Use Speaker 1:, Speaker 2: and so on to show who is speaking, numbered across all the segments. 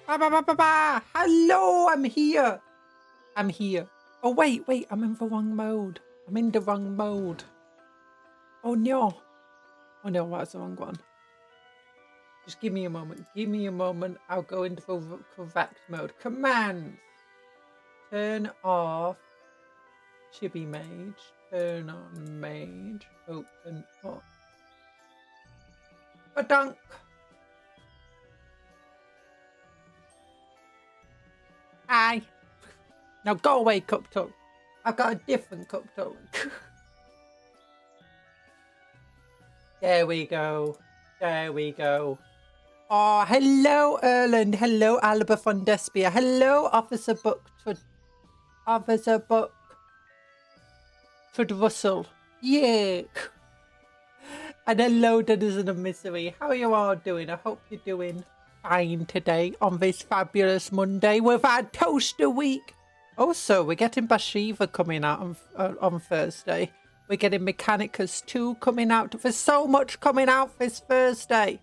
Speaker 1: Hello, I'm here. I'm here. Oh, wait, I'm in the wrong mode. I'm in the wrong mode. Oh, no. Oh, no, that's the wrong one. Just give me a moment. Give me a moment. I'll go into the correct mode. Commands. Turn off Chibi Mage. Turn on Mage. Open up. A dunk. Hi. Now go away, Cuptle. I've got a different Cuptle. There we go. There we go. Oh, hello, Erland. Hello, Alba von Despia. Hello, Officer Buck. Officer Buck. Russell. Yeah. And hello, Denizen of Misery. How are you all doing? I hope you're doing fine today on this fabulous Monday with our toaster week. Also, we're getting Bashiva coming out on Thursday. We're getting Mechanicus 2 coming out. There's so much coming out this Thursday.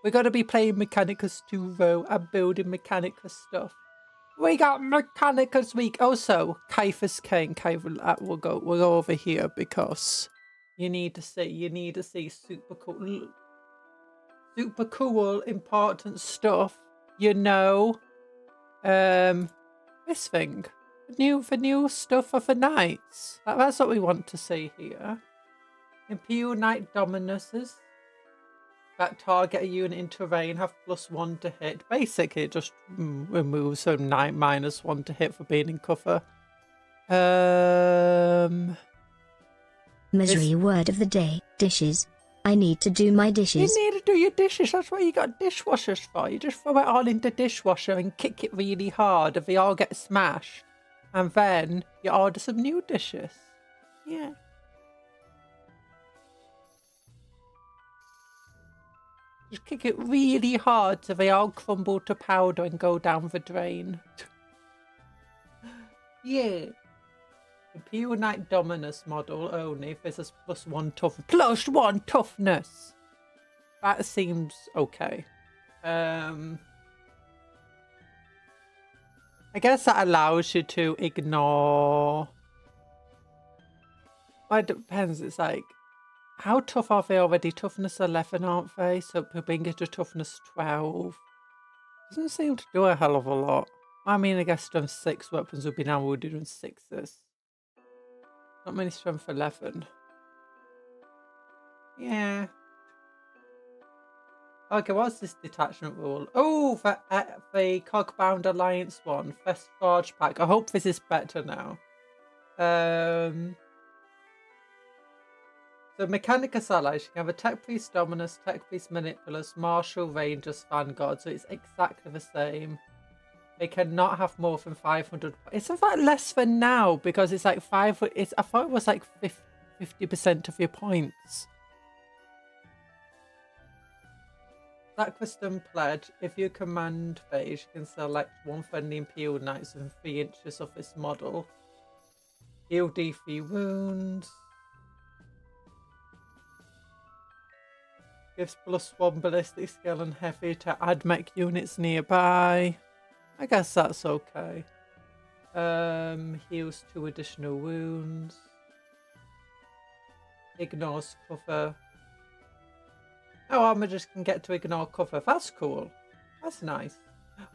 Speaker 1: We're going to be playing Mechanicus 2 though and building Mechanicus stuff. We got Mechanicus week. Also, Caiaphas Kane. We'll go over here because you need to see super cool, important stuff. You know, this thing, the new stuff of the knights. That's what we want to see here. Imperial Knight Dominuses that target a unit in terrain have +1 to hit. Basically, it just removes a knight -1 to hit for being in cover.
Speaker 2: Misery word of the day: dishes. I need to do my dishes.
Speaker 1: You need to do your dishes. That's what you got dishwashers for. You just throw it all into dishwasher and kick it really hard and they all get smashed. And then you order some new dishes. Yeah. Just kick it really hard so they all crumble to powder and go down the drain. Yeah. Imperial Knight Dominus model only if there's a +1 tough. +1 toughness! That seems okay. I guess that allows you to ignore. Well, it depends. It's like, how tough are they already? Toughness 11, aren't they? So we bring it to toughness 12. Doesn't seem to do a hell of a lot. I mean, I guess strength 6 weapons would be now we're doing 6s. Not many strength 11. Yeah. Okay, what's this detachment rule? Oh, the Cogbound Alliance one. First Forge Pack. I hope this is better now. So Mechanicus allies, you can have a Tech Priest Dominus, Tech Priest Manipulus, Martial, Rangers, Vanguard, so it's exactly the same. They cannot have more than 500. It's in fact less than now because it's like 5. I thought it was like 50% of your points. Sacristan Pledge. If you command phase, you can select one friendly Imperial Knights within 3 inches of this model. Heal D3 wounds. Gives +1 ballistic skill and heavy to AdMech units nearby. I guess that's okay. Heals 2 additional wounds. Ignores cover. Oh, Armagers can get to ignore cover. That's cool. That's nice.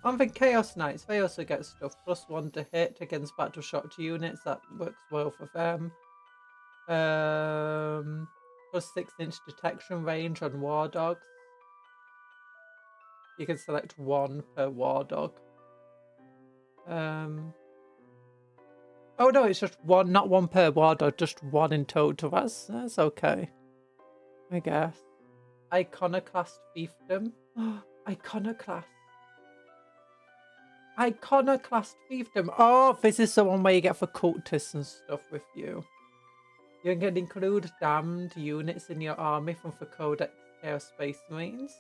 Speaker 1: On the Chaos Knights, they also get stuff. +1 to hit against battle shocked units. That works well for them. +6-inch detection range on War Dogs. You can select 1 per War Dog. Oh no, it's just 1, not 1 per War Dog, just 1 in total. That's okay, I guess. Iconoclast Fiefdom. Iconoclast Fiefdom. Oh, this is the one where you get for cultists and stuff with you. You can include damned units in your army from the Codex Chaos Space Marines.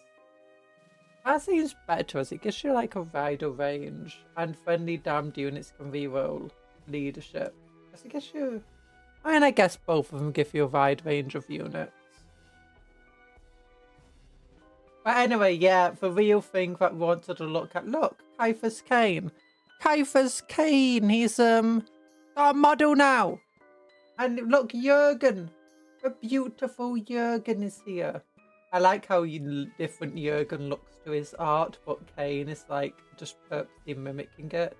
Speaker 1: That seems better as it gives you like a wider range, and friendly damned units can reroll leadership. As it gives you, I mean, I guess both of them give you a wide range of units. But anyway, yeah, the real thing that we wanted to look at. Look, Kiefer's Kane. Kiefer's Kane. He's our model now. And look, Jurgen. The beautiful Jurgen is here. I like how different Jurgen looks to his art, but Kane is like just purposely mimicking it.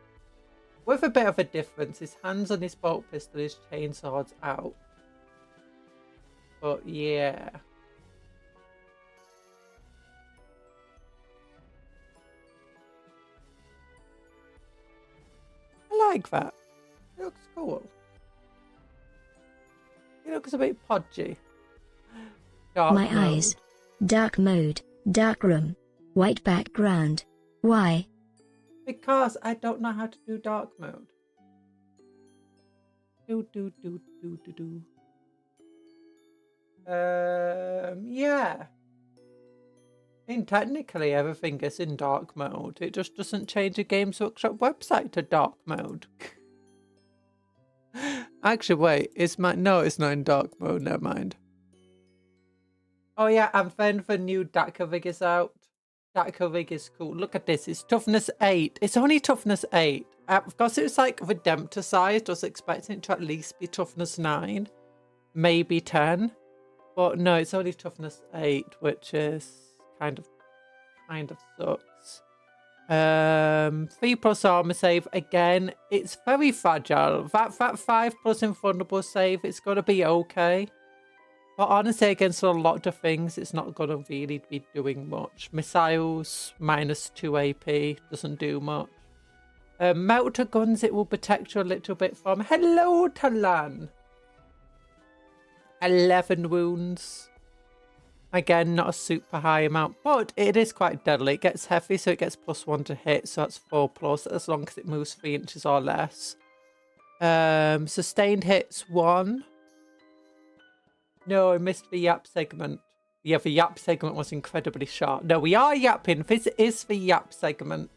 Speaker 1: With a bit of a difference, his hands on his bolt pistol, his chainsword's out. But yeah. I like that. It looks cool. He looks a bit podgy. Dark
Speaker 2: My
Speaker 1: mode.
Speaker 2: eyes. Dark mode. Dark room. White background. Why?
Speaker 1: Because I don't know how to do dark mode. Yeah. I mean, technically everything is in dark mode. It just doesn't change a Games Workshop website to dark mode. Actually, wait. No, it's not in dark mode. Never mind. Oh yeah, and then the new Daka rig is out. Daka rig is cool. Look at this. It's toughness 8. It's only toughness 8. Because it was like Redemptor sized, I was expecting it to at least be toughness 9. Maybe 10. But no, it's only toughness 8, which is kind of sucks. 3+ armor save. Again, it's very fragile. That 5+ invulnerable save, it's got to be okay. But honestly, against a lot of things, it's not going to really be doing much. Missiles, -2 AP, doesn't do much. Melter guns, it will protect you a little bit from. Hello, Talan! 11 wounds. Again, not a super high amount, but it is quite deadly. It gets heavy, so it gets +1 to hit, so that's 4+, as long as it moves 3 inches or less. Sustained hits 1. No, I missed the yap segment. Yeah, the yap segment was incredibly sharp. No, we are yapping. This is the yap segment.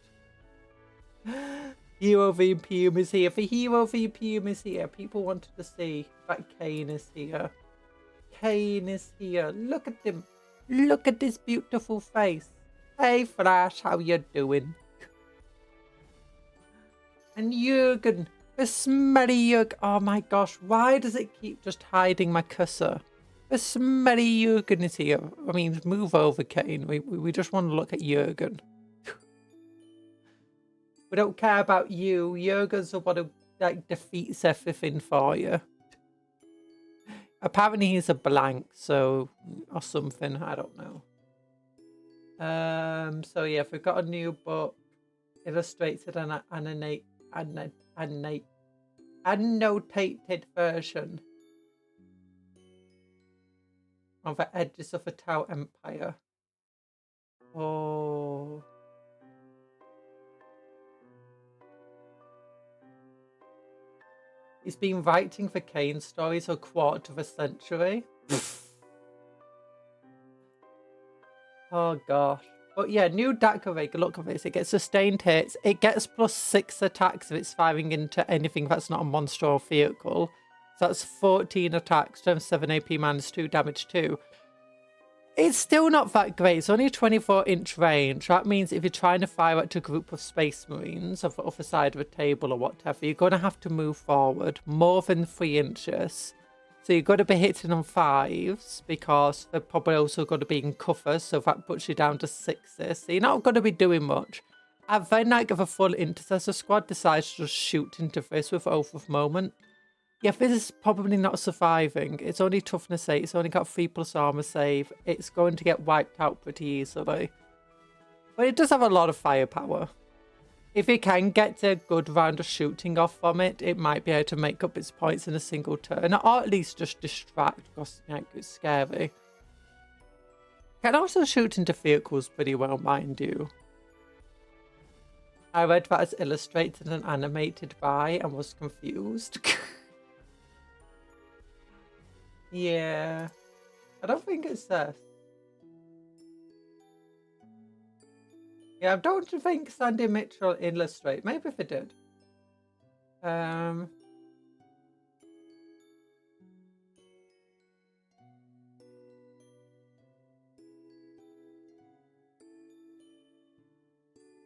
Speaker 1: Hero VPM is here. The Hero VPM is here. People wanted to see that Kane is here. Kane is here. Look at him. Look at this beautiful face. Hey, Flash, how you doing? And Jurgen, the smelly Jurgen. Oh my gosh, why does it keep just hiding my cursor? The smelly Jurgen is here. I mean, move over, Kane. We just want to look at Jurgen. We don't care about you. Jurgen's the one who like defeats everything for you. Apparently he's a blank, so or something. I don't know. So yeah, we've got a new book, illustrated and annotated version of the Edges of the Tau Empire. Oh. He's been writing the Kane stories for a quarter of a century. Oh gosh. But yeah, new Daka rig, look at this. It gets sustained hits. It gets +6 attacks if it's firing into anything that's not a monster or vehicle. So that's 14 attacks, strength 7 AP, -2, damage 2. It's still not that great. It's only a 24-inch range. That means if you're trying to fire at a group of Space Marines on the other side of a table or whatever, you're going to have to move forward more than 3 inches. So you've got to be hitting on 5s because they're probably also going to be in cover, so that puts you down to 6s. So you're not going to be doing much. And then like if a full Intercessor squad decides to just shoot into this with Oath of Moment, yeah, this is probably not surviving. It's only toughness 8. It's only got 3+ armor save. It's going to get wiped out pretty easily. But it does have a lot of firepower. If you can get a good round of shooting off from it, it might be able to make up its points in a single turn. Or at least just distract, because it's scary. Can also shoot into vehicles pretty well, mind you. I read that as illustrated and animated by and was confused. Yeah, I don't think it says. Yeah, I don't think Sandy Mitchell illustrate. Maybe if it did.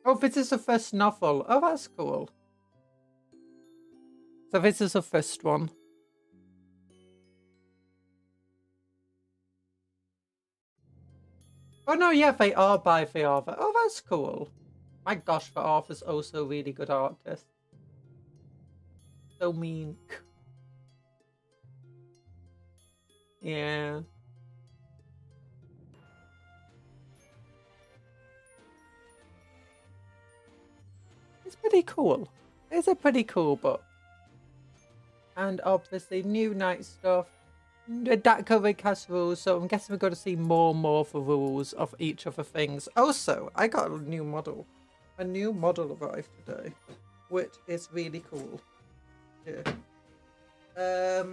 Speaker 1: Oh, this is the first novel. Oh, that's cool. So this is the first one. Oh no, yeah, they are by the author. Oh, that's cool. My gosh, the author's also a really good artist. So mean. Yeah. It's pretty cool. It's a pretty cool book. And obviously new night stuff. That cover has rules, so I'm guessing we're going to see more and more of the rules of each of the things. Also, I got a new model. A new model arrived today, which is really cool. Yeah.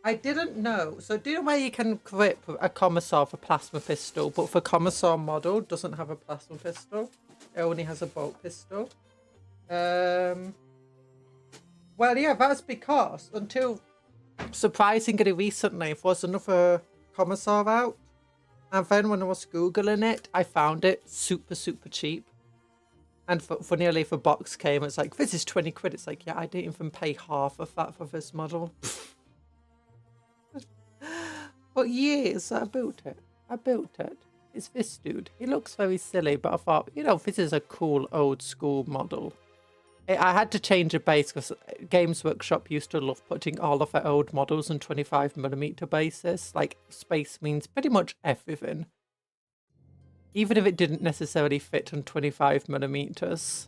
Speaker 1: I didn't know. So do you know where you can grip a commissar for plasma pistol, but the commissar model doesn't have a plasma pistol. It only has a bolt pistol. Well, yeah, that's because until surprisingly recently there was another commissar out, and then when I was googling it, I found it super cheap. And for nearly if a box came, it's like, this is 20 quid. It's like, yeah, I didn't even pay half of that for this model. But years I built it. It's this dude. He looks very silly, but I thought, you know, this is a cool old school model. I had to change a base because Games Workshop used to love putting all of their old models on 25mm bases. Like, space means pretty much everything. Even if it didn't necessarily fit on 25mm.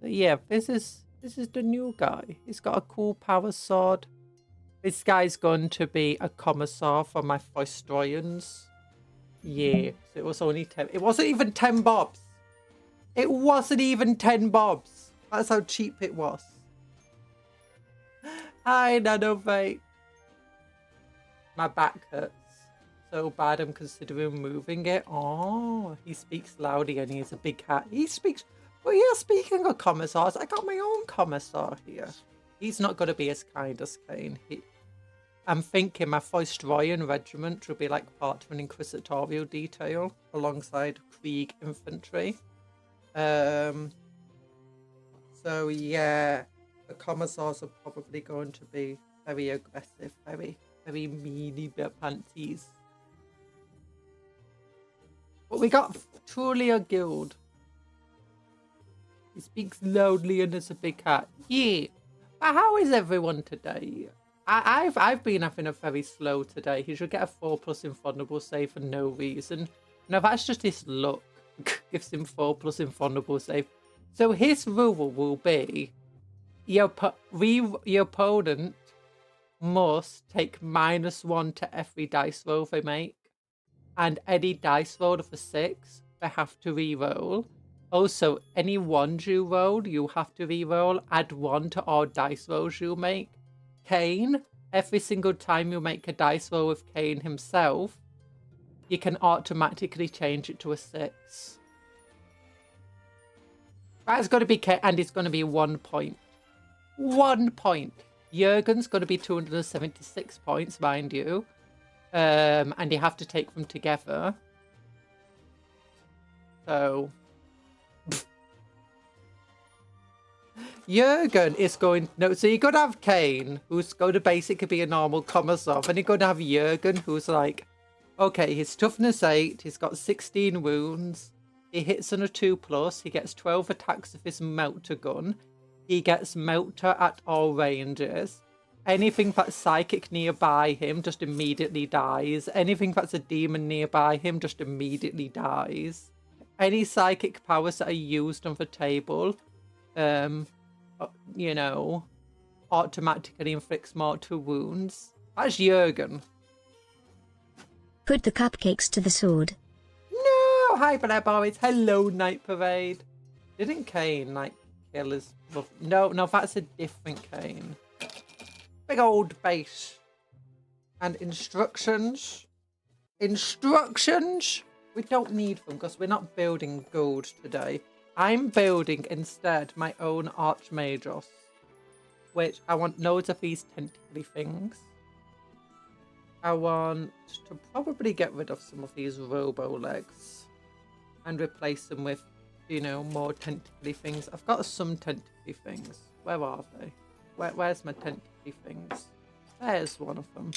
Speaker 1: But yeah, this is the new guy. He's got a cool power sword. This guy's going to be a commissar for my Foistroyans. Yeah, so it was only 10. It wasn't even 10 bobs. It wasn't even 10 bobs. That's how cheap it was. Hi, Nanovate. My back hurts so bad I'm considering moving it. Oh, he speaks loudly and he has a big hat. He speaks... Well, yeah, speaking of commissars, I got my own commissar here. He's not going to be as kind as Kane. I'm thinking my Foistroyan regiment will be like part of an inquisitorial detail alongside Krieg infantry. So yeah, the commissars are probably going to be very aggressive, very meany panties. But we got truly a guild. He speaks loudly and has a big hat. Yeah. But how is everyone today? I've been having a very slow today. He should get a 4+ invulnerable save for no reason. No, that's just his luck. Gives him 4+ invulnerable save. So his rule will be your opponent must take -1 to every dice roll they make. And any dice roll of a 6, they have to re-roll. Also, any ones you roll, you have to re-roll. Add 1 to all dice rolls you make. Kane, every single time you make a dice roll with Kane himself, you can automatically change it to a 6. That's got to be Kane, and it's going to be 1 point. 1 point. Jurgen's going to be 276 points, mind you. And you have to take them together. So... Jurgen is going... No, so you're going to have Kane, who's going to basically be a normal commissar. Then you're going to have Jurgen, who's like... Okay, his toughness 8, he's got 16 wounds. He hits on a 2+, he gets 12 attacks with his melter gun. He gets melter at all ranges. Anything that's psychic nearby him just immediately dies. Anything that's a demon nearby him just immediately dies. Any psychic powers that are used on the table... you know, automatically inflicts mortal wounds. That's Jurgen.
Speaker 2: Put the cupcakes to the sword.
Speaker 1: No! Hi, Blair Boys. Hello, Night Parade. Didn't Kane, like, kill his... No, that's a different Kane. Big old base. And instructions. Instructions? We don't need them because we're not building gold today. I'm building instead my own Archmagos, which I want loads of these tentacly things. I want to probably get rid of some of these robo legs. and replace them with, you know, more tentacly things. I've got some tentacly things. Where are they? Where's my tentacly things? There's one of them.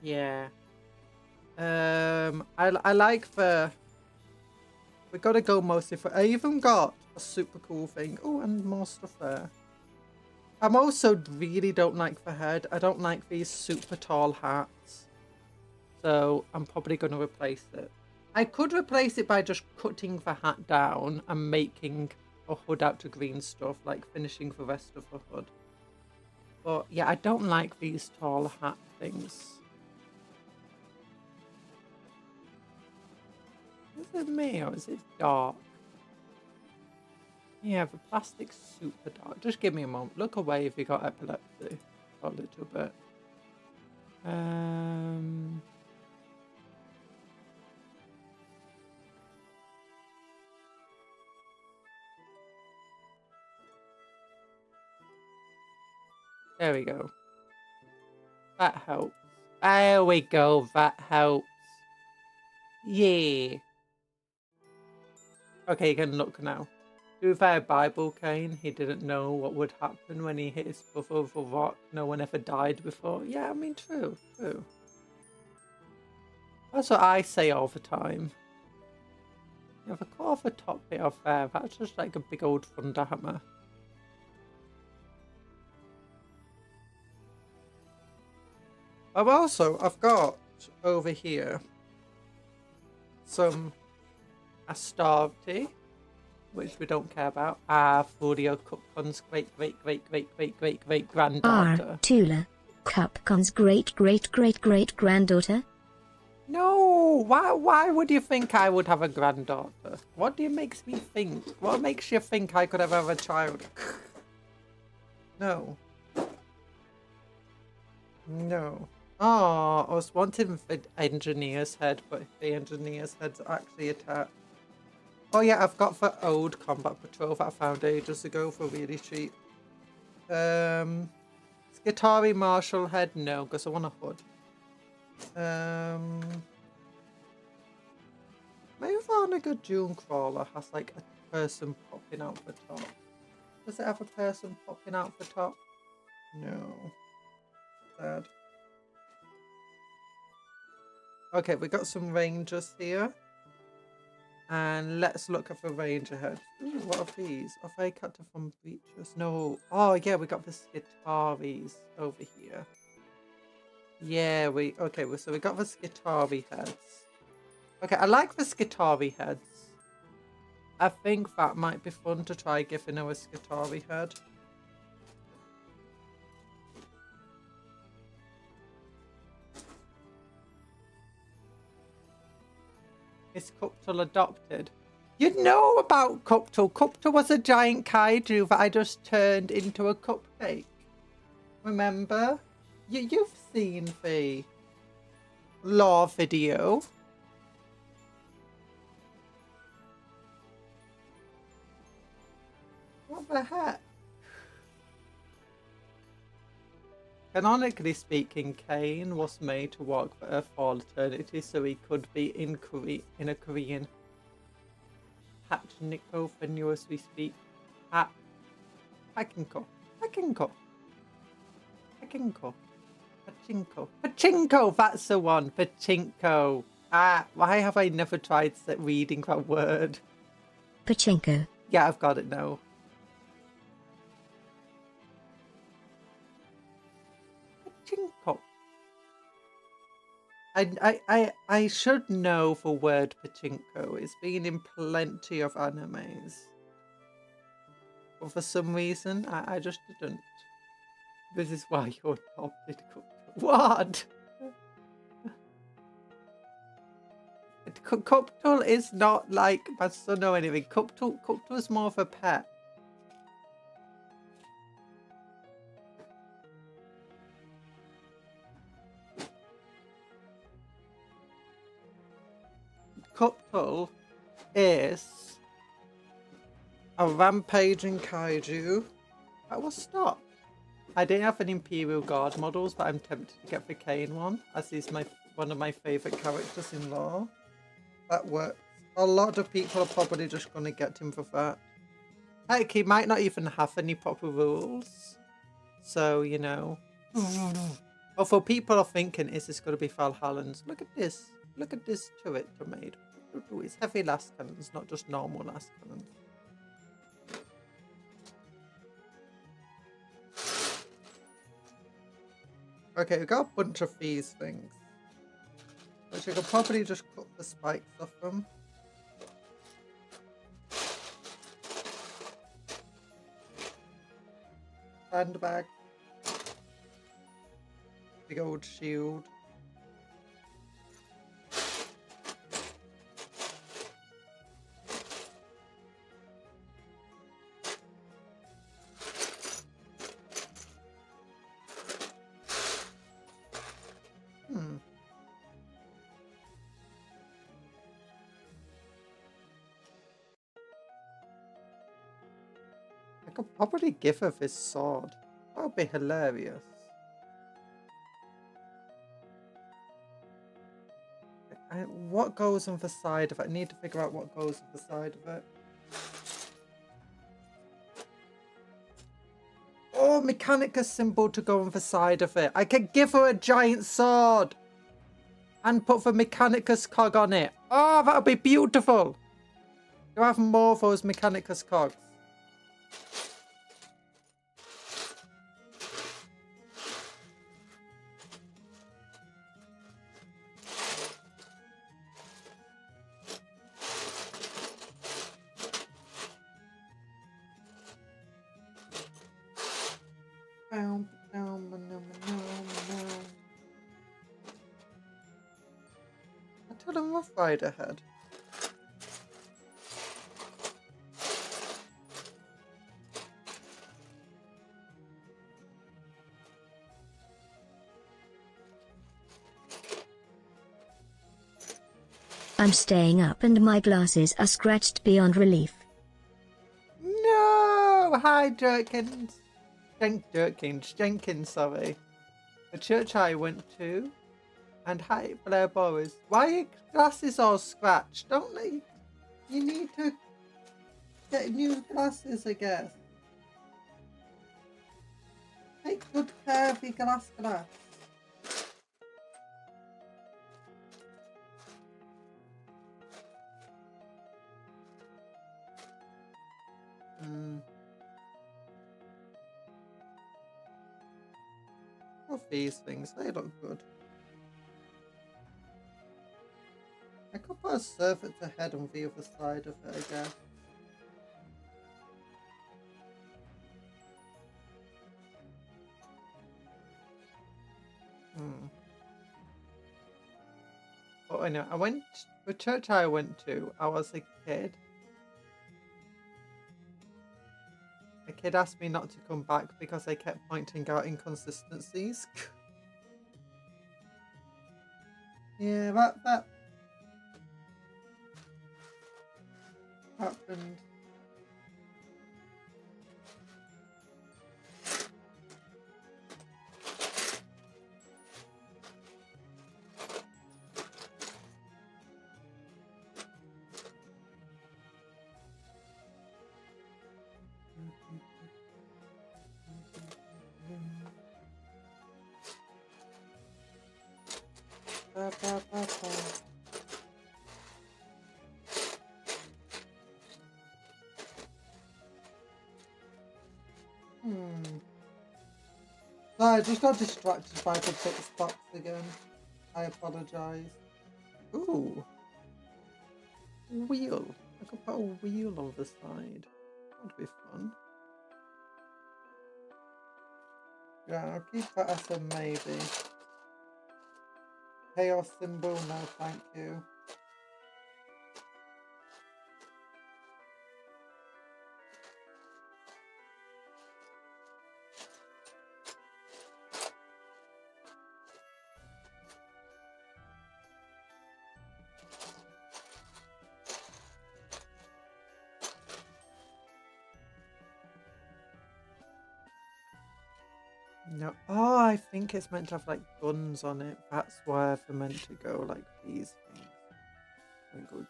Speaker 1: Yeah. I like the... We gotta go mostly for... I even got a super cool thing. Oh, and more stuff there. I'm also really don't like the head. I don't like these super tall hats. So I'm probably going to replace it. I could replace it by just cutting the hat down and making a hood out of green stuff, like finishing the rest of the hood. But yeah, I don't like these tall hat things. Is it me or is it dark? Yeah, the plastic's super dark. Just give me a moment. Look away if you got epilepsy. A little bit. There we go. That helps. There we go. That helps. Yeah. Okay, you can look now. To their Bible Cain, he didn't know what would happen when he hit his brother with a rock. No one ever died before. Yeah, I mean, true. That's what I say all the time. Yeah, the core of the top bit of there, that's just like a big old thunder hammer. I've got over here some Astarte, which we don't care about. Furio Cupcon's great granddaughter.
Speaker 2: Tula, Cupcon's great granddaughter.
Speaker 1: No, why would you think I would have a granddaughter? What makes me think? What makes you think I could ever have a child? No. No. Oh, I was wanting the engineer's head, but the engineer's head's actually attached. Oh yeah, I've got the old combat patrol that I found ages ago for really cheap. Skitari Marshall head, no, because I want a hood. Maybe Varniga Dune Crawler has like a person popping out the top. Does it have a person popping out the top? No. Sad. Okay, we got some rangers here. And let's look at the ranger heads. Ooh, what are these? Are they cut from breaches? No. Oh yeah, we got the Skitaris over here. Yeah, okay, so we got the Skitari heads. Okay, I like the Skitari heads. I think that might be fun to try giving her a Skitari head. Is Cuptle adopted? You know about Cuptle. Cuptle was a giant kaiju that I just turned into a cupcake. Remember? You've seen the lore video. What the heck? Canonically speaking, Cain was made to walk the earth for eternity, so he could be in a Korean Pachinko venue as we speak. Pachinko. Pachinko, that's the one. Pachinko. Why have I never tried reading that word?
Speaker 2: Pachinko.
Speaker 1: Yeah, I've got it now. Pachinko. I should know the word pachinko. It's been in plenty of animes. But for some reason, I just didn't. This is why you're adopted. What? Cuptle is not like my son or anything. Cuptle is more of a pet. Cuptle is a rampaging kaiju that was stopped. I didn't have any Imperial Guard models, but I'm tempted to get the Cain one, as he's one of my favourite characters in lore. That works. A lot of people are probably just going to get him for that. Heck, he might not even have any proper rules. So, you know. Although people are thinking, is this going to be Valhallan's? Look at this. Look at this turret I made. It's heavy last cannons, not just normal last cannons. Okay, we got a bunch of these things. Which I could probably just cut the spikes off them. Handbag. Big old shield. I could probably give her this sword. That would be hilarious. What goes on the side of it? I need to figure out what goes on the side of it. Oh, Mechanicus symbol to go on the side of it. I could give her a giant sword. And put the Mechanicus cog on it. Oh, that would be beautiful. You have more of those Mechanicus cogs. I tell him Rough Rider head.
Speaker 2: I'm staying up and my glasses are scratched beyond relief.
Speaker 1: No! Hi, Jerkins. Jenkins, sorry. The church I went to. And hi, Blair Boris. Why are your glasses all scratched? Don't they? You need to get new glasses, I guess. Take good care of your glass. Of these things, they look good. I could put a servant head on the other side of it, I guess. Oh, I know. The church I went to, I was a kid. A kid asked me not to come back because I kept pointing out inconsistencies. Yeah, that happened. No, I just got distracted by the text box again. I apologise. Ooh. Wheel. I could put a wheel on the side. That would be fun. Yeah, I'll keep that as a maybe. Chaos symbol, no thank you. No. Oh, I think it's meant to have like guns on it. That's where they're meant to go, like these things. There we go.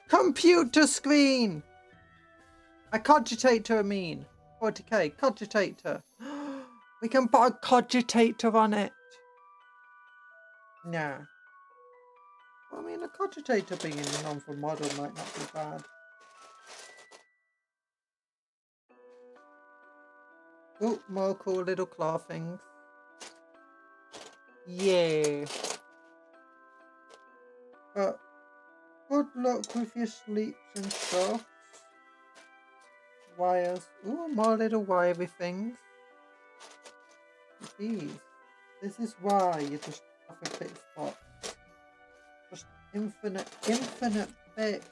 Speaker 1: Computer screen! I cogitator, I mean. 40k, cogitator. We can put a cogitator on it. Nah. I mean, a cogitator being a non-full model might not be bad. Oh, more cool little claw things. Yeah. But good luck with your sleeps and stuff. Wires. Oh, more little wiry things. These. This is why you just have a bit spot. Just infinite bits.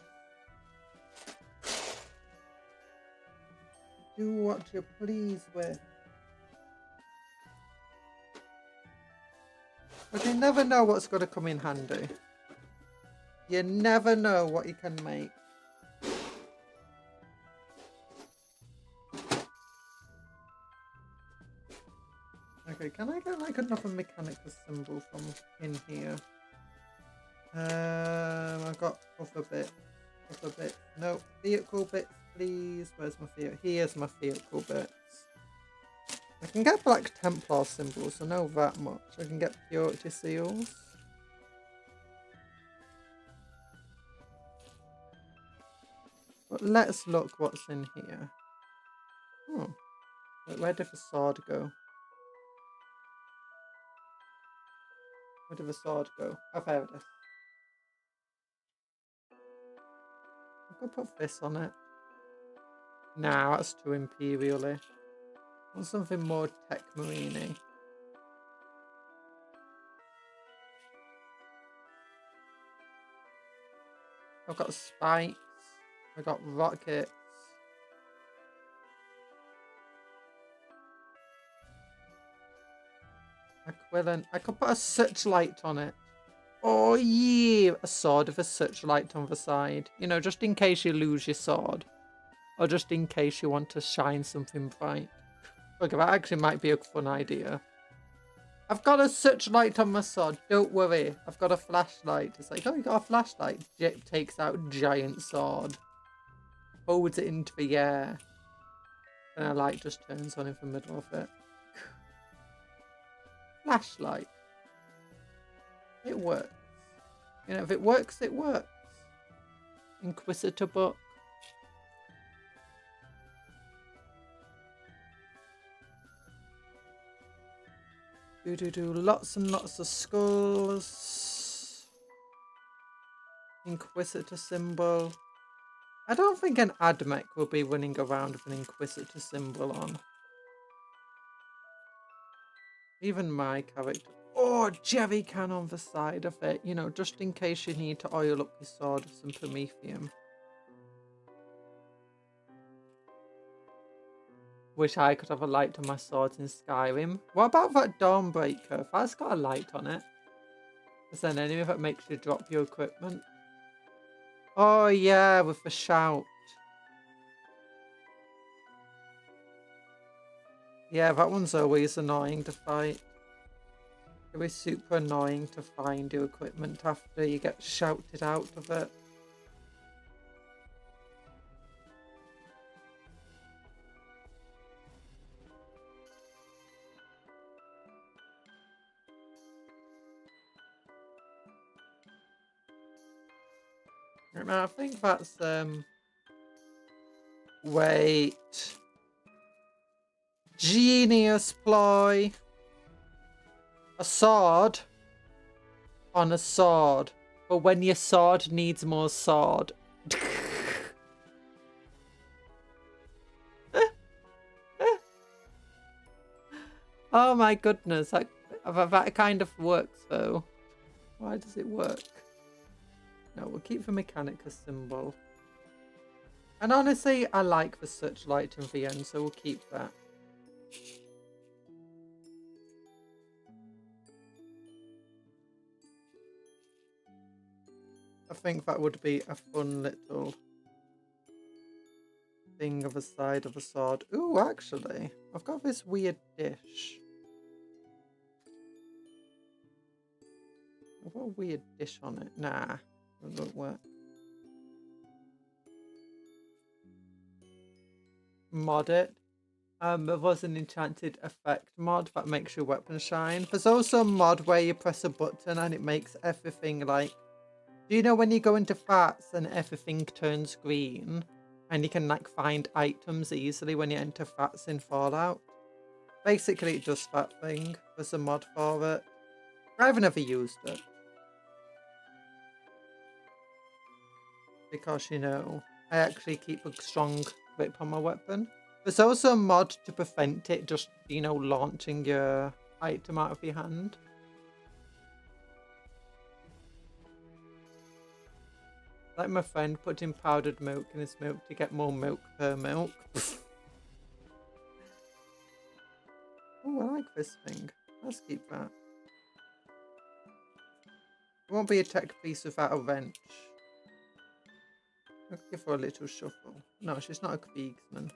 Speaker 1: Do what you please with. But you never know what's going to come in handy. You never know what you can make. Okay, can I get like another Mechanicus symbol from in here? I've got other bits. No, vehicle bits, please. Where's my vehicle? Here's my vehicle bits. I can get Black Templar symbols, I know that much. I can get purity seals. But let's look what's in here. Oh, wait, where did the sword go? Where did the sword go? Oh, there it is. I could put this on it. Nah, that's too imperial-y. I want something more tech marine-y. I've got spikes. I've got rockets. Aquilin. I could put a searchlight on it. Oh yeah! A sword with a searchlight on the side. You know, just in case you lose your sword. Or just in case you want to shine something bright. Okay, that actually might be a fun idea. I've got a searchlight on my sword. Don't worry. I've got a flashlight. It's like, oh, you got a flashlight. Jip takes out giant sword. Holds it into the air. And a light just turns on in the middle of it. Flashlight. It works. You know, if it works, it works. Inquisitor book. Lots and lots of skulls. Inquisitor symbol. I don't think an Admech will be running around with an Inquisitor symbol on. Even my character. Oh, jerry can on the side of it. You know, just in case you need to oil up your sword with some Promethium. Wish I could have a light on my swords in Skyrim. What about that Dawnbreaker? If that's got a light on it. Is there an enemy that makes you drop your equipment? Oh yeah, with the shout. Yeah, that one's always annoying to fight. It was super annoying to find your equipment after you get shouted out of it. I think that's wait. Genius ploy. A sword on a sword. But when your sword needs more sword. Oh my goodness. That kind of works though. Why does it work? No, we'll keep the Mechanicus symbol. And honestly, I like the searchlight in the end, so we'll keep that. I think that would be a fun little thing of a side of a sword. Ooh, actually, I've got this weird dish. I've got a weird dish on it. Nah, it won't work. Mod it. There was an enchanted effect mod that makes your weapon shine. There's also a mod where you press a button and it makes everything like... Do you know when you go into FATS and everything turns green? And you can like find items easily when you enter FATS in Fallout? Basically it does that thing. There's a mod for it. I've never used it. Because, you know, I actually keep a strong grip on my weapon. There's also a mod to prevent it just, you know, launching your item out of your hand. Like my friend putting powdered milk in his milk to get more milk per milk. Oh, I like this thing. Let's keep that. It won't be a tech piece without a wrench. I'll give her a little shuffle. No, she's not a Kriegsman.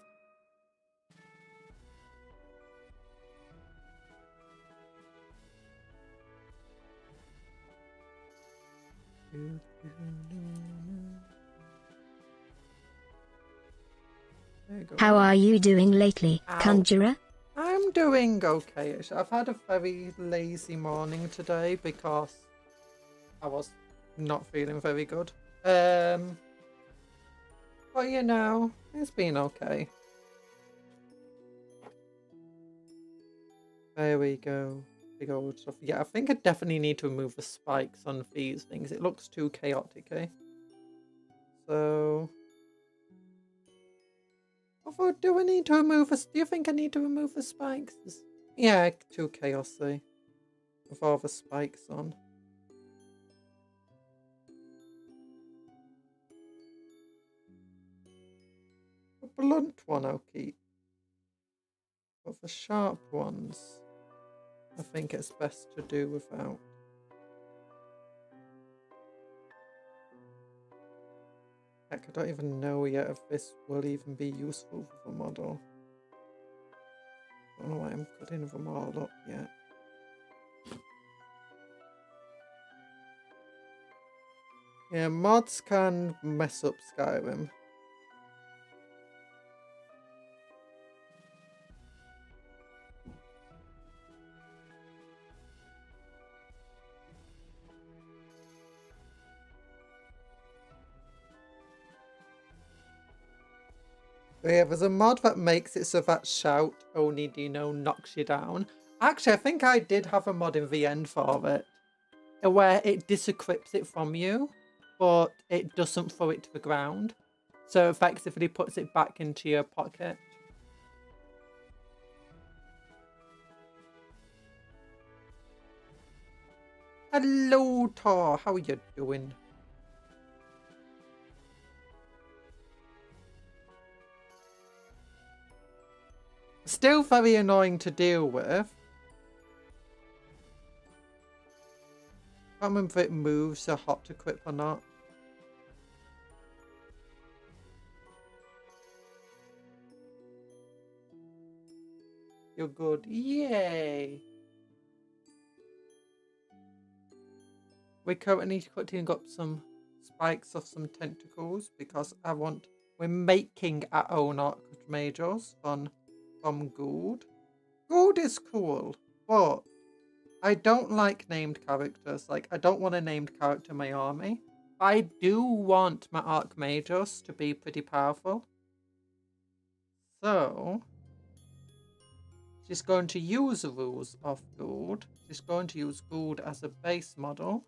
Speaker 2: How are you doing lately,
Speaker 1: Ow.
Speaker 2: Conjurer?
Speaker 1: I'm doing okay. I've had a very lazy morning today because I was not feeling very good. But you know, it's been okay. There we go. Big old stuff. Yeah, I think I definitely need to remove the spikes on these things. It looks too chaotic, eh? So... Although, do I need to remove do you think I need to remove the spikes? Yeah, too chaosy. With all the spikes on. The blunt one I'll keep. But the sharp ones, I think it's best to do without. Heck, I don't even know yet if this will even be useful for the model. I don't know why I'm putting them all up yet. Yeah, mods can mess up Skyrim. Yeah, there's a mod that makes it so that shout only, you know, knocks you down. Actually, I think I did have a mod in the end for it, where it disequips it from you, but it doesn't throw it to the ground. So effectively puts it back into your pocket. Hello, Tor. How are you doing? Still very annoying to deal with. I can't remember if it moves a hot equip or not. You're good. Yay! We're currently cutting up some spikes of some tentacles because we're making our own Archmagos from gold. Gold is cool, but I don't like named characters. Like, I don't want a named character in my army. I do want my Archmagos to be pretty powerful. So, she's going to use the rules of gold. She's going to use gold as a base model.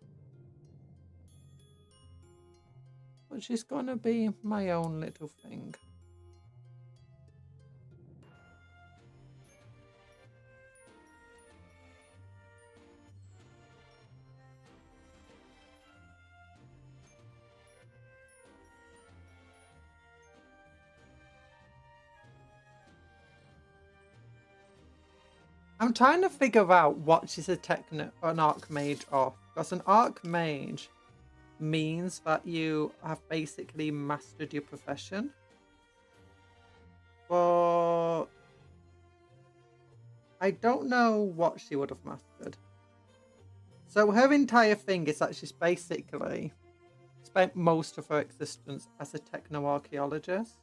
Speaker 1: But she's going to be my own little thing. I'm trying to figure out what she's an archmage of. Because an archmage means that you have basically mastered your profession. But I don't know what she would have mastered. So her entire thing is that she's basically spent most of her existence as a techno-archaeologist.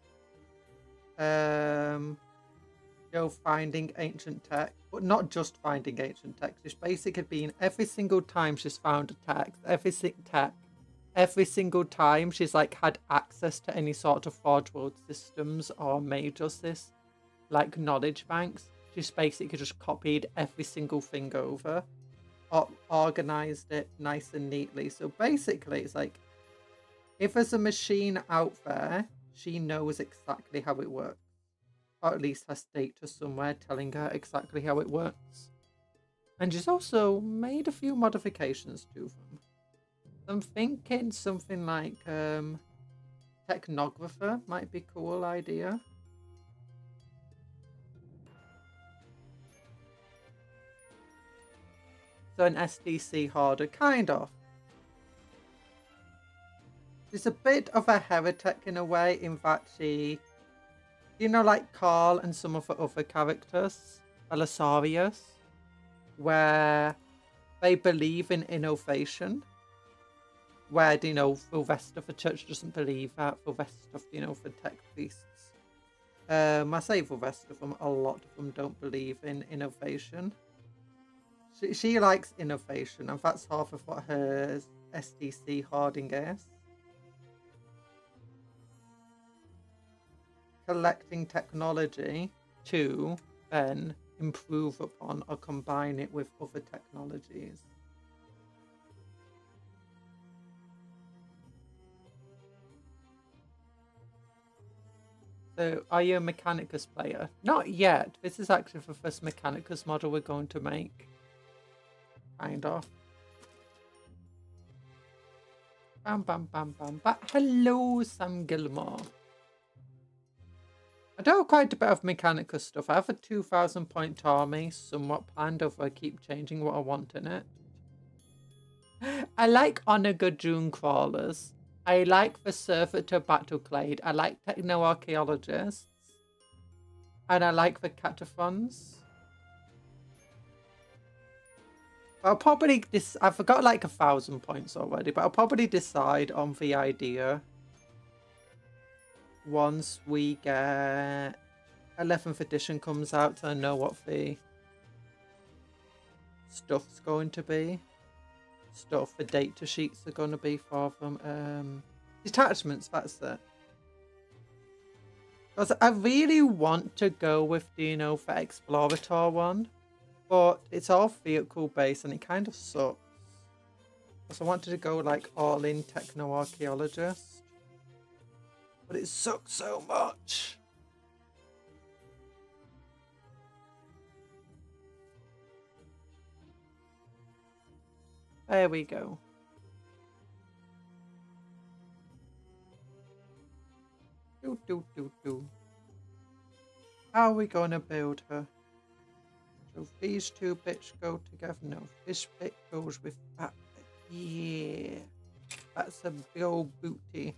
Speaker 1: Finding ancient tech, but not just finding ancient tech. She's basically been every single time she's found a text, every single time she's like had access to any sort of Forge World systems or Mage Justice, like knowledge banks. She's basically just copied every single thing over, or organized it nice and neatly. So basically, it's like if there's a machine out there, she knows exactly how it works. Or at least has data somewhere telling her exactly how it works. And she's also made a few modifications to them. I'm thinking something like Technographer might be a cool idea. So an SDC hoarder, kind of. She's a bit of a heretic in a way, in that she... You know, like Carl and some of the other characters, Belisarius, where they believe in innovation, where, you know, the rest of the church doesn't believe that, the rest of, you know, the tech priests. I say the rest of them, a lot of them don't believe in innovation. She likes innovation, and that's half of what her SDC hoarding is. Collecting technology to then improve upon or combine it with other technologies. So, are you a Mechanicus player? Not yet. This is actually the first Mechanicus model we're going to make. Kind of. Bam, bam, bam, bam. But hello, Sam Gilmore. I do have quite a bit of Mechanicus stuff. I have a 2,000 point army, somewhat planned, over I keep changing what I want in it. I like Onager Dune Crawlers. I like the Servitor Battleclade. I like Techno-Archaeologists. And I like the Cataphons. I'll probably... I've got like 1,000 points already, but I'll probably decide on the idea once we get 11th edition comes out, and I know what the stuff's going to be. The data sheets are going to be for them. Detachments, that's it. Because I really want to go with, you know, the Explorator one, but it's all vehicle based and it kind of sucks. Because I wanted to go like all in Techno-Archaeologist. But it sucks so much. There we go. How are we gonna build her? So these two bits go together. No, this bit goes with that bit. Yeah. That's a big old booty.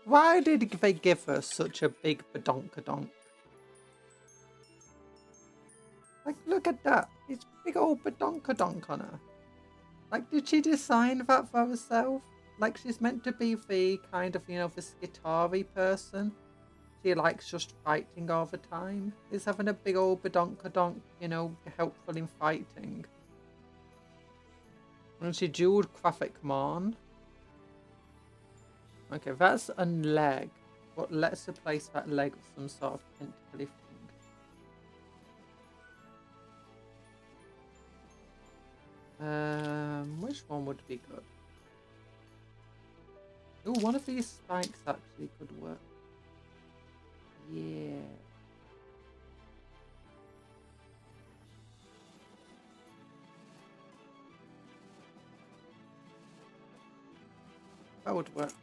Speaker 1: Why did they give us such a big badonkadonk? Like, look at that. It's big old badonkadonk on her. Like, did she design that for herself? Like, she's meant to be the kind of, you know, the skitari person. She likes just fighting all the time. Is having a big old badonkadonk, you know, helpful in fighting. And she dueled Krafik-Morn. Okay, that's a leg. But let's replace that leg with some sort of tentacly thing. Which one would be good? Oh, one of these spikes actually could work. Yeah. That would work.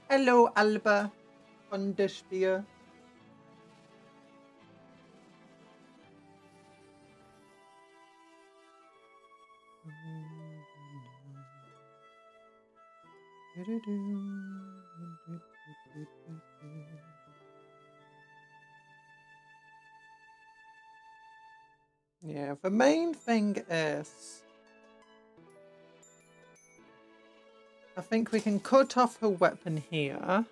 Speaker 1: Hello, Alba. Wunderspiel. Yeah, the main thing is I think we can cut off her weapon here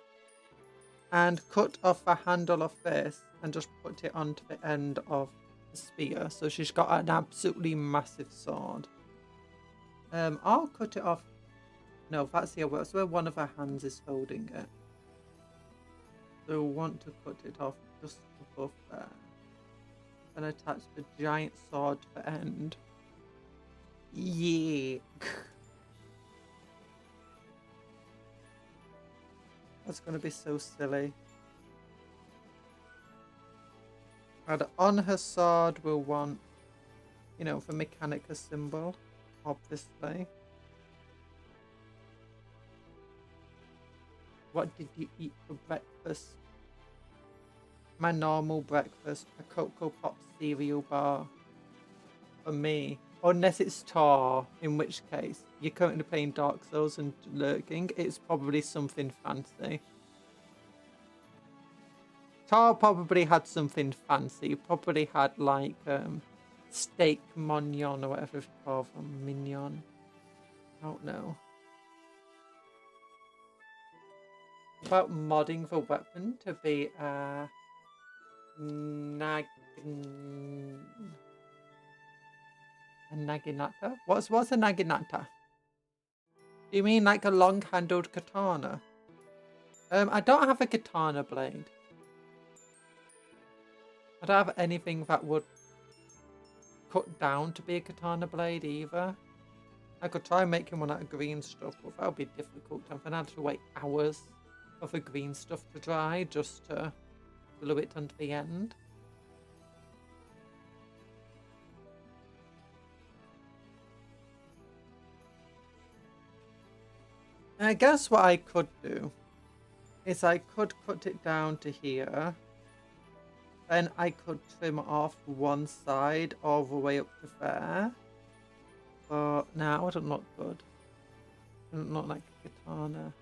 Speaker 1: and cut off the handle of this and just put it onto the end of the spear. So she's got an absolutely massive sword. I'll cut it off. No, that's here. That's where one of her hands is holding it. So we'll want to cut it off just above there. And attach the giant sword to the end. Yeah. That's going to be so silly. And on her sword we'll want, you know, the Mechanicus symbol, obviously. What did you eat for breakfast? My normal breakfast, a Cocoa Pop cereal bar. For me. Unless it's Tar, in which case you're currently playing Dark Souls and lurking, it's probably something fancy. Tar probably had something fancy. Probably had like steak mignon or whatever it's called, mignon. I don't know. About modding the weapon to be a naginata? What's a naginata? Do you mean like a long-handled katana? I don't have a katana blade. I don't have anything that would cut down to be a katana blade either. I could try making one out of green stuff, but that would be difficult. I'm gonna have to wait hours for the green stuff to dry just to glue it onto the end. I guess what I could do is I could cut it down to here. Then I could trim off one side all the way up to there. But now it doesn't look good. It doesn't look like a katana.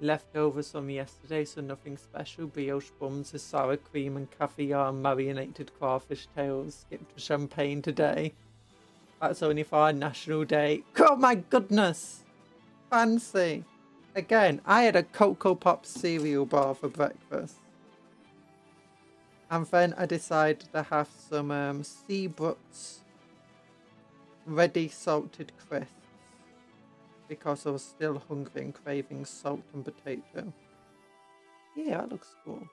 Speaker 1: Leftovers from yesterday, so nothing special. Brioche buns with sour cream and caviar and marinated crawfish tails. Skipped with champagne today. That's only for our national day. Oh my goodness! Fancy! Again, I had a Cocoa Pop cereal bar for breakfast. And then I decided to have some Seabrooks ready salted crisps. Because I was still hungry and craving salt and potato. Yeah, that looks cool.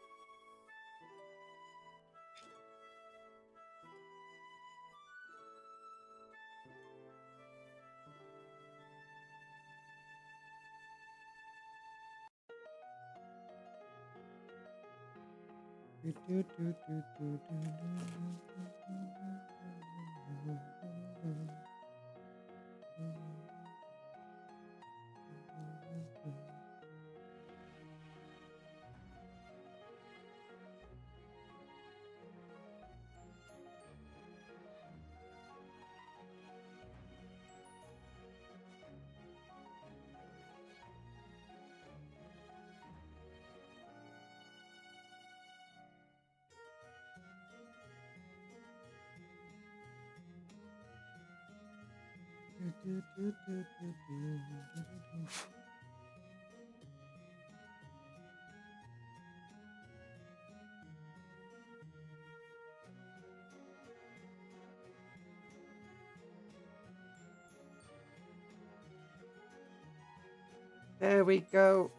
Speaker 1: There we go.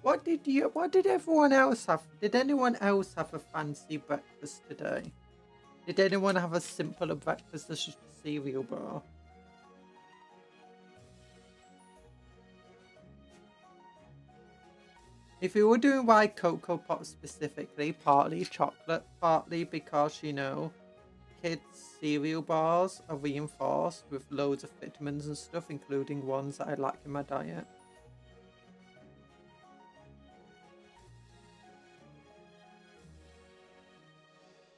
Speaker 1: What did everyone else have? Did anyone else have a fancy breakfast today? Did anyone have a simpler breakfast than just a cereal bar? If you were doing white Cocoa Pop specifically, partly chocolate, partly because, you know, kids' cereal bars are reinforced with loads of vitamins and stuff, including ones that I lack in my diet.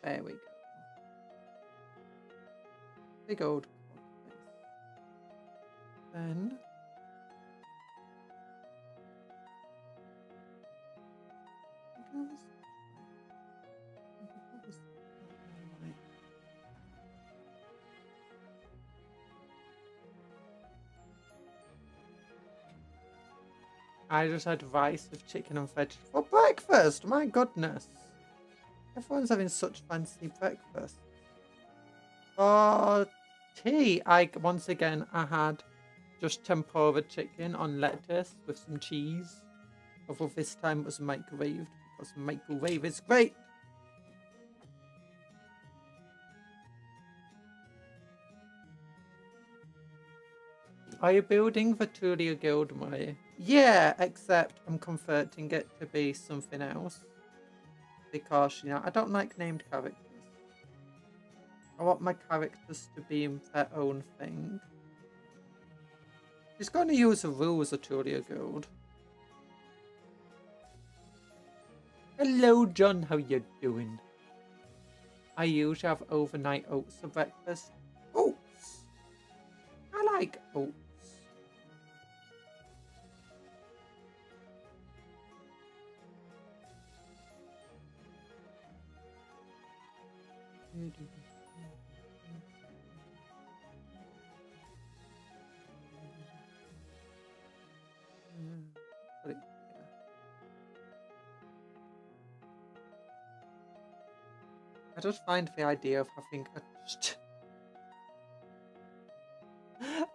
Speaker 1: There we go. Big old then I just had rice with chicken and veg for breakfast. My goodness. Everyone's having such fancy breakfast. For tea, once again I had just tempura chicken on lettuce with some cheese. Although this time it was microwaved because microwave is great. Are you building the Tulia Guild way? Yeah, except I'm converting it to be something else. Because, you know, I don't like named characters. I want my characters to be their own thing. He's going to use the rules of Tulia Guild. Hello, John. How you doing? I usually have overnight oats for breakfast. Oats! I like oats. I just find the idea of having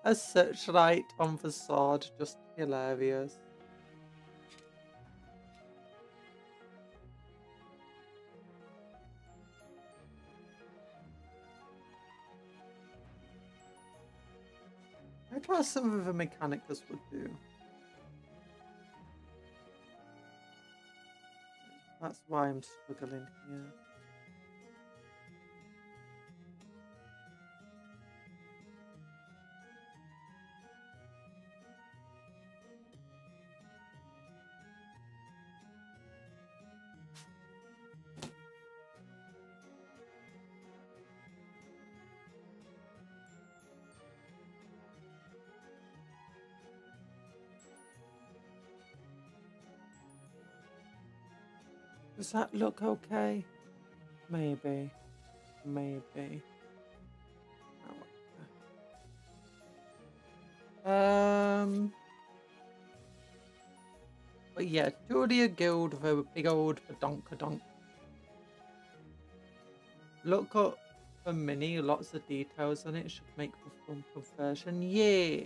Speaker 1: a searchlight on the sword just hilarious. I guess some of the Mechanicus would do. That's why I'm struggling here. Does that look okay? Maybe. Maybe. But yeah, Tulia Guild with a big old badonkadonk. Look up for Mini, lots of details on it. Should make for fun conversion. Yeah.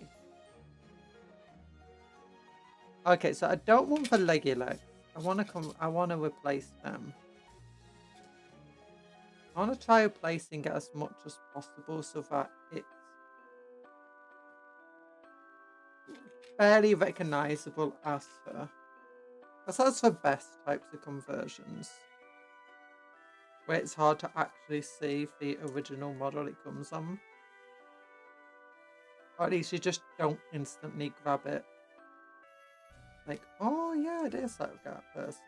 Speaker 1: Okay, so I don't want the leggy legs. I wanna replace them. I wanna try replacing it as much as possible so that it's fairly recognizable as her. Because that's the best types of conversions. Where it's hard to actually see the original model it comes on. Or at least you just don't instantly grab it. Like, oh yeah, it is that person.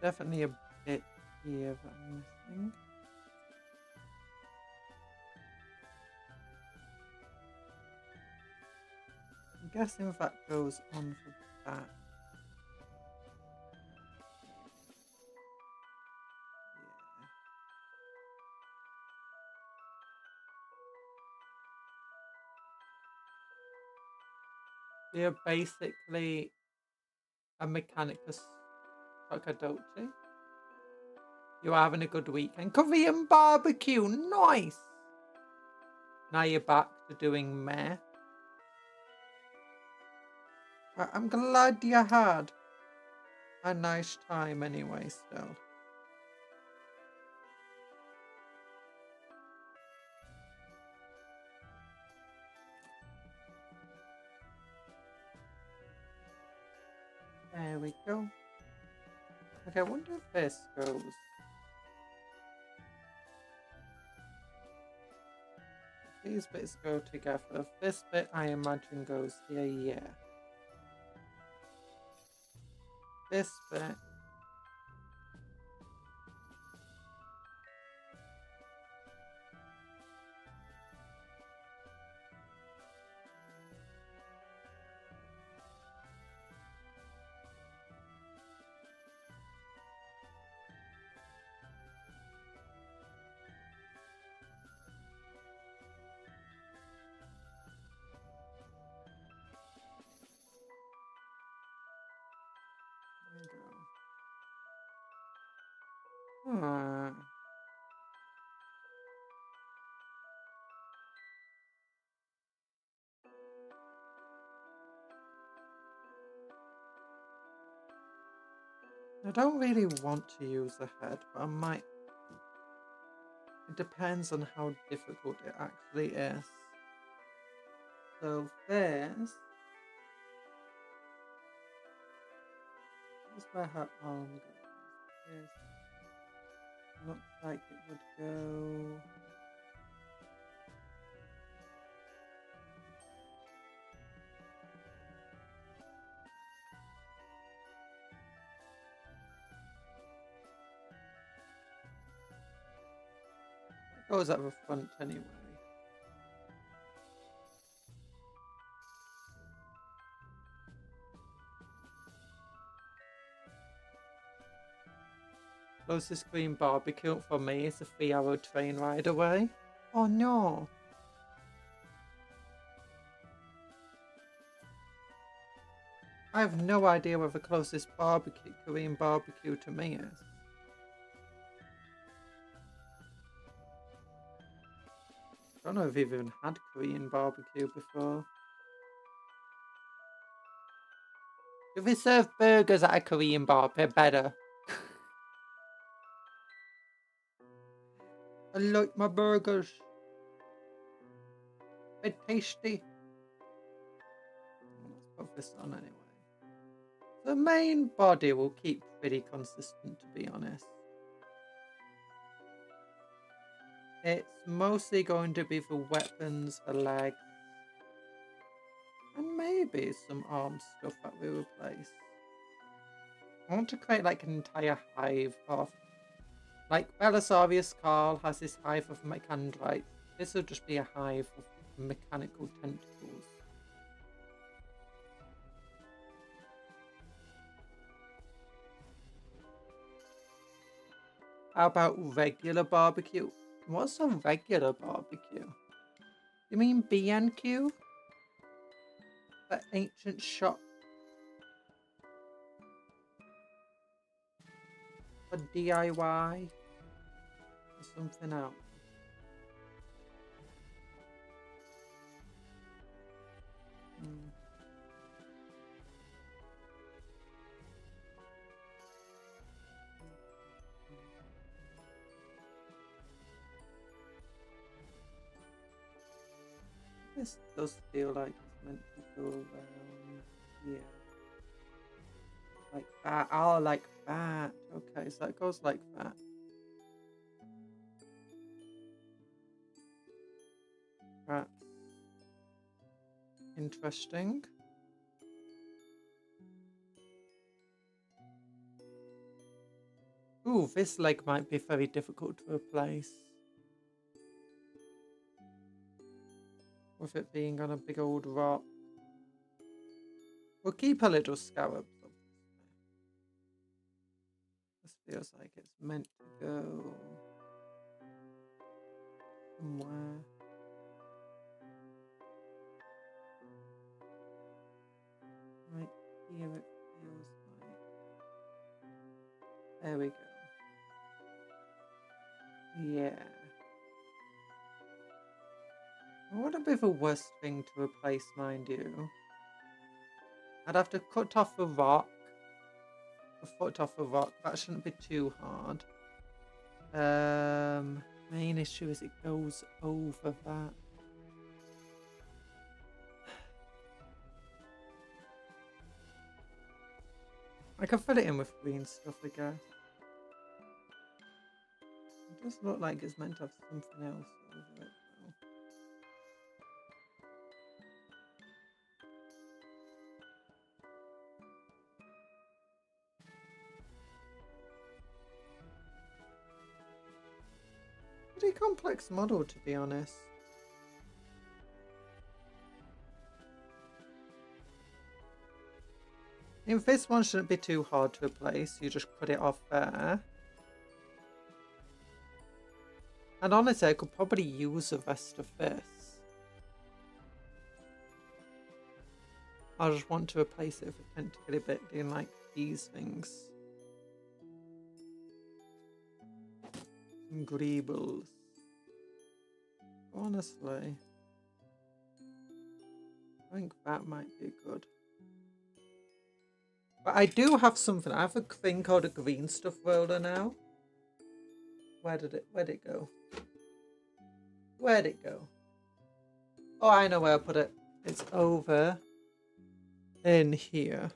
Speaker 1: Definitely a bit here that I'm missing. I'm guessing that goes on for that. Yeah. They're basically and Mechanicus Tokadochi. You're having a good weekend. Korean barbecue, nice! Now you're back to doing meh. I'm glad you had a nice time anyway still. There we go. Okay, I wonder if this goes. These bits go together. This bit I imagine goes here, yeah. This bit. There we go. I don't really want to use the head, but I might. It depends on how difficult it actually is. So this. That's where her arm goes. This looks like it would go. It goes at the front anyway. Closest green barbecue for me is a 3-hour train ride away. Oh no. I have no idea where the closest Korean barbecue to me is. I don't know if you've even had Korean barbecue before. If they serve burgers at a Korean bar, they're better. I like my burgers. They're tasty. Let's put this on anyway. The main body will keep pretty consistent, to be honest. It's mostly going to be the weapons, the legs, and maybe some arm stuff that we replace. I want to create like an entire hive of, like Belisarius Carl has this hive of mechandrites. This will just be a hive of mechanical tentacles. How about regular barbecue? What's a regular barbecue? You mean BNQ? The ancient shop for DIY? Or something else? This does feel like it's meant to go around here. Like that. Oh, like that. Okay, so it goes like that. That's interesting. Ooh, this leg might be very difficult to replace. With it being on a big old rock. We'll keep a little scarab. This feels like it's meant to go somewhere. Right here it feels like. There we go. Yeah. What a bit of a worse thing to replace, mind you. I'd have to cut off a rock. A foot off a rock. That shouldn't be too hard. Main issue is it goes over that. I can fill it in with green stuff, I guess. It does look like it's meant to have something else over it, though. Pretty complex model, to be honest. If this one shouldn't be too hard to replace, you just cut it off there. And honestly, I could probably use the rest of this. I just want to replace it if I tend to get a bit doing like these things. Some greebles. Honestly, I think that might be good. But I do have something. I have a thing called a green stuff roller now. Where'd it go? Where'd it go? Oh, I know where I put it. It's over in here.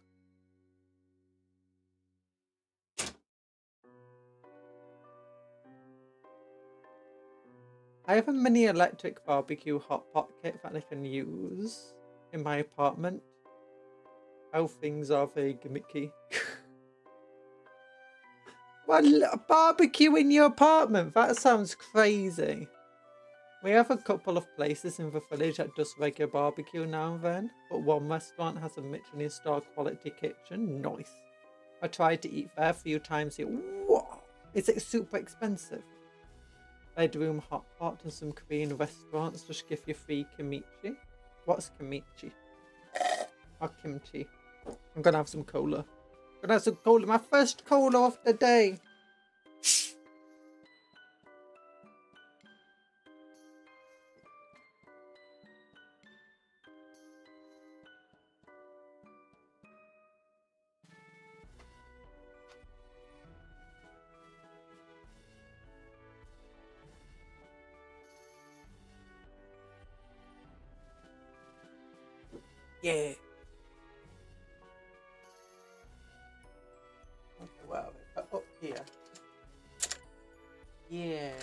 Speaker 1: I have a mini electric barbecue hot pot kit that I can use in my apartment. How things are very gimmicky. Well, a barbecue in your apartment? That sounds crazy. We have a couple of places in the village that does regular barbecue now and then, but one restaurant has a Michelin star quality kitchen. Nice. I tried to eat there a few times here. Whoa! Is it super expensive? Bedroom hot pot and some Korean restaurants just give you free kimchi. What's kimchi? Or kimchi? I'm gonna have some cola. I'm gonna have some cola. My first cola of the day. Yeah. Okay, well, up here. Yeah.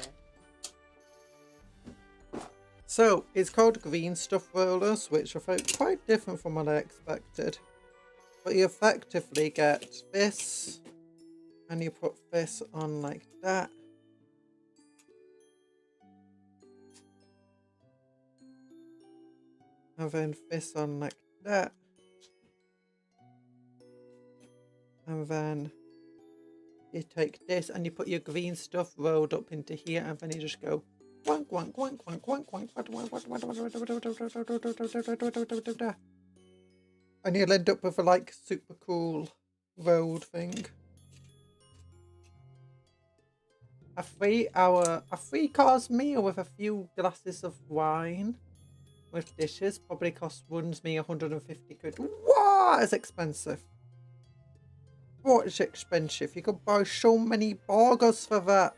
Speaker 1: So, it's called green stuff rollers, which are quite different from what I expected. But you effectively get this, and you put this on like that. And then this on like that. And then you take this and you put your green stuff rolled up into here, and then you just go wank wank wank wank wank wank, and you'll end up with a like super cool rolled thing. A 3-course meal with a few glasses of wine with dishes probably runs me 150 quid. What? It's expensive. What is expensive? You could buy so many burgers for that.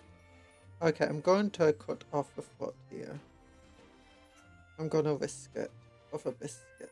Speaker 1: Okay, I'm going to cut off the foot here. I'm going to risk it of a biscuit.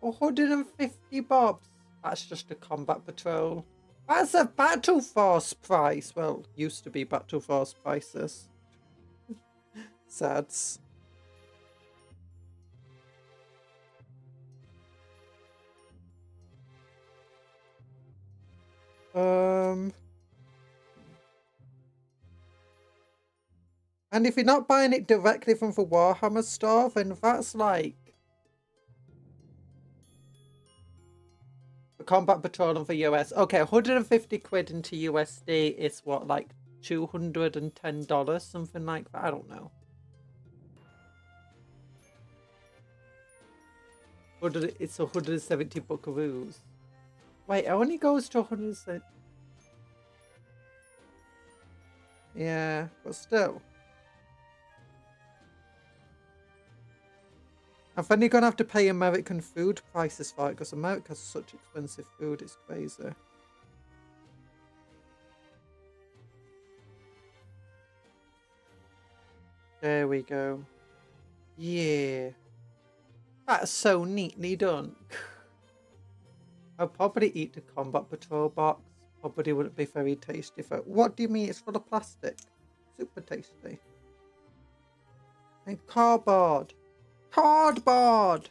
Speaker 1: $150 bobs. That's just a combat patrol. That's a battle force price. Well, used to be battle force prices. Sads. And if you're not buying it directly from the Warhammer store, then that's like the Combat Patrol of the US. Okay, 150 quid into USD is what, like $210, something like that. I don't know. It's 170 buckaroos. Wait, it only goes to 170. Yeah, but still. And then you're gonna have to pay American food prices for it, because America's such expensive food, it's crazy. There we go. Yeah. That's so neatly done. I'll probably eat the Combat Patrol box. Probably wouldn't be very tasty. What do you mean it's full of plastic? Super tasty. And cardboard. Cardboard!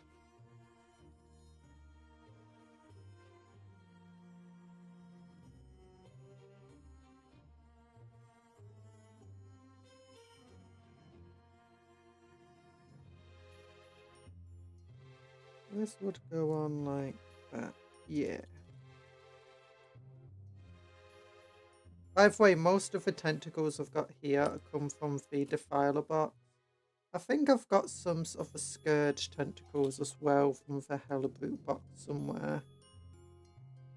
Speaker 1: This would go on like that. Yeah. By the way, most of the tentacles I've got here come from the Defiler box. I think I've got some of the Scourge tentacles as well from the Hellbrute box somewhere.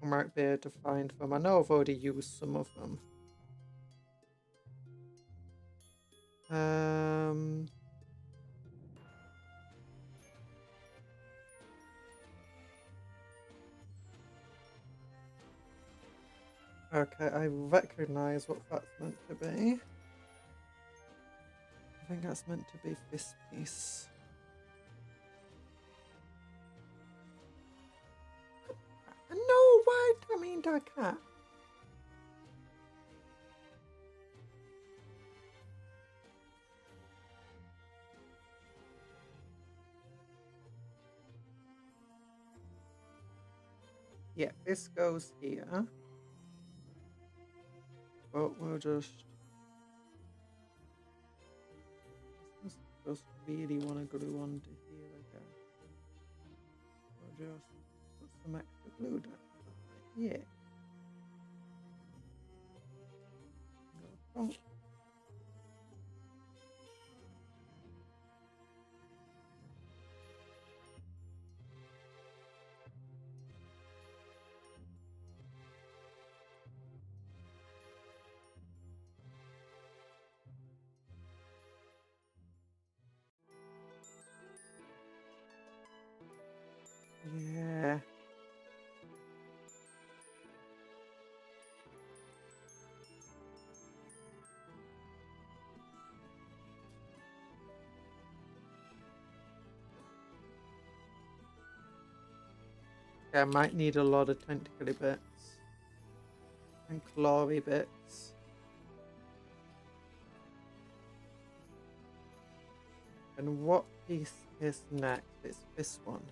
Speaker 1: I might be able to find them. I know I've already used some of them. Okay, I recognize what that's meant to be. I think that's meant to be this piece. No, why? I mean, I can't. Yeah, this goes here. But we'll just really want to glue onto here again. We'll just put some extra glue down. Yeah. Oh. Yeah. I might need a lot of tentacly bits and clawy bits. And what piece is next? It's this one.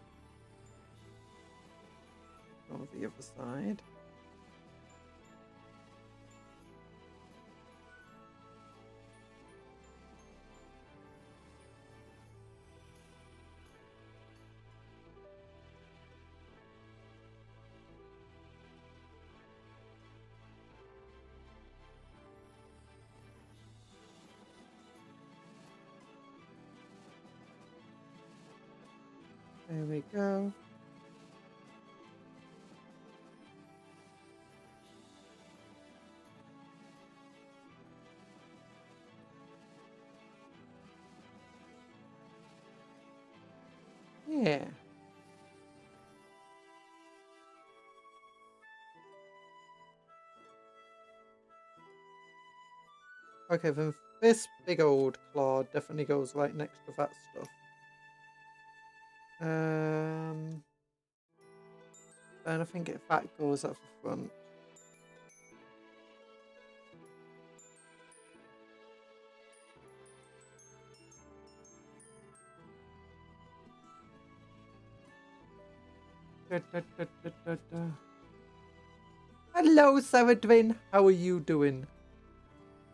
Speaker 1: On the other side. There we go. Yeah. Okay, then this big old claw definitely goes right next to that stuff. And I think if that goes at the front. Hello, Ceridwen. How are you doing?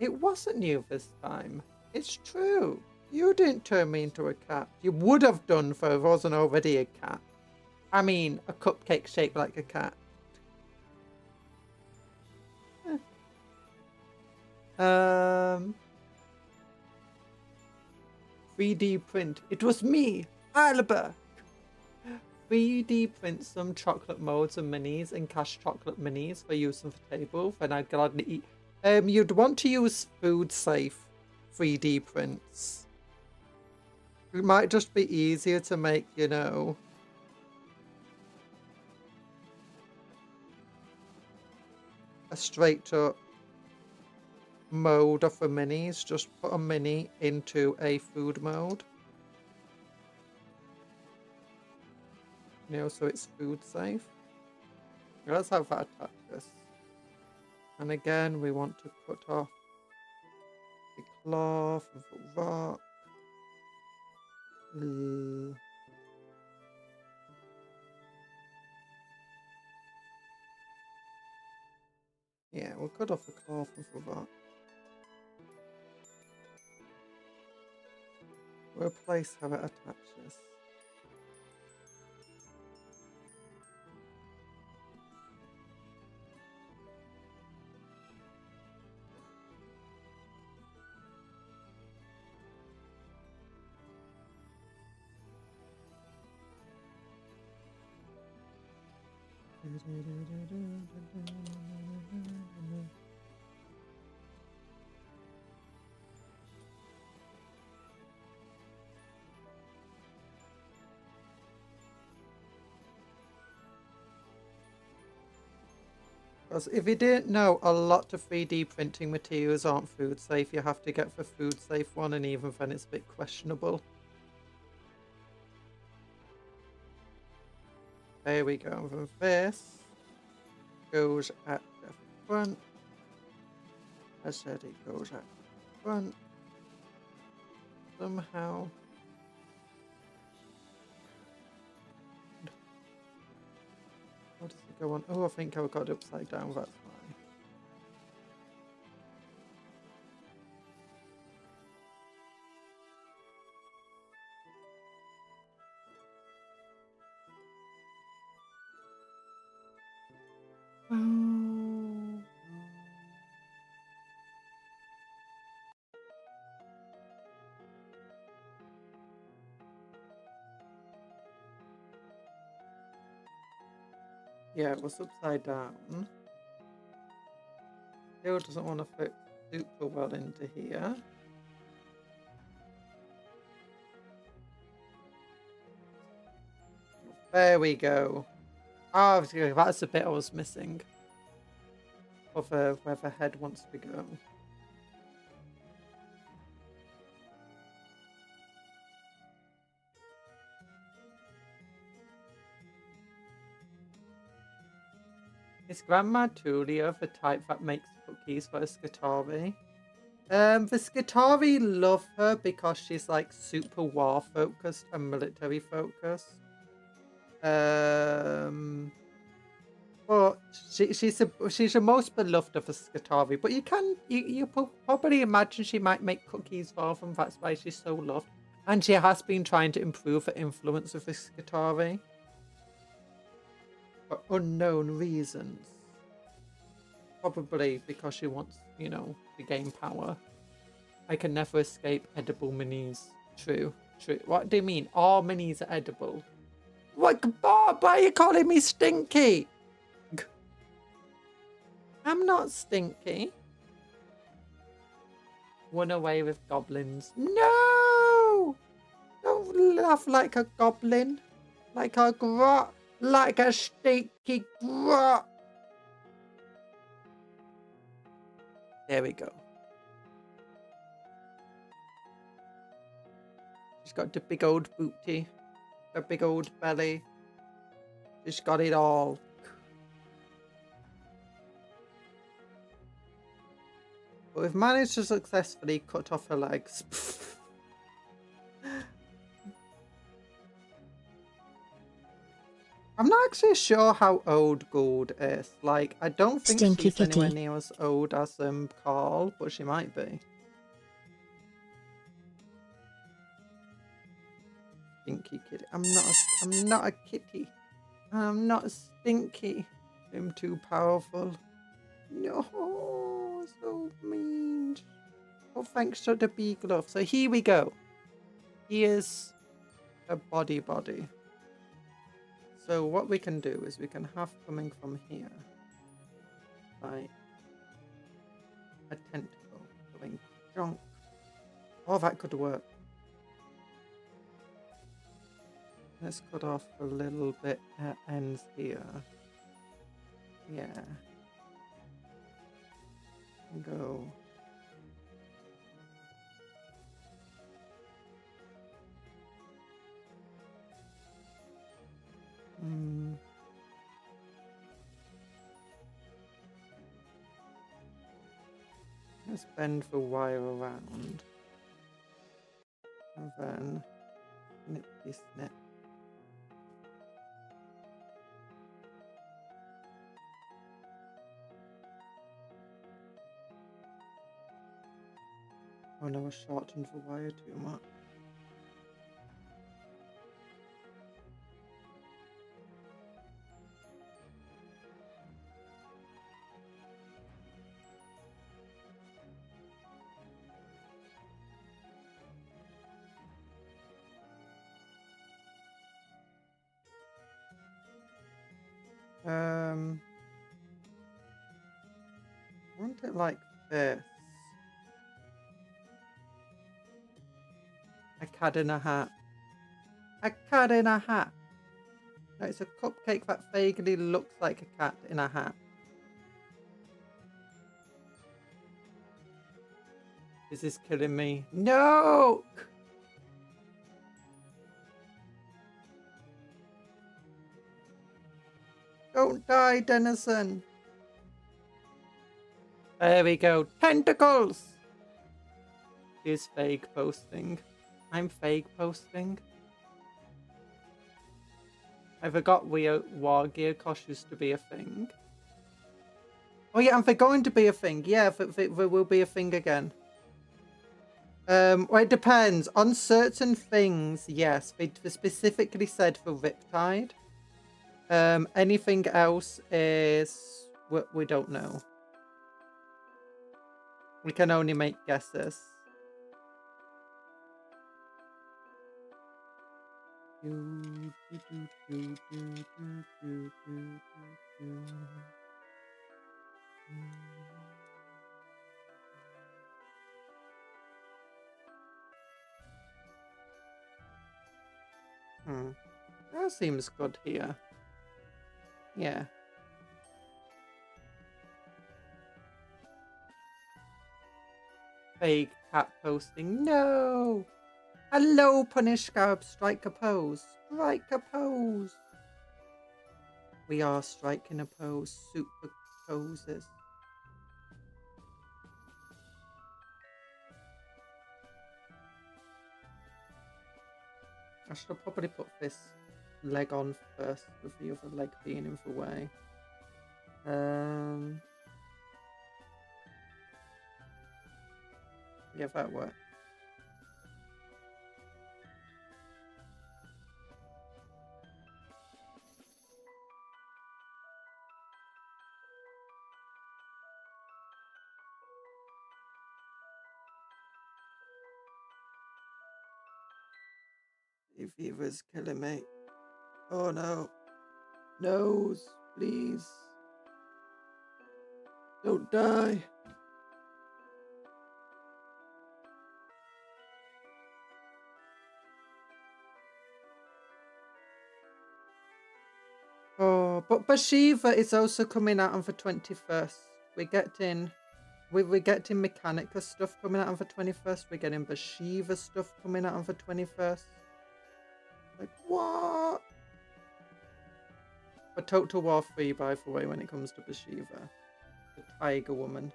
Speaker 1: It wasn't you this time. It's true. You didn't turn me into a cat. You would have done if I wasn't already a cat. I mean, a cupcake shaped like a cat. Um... 3D print. It was me, Albert. 3D print some chocolate molds and minis and cash chocolate minis for use on the table. Then I'd gladly eat. You'd want to use food safe 3D prints. It might just be easier to make, you know. A straight up mode of the minis. Just put a mini into a food mode. You know, so it's food safe. Let's have that attach this. And again, we want to cut off the cloth and the rock. Yeah, we'll cut off the cloth and the rock. We'll place how it attaches. Because if you didn't know, a lot of 3D printing materials aren't food safe. You have to get the food safe one, and even then it's a bit questionable. There we go. And this goes at the front. I said it goes at the front. Somehow. What does it go on? Oh, I think I got it upside down. That's fine. Oh. Yeah, it was upside down. Still doesn't want to fit super well into here. There we go. Oh, that's the bit I was missing. Of where the head wants to go. Is Grandma Tulia the type that makes cookies for a Skitarii? The Skitarii love her because she's like super war focused and military focused. But she's the most beloved of the Skitarii. But you probably imagine she might make cookies for them. That's why she's so loved. And she has been trying to improve the influence of the Skitarii. For unknown reasons. Probably because she wants, you know, to gain power. I can never escape edible minis. True. What do you mean? All minis are edible. What? Bob, why are you calling me stinky? I'm not stinky. Run away with goblins. No! Don't laugh like a goblin. Like a grot. Like a stinky grot. There we go. She's got the big old booty. The big old belly. She's got it all. But we've managed to successfully cut off her legs. I'm not actually sure how old Gould is. Like, I don't think
Speaker 2: Stinky
Speaker 1: she's
Speaker 2: kitty.
Speaker 1: anywhere near as old as Carl, but she might be. Stinky kitty. I'm not a kitty. I'm not stinky. I'm too powerful. No, so mean. Oh, thanks for the big glove. So here we go. Here's a body. So what we can do is we can have coming from here, like a tentacle going junk. Oh, that could work. Let's cut off a little bit at ends here. Yeah. Go. Let's bend the wire around. And then nippity snip. Oh no, I shortened the wire too much. I want it like this. A cat in a hat. A cat in a hat. No, it's a cupcake that vaguely looks like a cat in a hat. Is this killing me? No! Don't die, Denison. There we go. Tentacles! Here's fake posting. I'm fake posting. I forgot War Gear cost used to be a thing. Oh yeah, and they're going to be a thing. Yeah, there will be a thing again. Well, it depends. On certain things, yes. They specifically said for Riptide. Anything else is... we don't know. We can only make guesses. That seems good here. Yeah. Fake cat posting. No! Hello, Punish Scarab. Strike a pose. Strike a pose. We are striking a pose. Super poses. I should probably put this leg on first with the other leg being in the way. Yeah, that worked. The fever's killing me. Oh no. Nose, please. Don't die. Oh, but Bashiva is also coming out on the 21st. We're getting Mechanicus stuff coming out on the 21st. We're getting Bashiva stuff coming out on the 21st. Like, what? But Total War 3, by the way, when it comes to Bashiva. The Tiger Woman.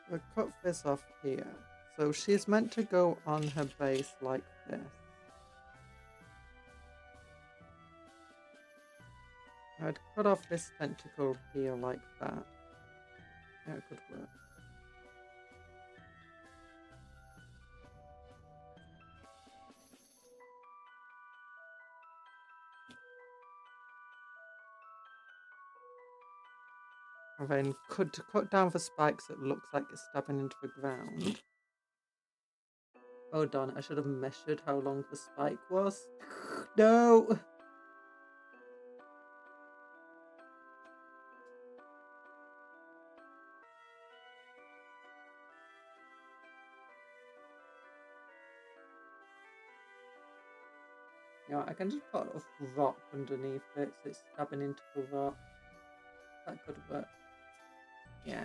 Speaker 1: we'll cut this off here. So she's meant to go on her base like this. I'd cut off this tentacle here like that. Yeah, it could work. And then to cut down the spikes, it looks like it's stabbing into the ground. Oh darn it, I should have measured how long the spike was. No! Yeah, I can just put a rock underneath it so it's stabbing into the rock. That could work. Yeah.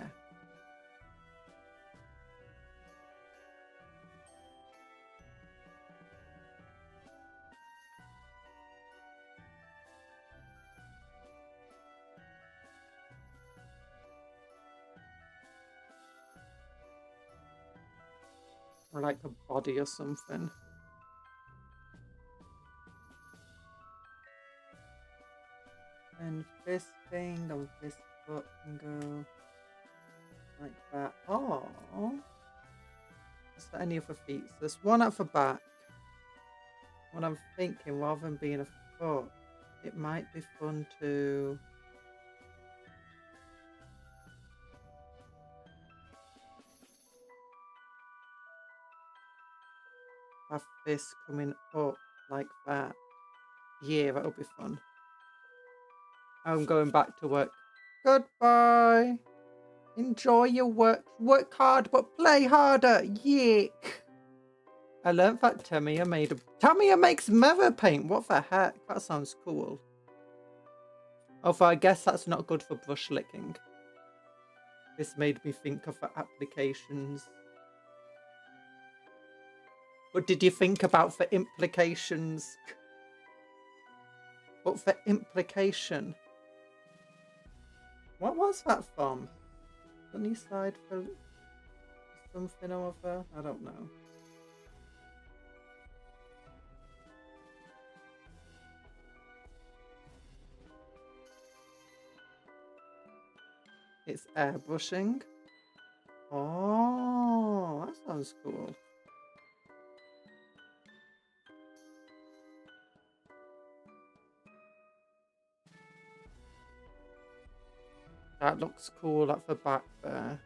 Speaker 1: Or like a body or something. And this thing on this foot can go like that. Oh, is there any other feet? So there's one at the back. What I'm thinking, rather than being a foot, it might be fun to have this coming up like that. Yeah, that'll be fun. I'm going back to work. Goodbye. Enjoy your work. Work hard, but play harder. Yick. I learned that Tamiya makes mirror paint. What the heck? That sounds cool. Although I guess that's not good for brush licking. This made me think of the applications. What did you think about the implications? What the implication? What was that from? Sunny side for something or other? I don't know. It's airbrushing. Oh, that sounds cool. That looks cool at the back there.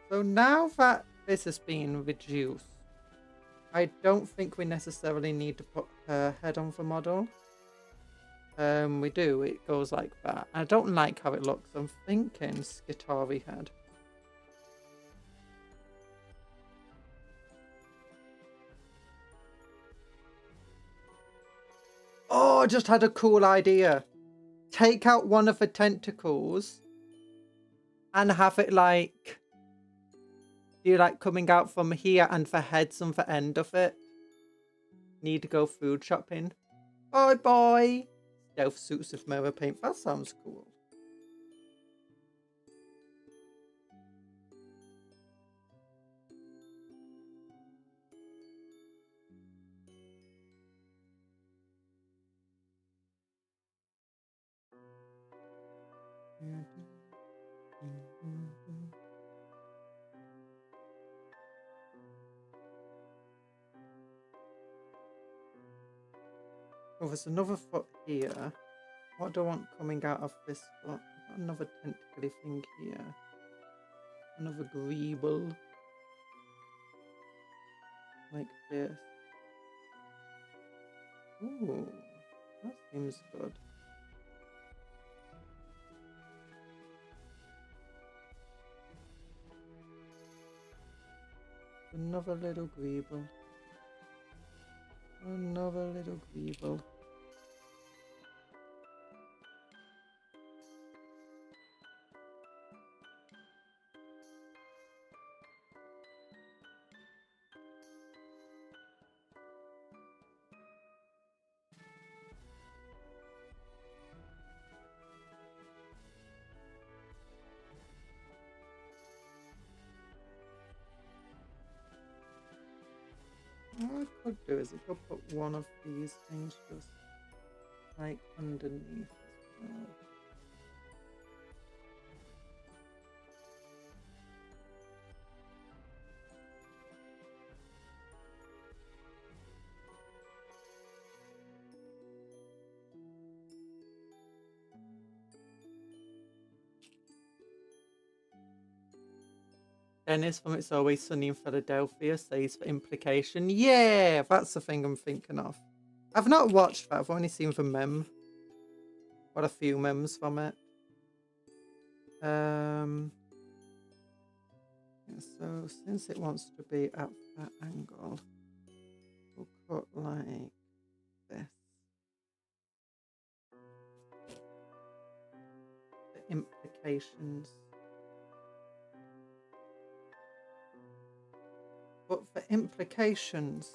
Speaker 1: So now that this has been reduced, I don't think we necessarily need to put her head on the model. We do, it goes like that. I don't like how it looks. I'm thinking Skitari head. Oh, I just had a cool idea. Take out one of the tentacles and have it like, coming out from here and the head's on the end of it. Need to go food shopping. Bye bye. Stealth suits of mirror paint. That sounds cool. Oh, there's another foot here. What do I want coming out of this foot? I've got another tentacly thing here. Another greeble. Like this. Ooh, that seems good. Another little greeble. Another little greeble. What I could do is I could put one of these things just like underneath as well. Dennis from It's Always Sunny in Philadelphia says for implication. Yeah, that's the thing I'm thinking of. I've not watched that. I've only seen the meme. Got a few memes from it. Yeah, so since it wants to be at that angle, we'll cut like this. The implications. But for implications,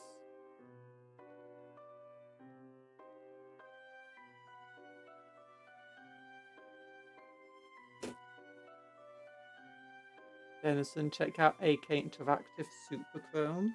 Speaker 1: Denison, check out AK Interactive Super Chrome.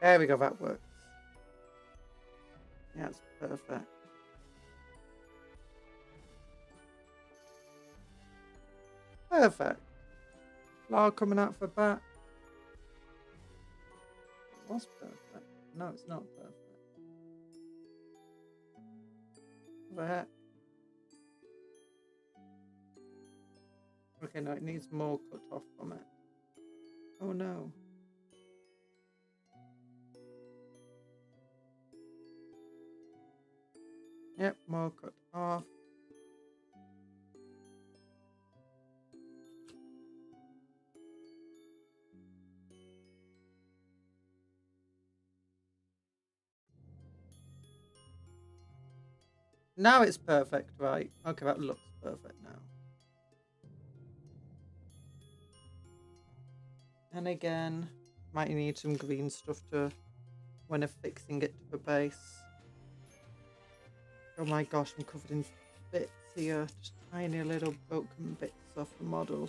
Speaker 1: There we go, that works. Yeah, it's perfect. Perfect. Law coming out for bat. It was perfect. No, it's not perfect. What the heck? Okay, no, it needs more cut off from it. Oh no. Yep, more cut off. Now it's perfect, right? Okay, that looks perfect now. And again, might need some green stuff to when I'm fixing it to the base. Oh my gosh, I'm covered in bits here. Just tiny little broken bits off the model.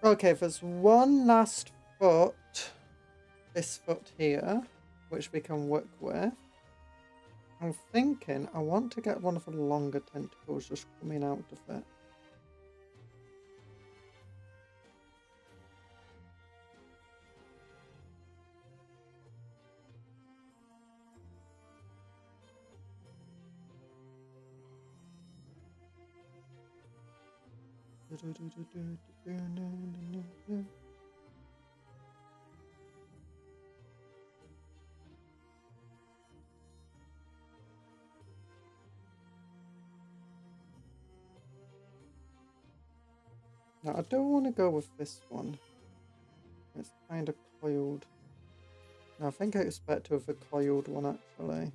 Speaker 1: Okay, there's one last foot. This foot here, which we can work with. I'm thinking I want to get one of the longer tentacles just coming out of it. Now, I don't want to go with this one. It's kind of coiled. No, I think I expect to have a coiled one actually.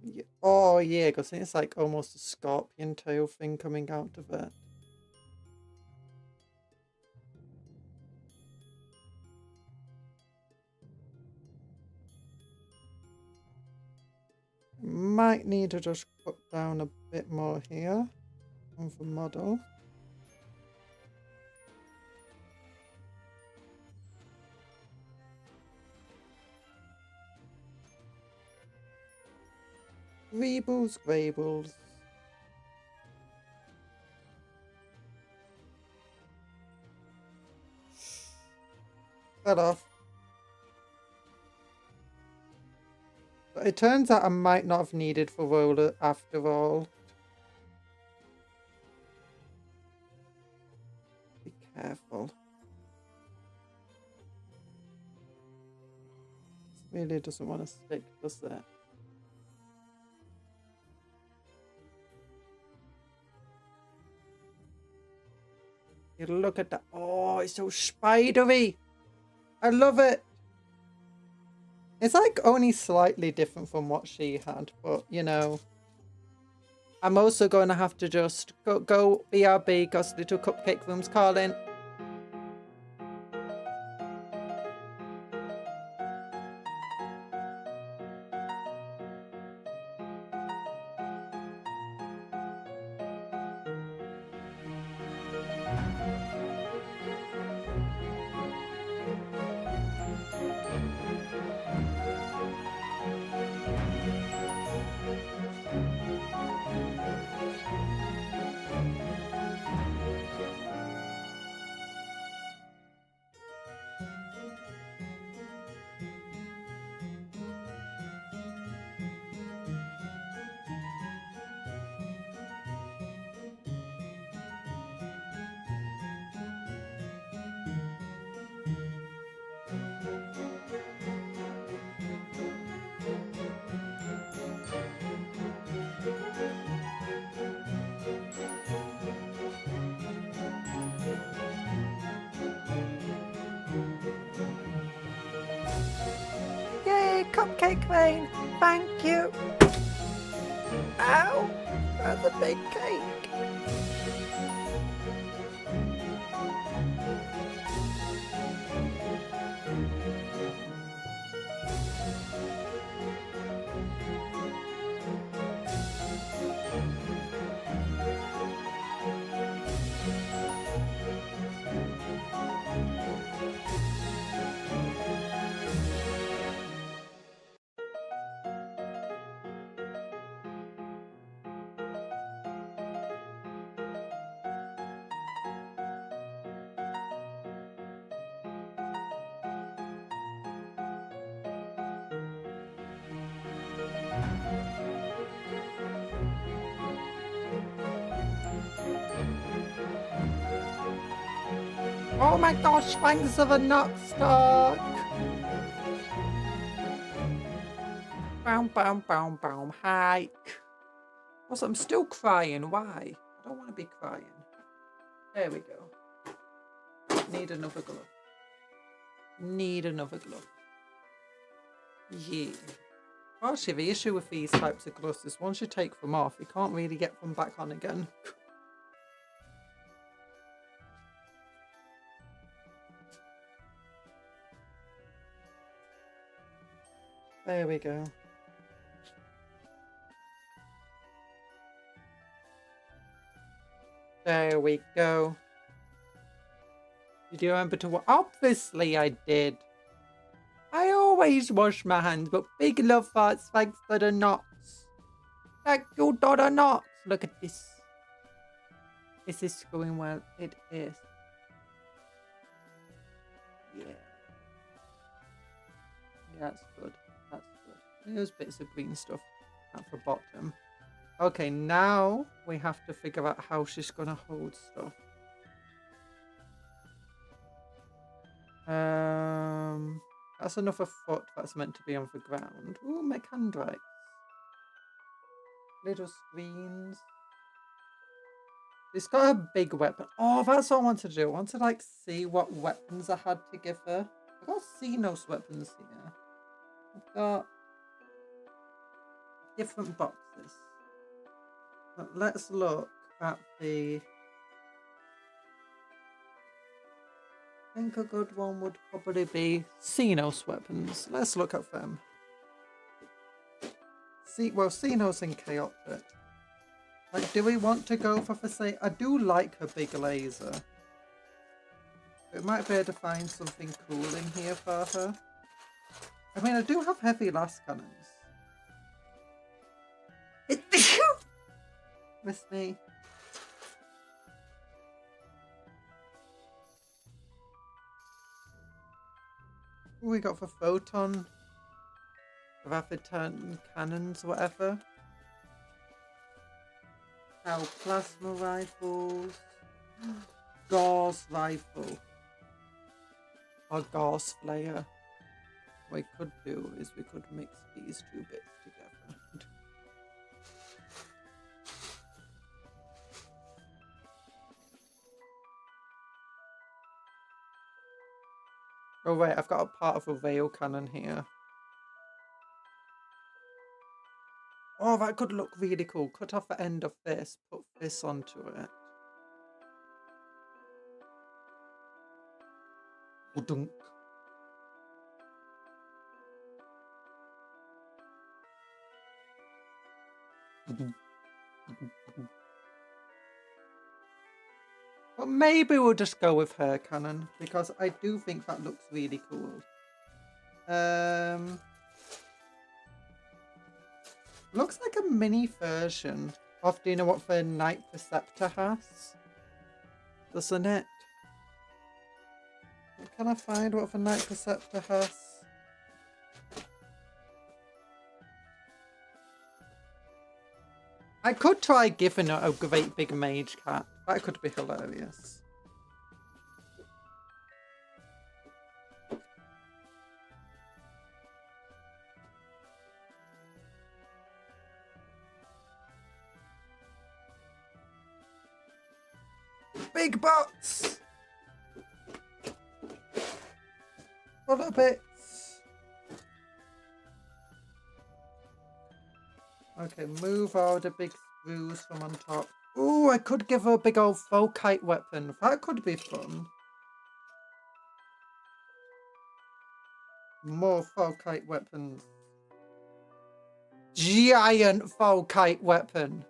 Speaker 1: Yeah. Oh yeah, because it's like almost a scorpion tail thing coming out of it. Might need to just cut down a bit more here on the model. Greebles, Grables. Fell off. But it turns out I might not have needed for roller after all. Be careful. This really doesn't want to stick, does it? You look at that. Oh, it's so spidery. I love it. It's like only slightly different from what she had, but you know. I'm also going to have to just go BRB because Little Cupcake Room's calling. Yay, Cupcake Rain! Thank you! Ow! That's a big cake! Oh my gosh, thanks for the nutstock! Boom, boom, boom, boom, hike. Also, I'm still crying. Why? I don't want to be crying. There we go. Need another glove. Need another glove. Yeah. Actually, the issue with these types of gloves is once you take them off, you can't really get them back on again. There we go. There we go. Did you remember to wash? Obviously I did. I always wash my hands, but big love farts, thanks for the knots. Thank you for the knots. Look at this. Is this going well? It is. Yeah. Yeah, that's good. That's good. There's bits of green stuff at the bottom. Okay, now we have to figure out how she's going to hold stuff. That's another foot that's meant to be on the ground. Ooh, Mechanics. Little screens. It's got a big weapon. Oh, that's what I want to do. I want to like see what weapons I had to give her. I've got Xenos weapons here. I've got different boxes. But let's look at the... I think a good one would probably be Xenos weapons. Let's look at them. Well, Xenos and Chaotic. Like, do we want to go for say? I do like her big laser. We might be able to find something cool in here for her. I mean, I do have heavy last cannons. Miss me. What we got for photon? rapid turn cannons, whatever. Our plasma rifles. Gauss rifle. Or Gauss flare. What we could do is we could mix these two bits together. Oh wait, I've got a part of a rail cannon here. Oh, that could look really cool. Cut off the end of this, put this onto it. Dunk. But maybe we'll just go with her cannon, because I do think that looks really cool. Looks like a mini version of, do you know what the Knight Preceptor has? Doesn't it? Can I find what the Knight Preceptor has? I could try giving it a great big mage cat. That could be hilarious. Big box! Full of bits. Okay, move all the big screws from on top. Ooh, I could give her a big old Volkite weapon. That could be fun. More Volkite weapons. Giant Volkite weapon.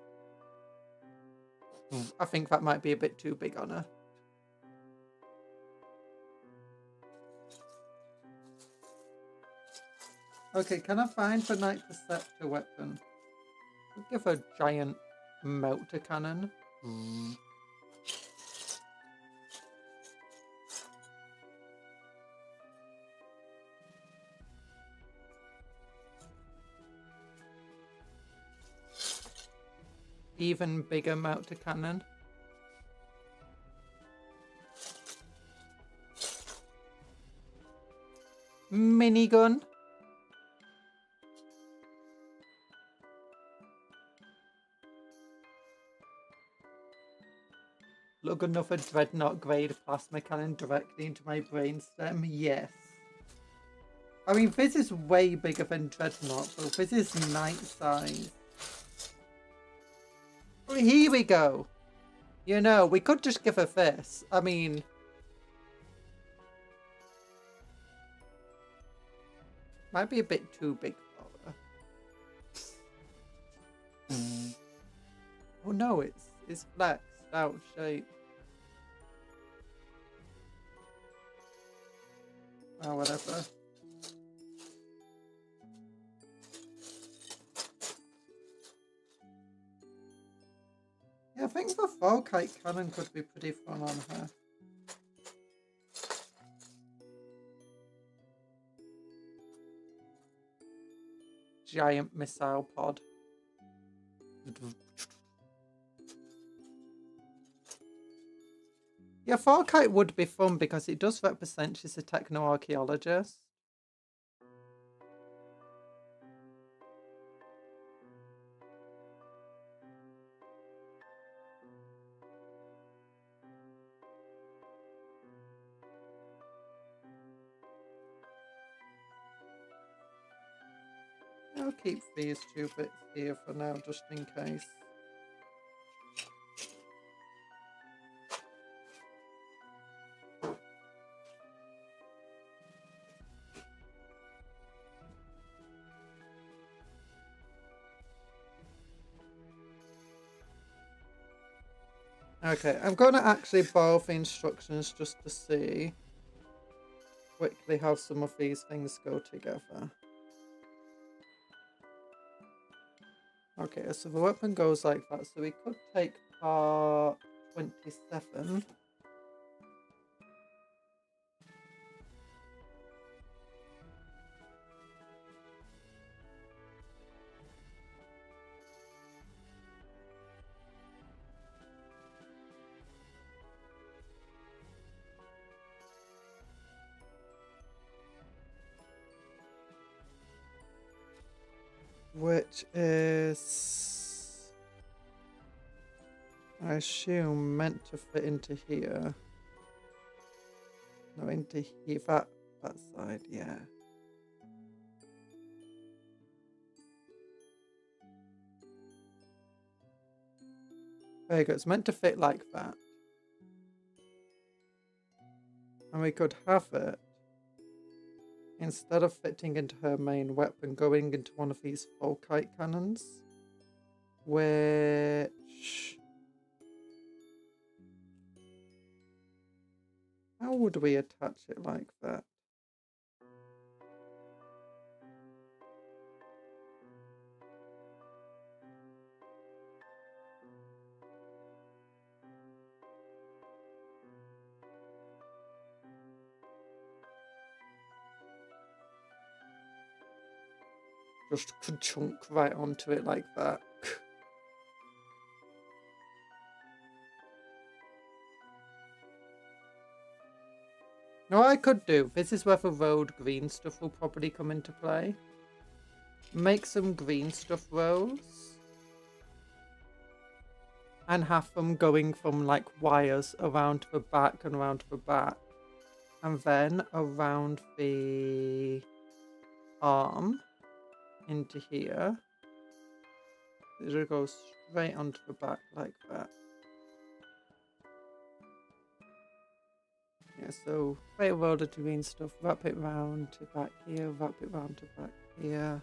Speaker 1: I think that might be a bit too big on her. Okay, can I find the Knight Preceptor weapon? I'll give her a giant melter cannon. Even bigger melter cannon. Minigun. Look, another dreadnought grade plasma cannon directly into my brainstem. Yes. I mean, this is way bigger than dreadnought, but this is knight size. Here we go. You know, we could just give her this. I mean, might be a bit too big for her. Oh no, it's flexed out shape. Oh, whatever. Yeah, I think the Volkite cannon could be pretty fun on her. Giant missile pod. Yeah, Volkite would be fun because it does represent she's a techno-archaeologist. I'll keep these two bits here for now, just in case. Okay, I'm going to actually borrow the instructions just to see quickly how some of these things go together. Okay, so the weapon goes like that. So we could take part 27. which is, I assume, meant to fit into here. No, into here, that side, yeah. There you go, it's meant to fit like that. And we could have it, instead of fitting into her main weapon, going into one of these Volkite cannons, which... How would we attach it like that? Just could chunk right onto it like that. Now what I could do, this is where the road green stuff will probably come into play. Make some green stuff roads. And have them going from like wires around to the back and around to the back. And then around the arm into here. It'll go straight onto the back like that. Yeah, so wait a roll of green stuff, wrap it round to back here, wrap it round to back here.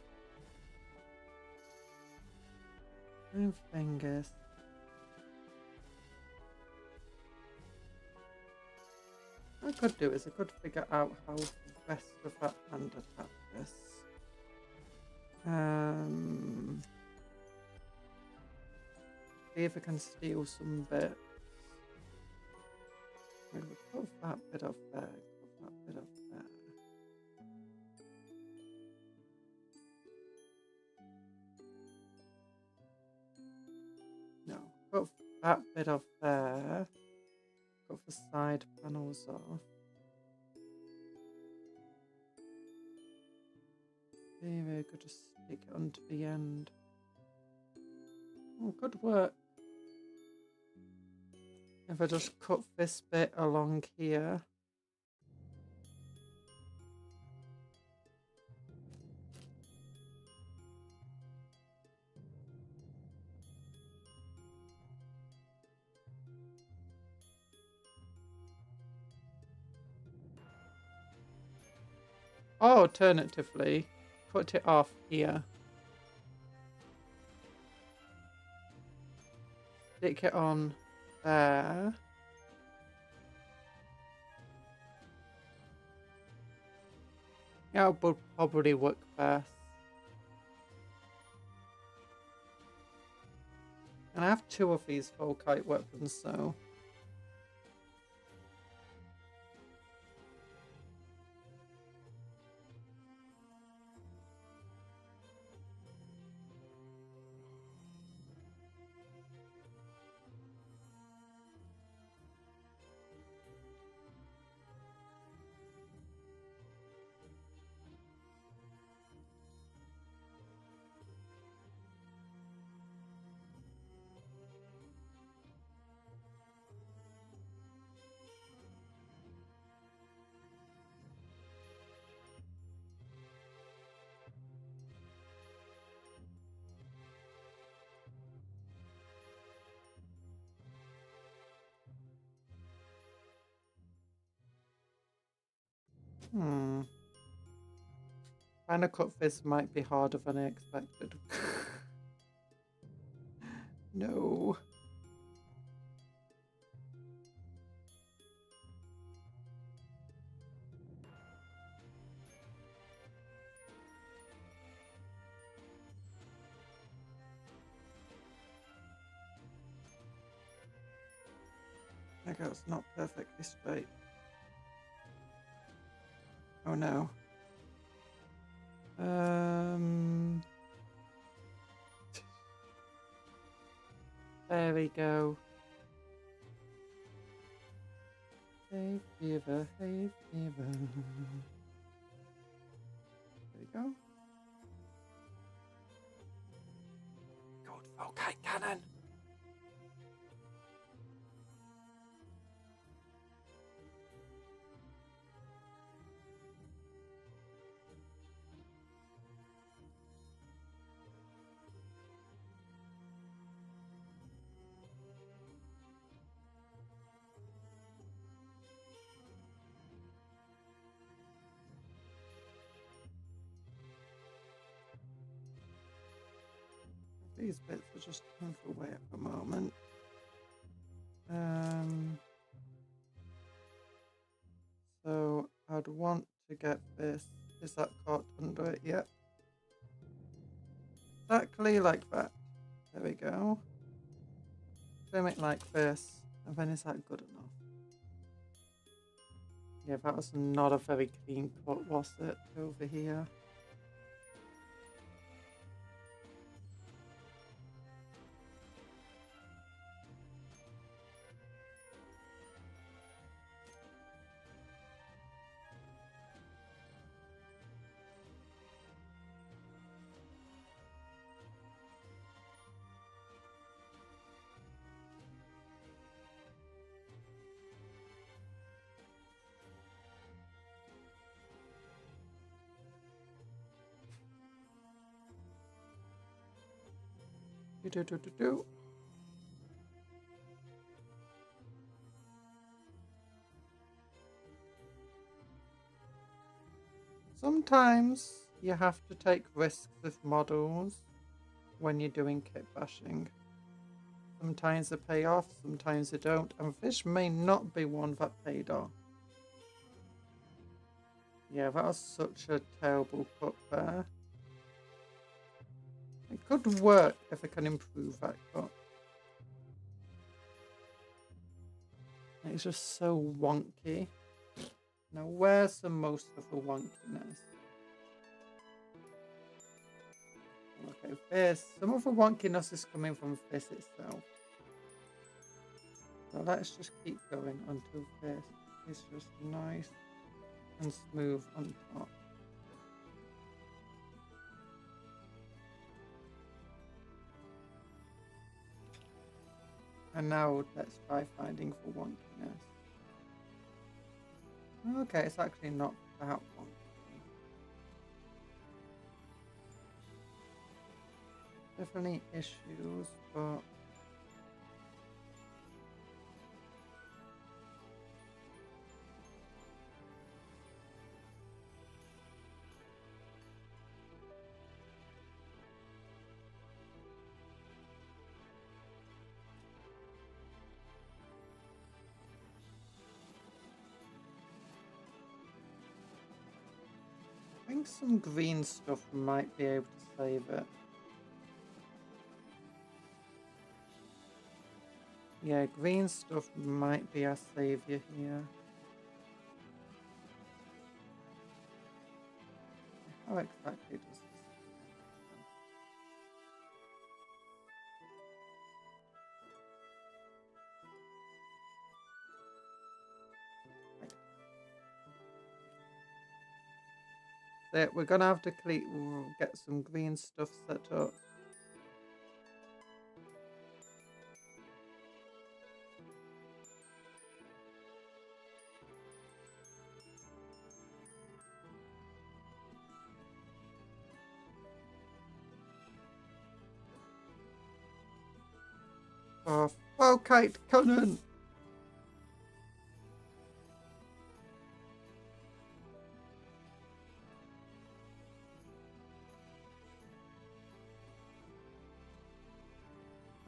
Speaker 1: Move fingers. What I could do is I could figure out how the rest of that hand attach this. See if I can steal some bits. Maybe put that bit off there, put that bit off there. No, put that bit off there. Cut the side panels off. Maybe I could just stick it onto the end. Oh, good work. If I just cut this bit along here. Or alternatively, cut it off here. Stick it on there. Yeah, it would probably work best. And I have 2 of these Volkite weapons, so... Trying to cut this might be harder than I expected. No. That goes not perfectly straight. Oh no. There we go. Hey fever, hey fever. There we go. Okay, cannon. These bits are just moved away at the moment. So I'd want to get this. Is that caught under it? Yep. Exactly like that. There we go. Trim it like this. And then is that good enough? Yeah, that was not a very clean cut, was it? Over here. Do. Sometimes you have to take risks with models when you're doing kit bashing. Sometimes they pay off, sometimes they don't, and this may not be one that paid off. Yeah, that was such a terrible cut there. It could work if I can improve that cut. It's just so wonky. Now, where's the most of the wonkiness? Okay, this. Some of the wonkiness is coming from this itself. So let's just keep going until this is just nice and smooth on top. And now let's try finding for wonkiness. Okay, it's actually not that wonky. Definitely issues, but I think some green stuff might be able to save it. Yeah, green stuff might be our savior here. How exactly does this happen? So we're gonna have to get some green stuff set up. Oh, okay, cannon!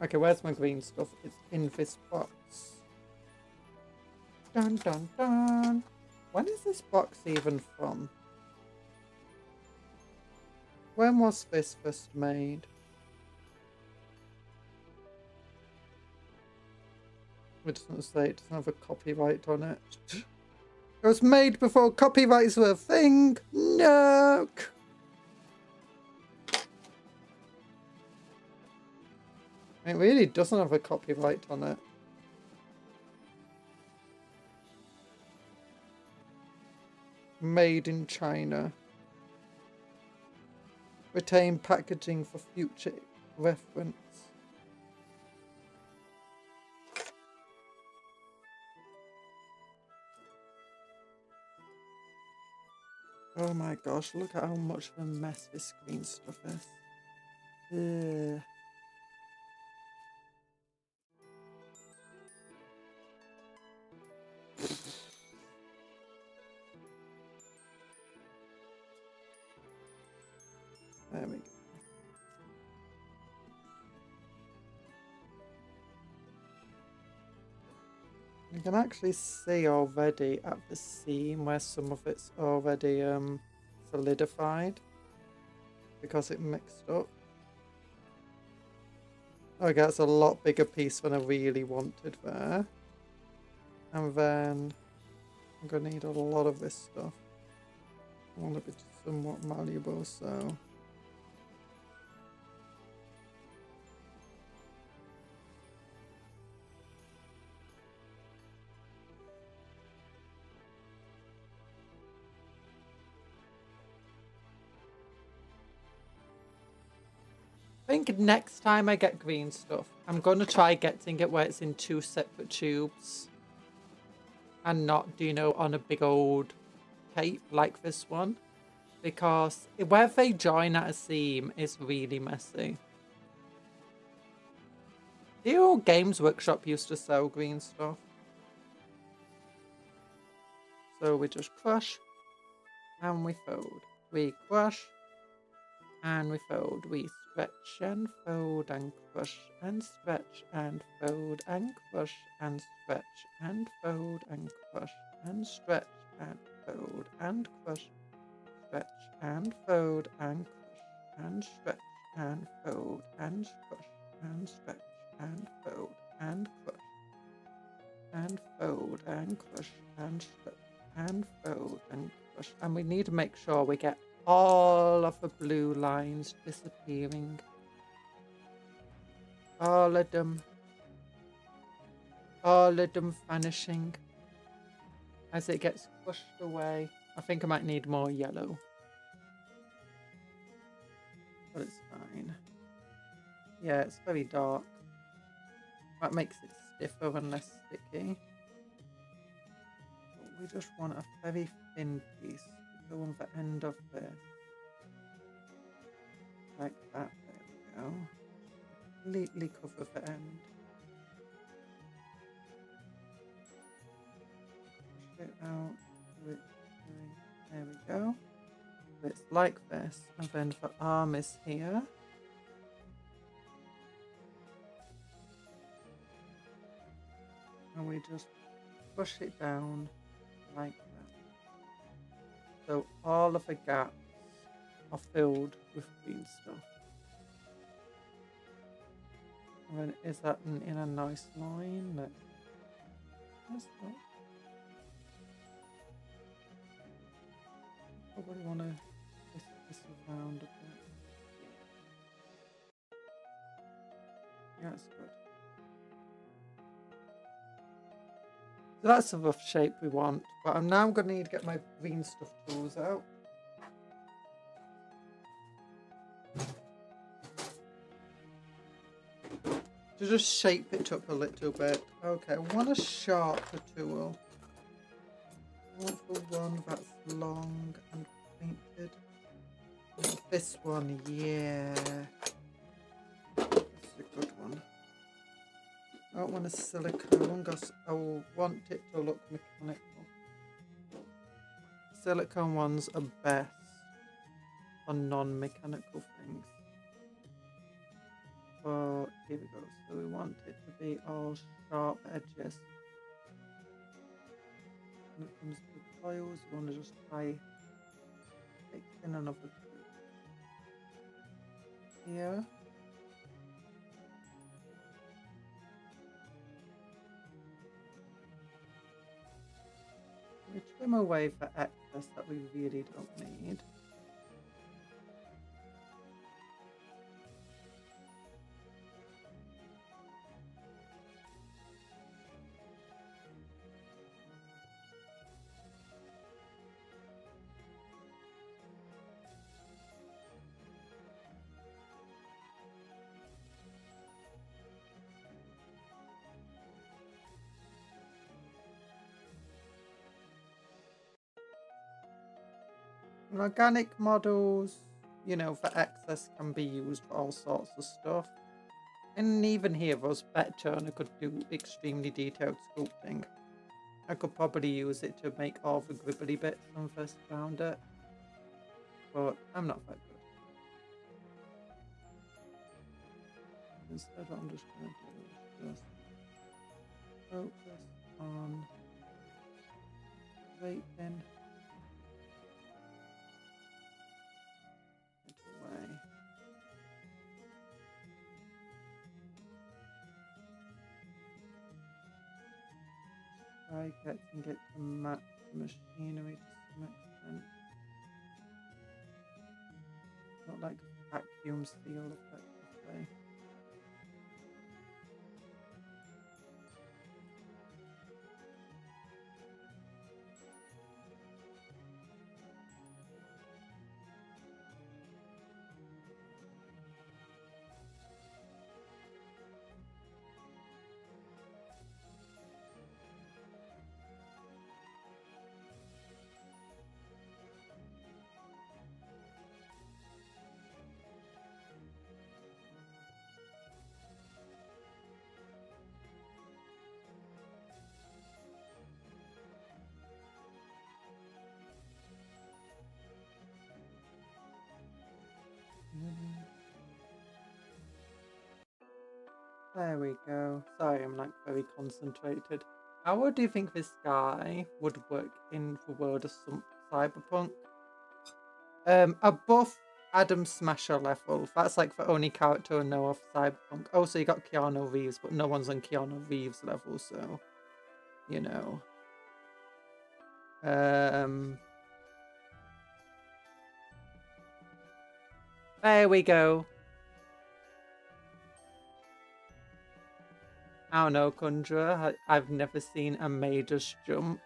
Speaker 1: Okay, where's my green stuff? It's in this box. Dun dun dun! When is this box even from? When was this first made? It doesn't say, it doesn't have a copyright on it. It was made before copyrights were a thing! No! It really doesn't have a copyright on it. Made in China. Retain packaging for future reference. Oh my gosh, look at how much of a mess this green stuff is. Ugh. There we go. You can actually see already at the seam where some of it's already solidified because it mixed up. Okay, that's a lot bigger piece than I really wanted there. And then I'm going to need a lot of this stuff. I want it to be somewhat malleable, so... I think next time I get green stuff, I'm going to try getting it where it's in 2 separate tubes. And not, you know, on a big old tape like this one. Because where they join at a seam is really messy. The old Games Workshop used to sell green stuff. So we just crush and we fold. We crush and we fold. We stretch and fold and crush and stretch and fold and crush and stretch and fold and crush and stretch and fold and crush, stretch and fold and crush and stretch and fold and crush and stretch and fold and crush and fold and crush and stretch and fold and crush. And we need to make sure we get all of the blue lines disappearing. All of them vanishing as it gets pushed away. I think I might need more yellow, but it's fine. Yeah, it's very dark. That makes it stiffer and less sticky. But we just want a very thin piece to go on the end of this. Like that, there we go. Completely cover the end. Push it out. There we go. So it's like this, and then the arm is here. And we just push it down like that. So all of the gaps are filled with green stuff. And then is that in a nice line? That's not. Probably want to twist this around a bit. Yeah, that's good. So that's the rough shape we want, but I'm now going to need to get my green stuff tools out. To just shape it up a little bit. Okay, I want a sharper tool. I want the one that's long and pointed. This one, yeah. That's a good one. I don't want a silicone because I will want it to look mechanical. Silicone ones are best on non-mechanical things. But here we go. So we want it to be all sharp edges. When it comes to coils, you want to just try take in another two. Here. We trim away the excess that we really don't need. And organic models, you know, for excess can be used for all sorts of stuff. And even here, those pet turner could do extremely detailed sculpting. I could probably use it to make all the gribbly bits when I first found it. But I'm not that good. Instead, I'm just going to do is just focus on vaping. Get away. Try getting it to match the machinery to some extent. Not like a vacuum seal effectively. There we go. Sorry, I'm like very concentrated. How do you think this guy would work in the world of some cyberpunk? Above Adam Smasher level. That's like the only character I know of cyberpunk. Also, you got Keanu Reeves, but no one's on Keanu Reeves level, so you know. There we go. I don't know, Kundra. I've never seen a mage's jump.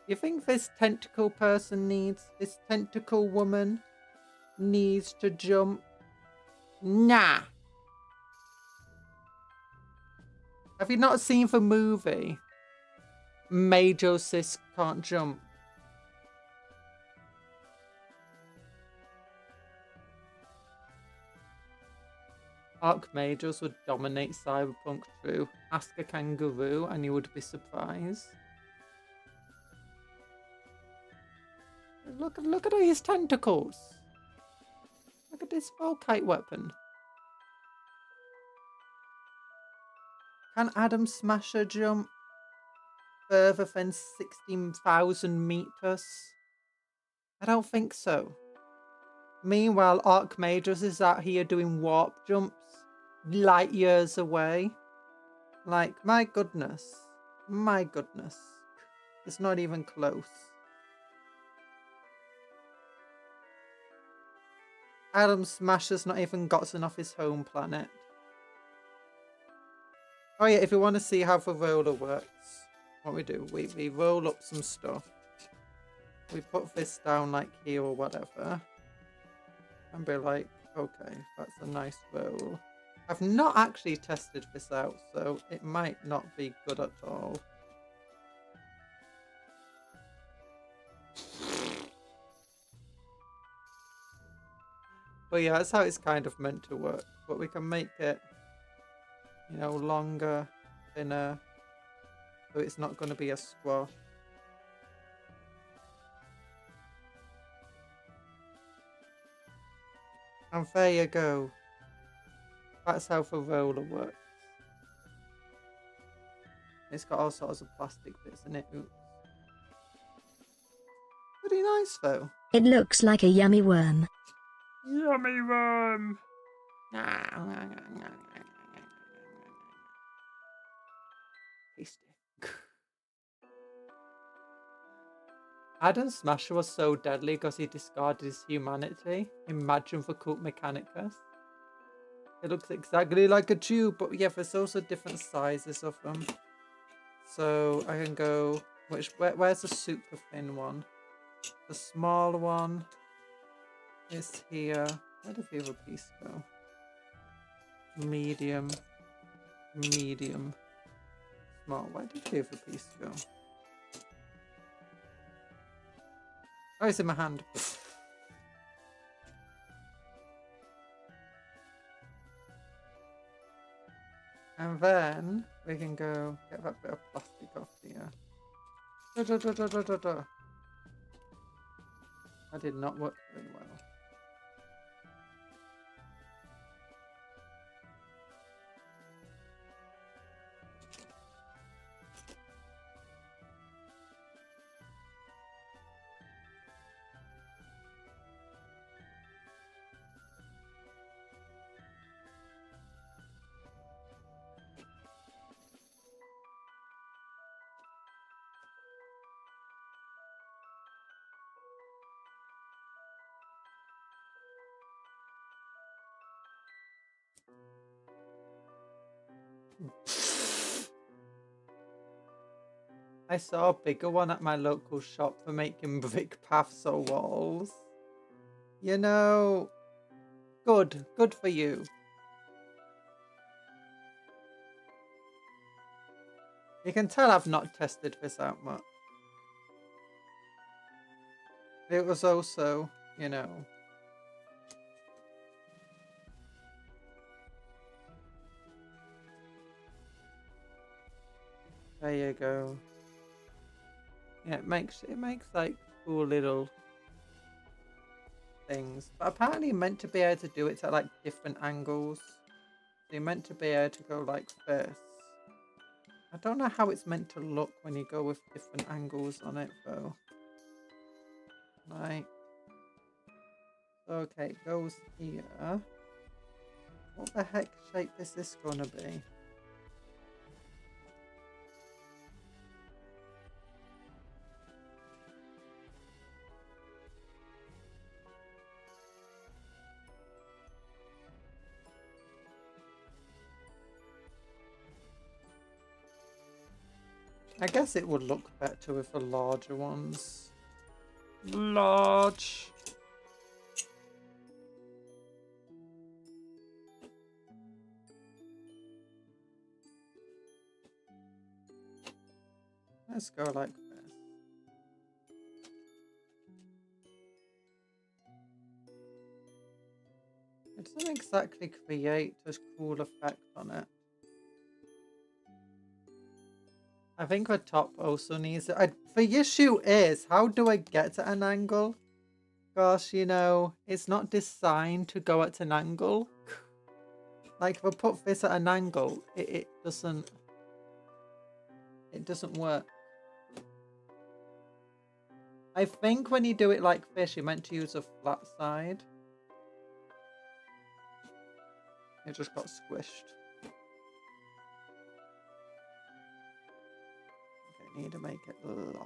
Speaker 1: You think this tentacle person this tentacle woman needs to jump? Nah. Have you not seen the movie? Majosis can't jump. Archmagos would dominate cyberpunk through. Ask a kangaroo and you would be surprised. Look at his tentacles. Look at this volkite weapon. Can Adam Smasher jump further than 16,000 meters? I don't think so. Meanwhile, Archmagos is out here doing warp jumps light years away. Like, my goodness. My goodness. It's not even close. Adam Smasher's not even gotten off his home planet. Oh yeah, if you want to see how the roller works, what we do, we roll up some stuff. We put this down like here or whatever. And be like, okay, that's a nice roll. I've not actually tested this out, so it might not be good at all. But yeah, that's how it's kind of meant to work. But we can make it, you know, longer, thinner, so it's not going to be a squash. And there you go. That's how the roller works. It's got all sorts of plastic bits in it. Oops. Pretty nice though.
Speaker 2: It looks like a yummy worm.
Speaker 1: Yummy worm. Tasty. Adam Smasher was so deadly because he discarded his humanity. Imagine the cult Mechanicus. It looks exactly like a tube, but yeah, there's also different sizes of them. So I can go, where's the super thin one? The small one is here. Where does the other piece go? Medium, medium, small. Where did the other piece go? Oh, it's in my hand. And then we can go get that bit of plastic off here. That did not work very well. I saw a bigger one at my local shop for making brick paths or walls. You know, good for you. You can tell I've not tested this out much. It was also, you know, there you go. Yeah, it makes like cool little things. But apparently you're meant to be able to do it at like different angles. So you're meant to be able to go like this. I don't know how it's meant to look when you go with different angles on it though. Right. Okay, it goes here. What the heck shape is this gonna be? I guess it would look better with the larger ones. Large. Let's go like this. It doesn't exactly create a cool effect on it. I think the top also needs it. The issue is, how do I get to an angle? Gosh, you know, it's not designed to go at an angle. Like, if I put this at an angle, it doesn't work. I think when you do it like this, you're meant to use a flat side. It just got squished. Okay, need to make it longer.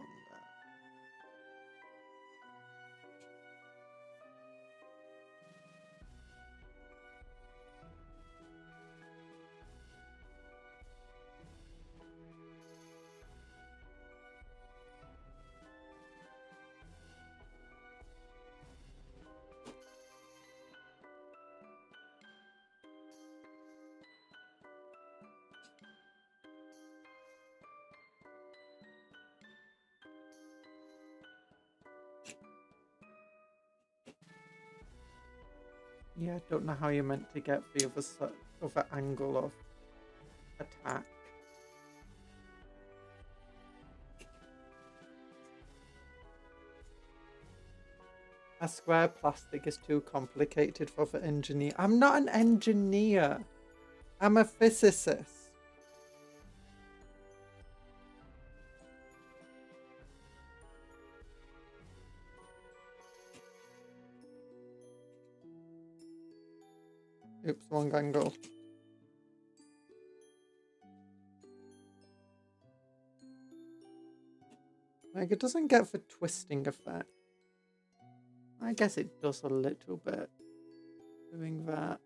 Speaker 1: Yeah, I don't know how you're meant to get the other angle of attack. A square plastic is too complicated for the engineer. I'm not an engineer. I'm a physicist. Oops, wrong angle. Like, it doesn't get the twisting effect. I guess it does a little bit. Doing that.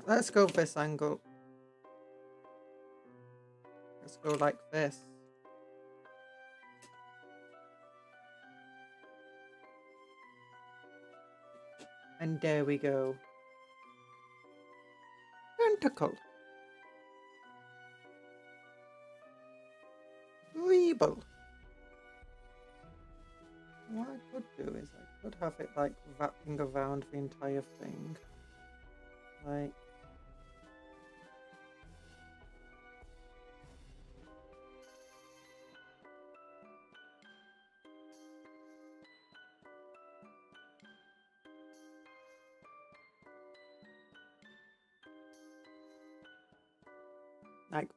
Speaker 1: Let's go this angle. go like this. And there we go. Tentacle. Rebel. What I could do is I could have it like wrapping around the entire thing. Like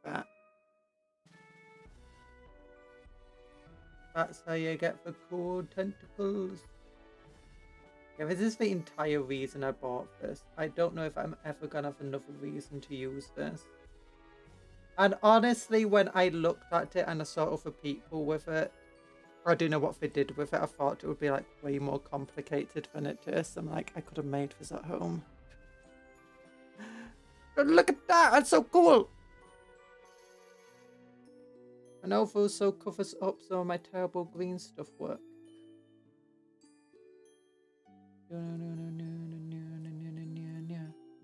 Speaker 1: that. That's how you get the cool tentacles. Yeah, this is the entire reason I bought this. I don't know if I'm ever gonna have another reason to use this. And honestly, when I looked at it and I saw other people with it, I don't know what they did with it. I thought it would be like way more complicated than it is. I'm like, I could have made this at home. But look at that! That's so cool! And also covers up some of my terrible green stuff work.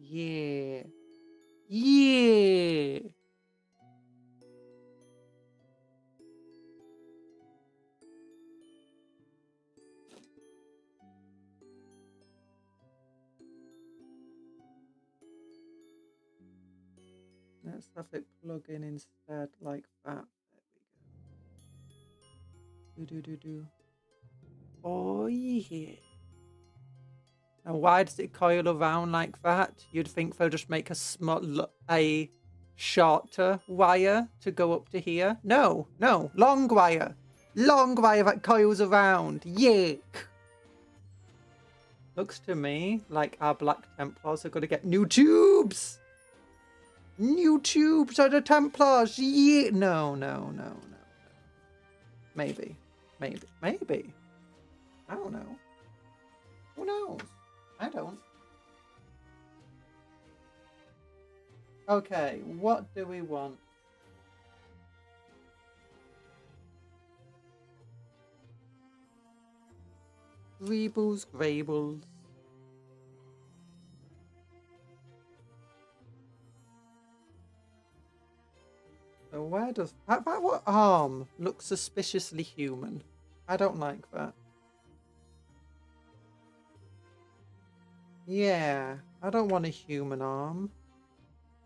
Speaker 1: Yeah. Yeah. Let's have it plug in instead like that. Do. Oh yeah. Now why does it coil around like that? You'd think they'll just make a shorter wire to go up to here. No, long wire. Long wire that coils around. Yuck. Looks to me like our Black Templars are going to get new tubes. New tubes are the Templars. Yeah. No. Maybe. I don't know. Who knows? I don't. Okay, what do we want? Greebles, Grables. So where does that what arm looks suspiciously human? I don't like that. Yeah, I don't want a human arm.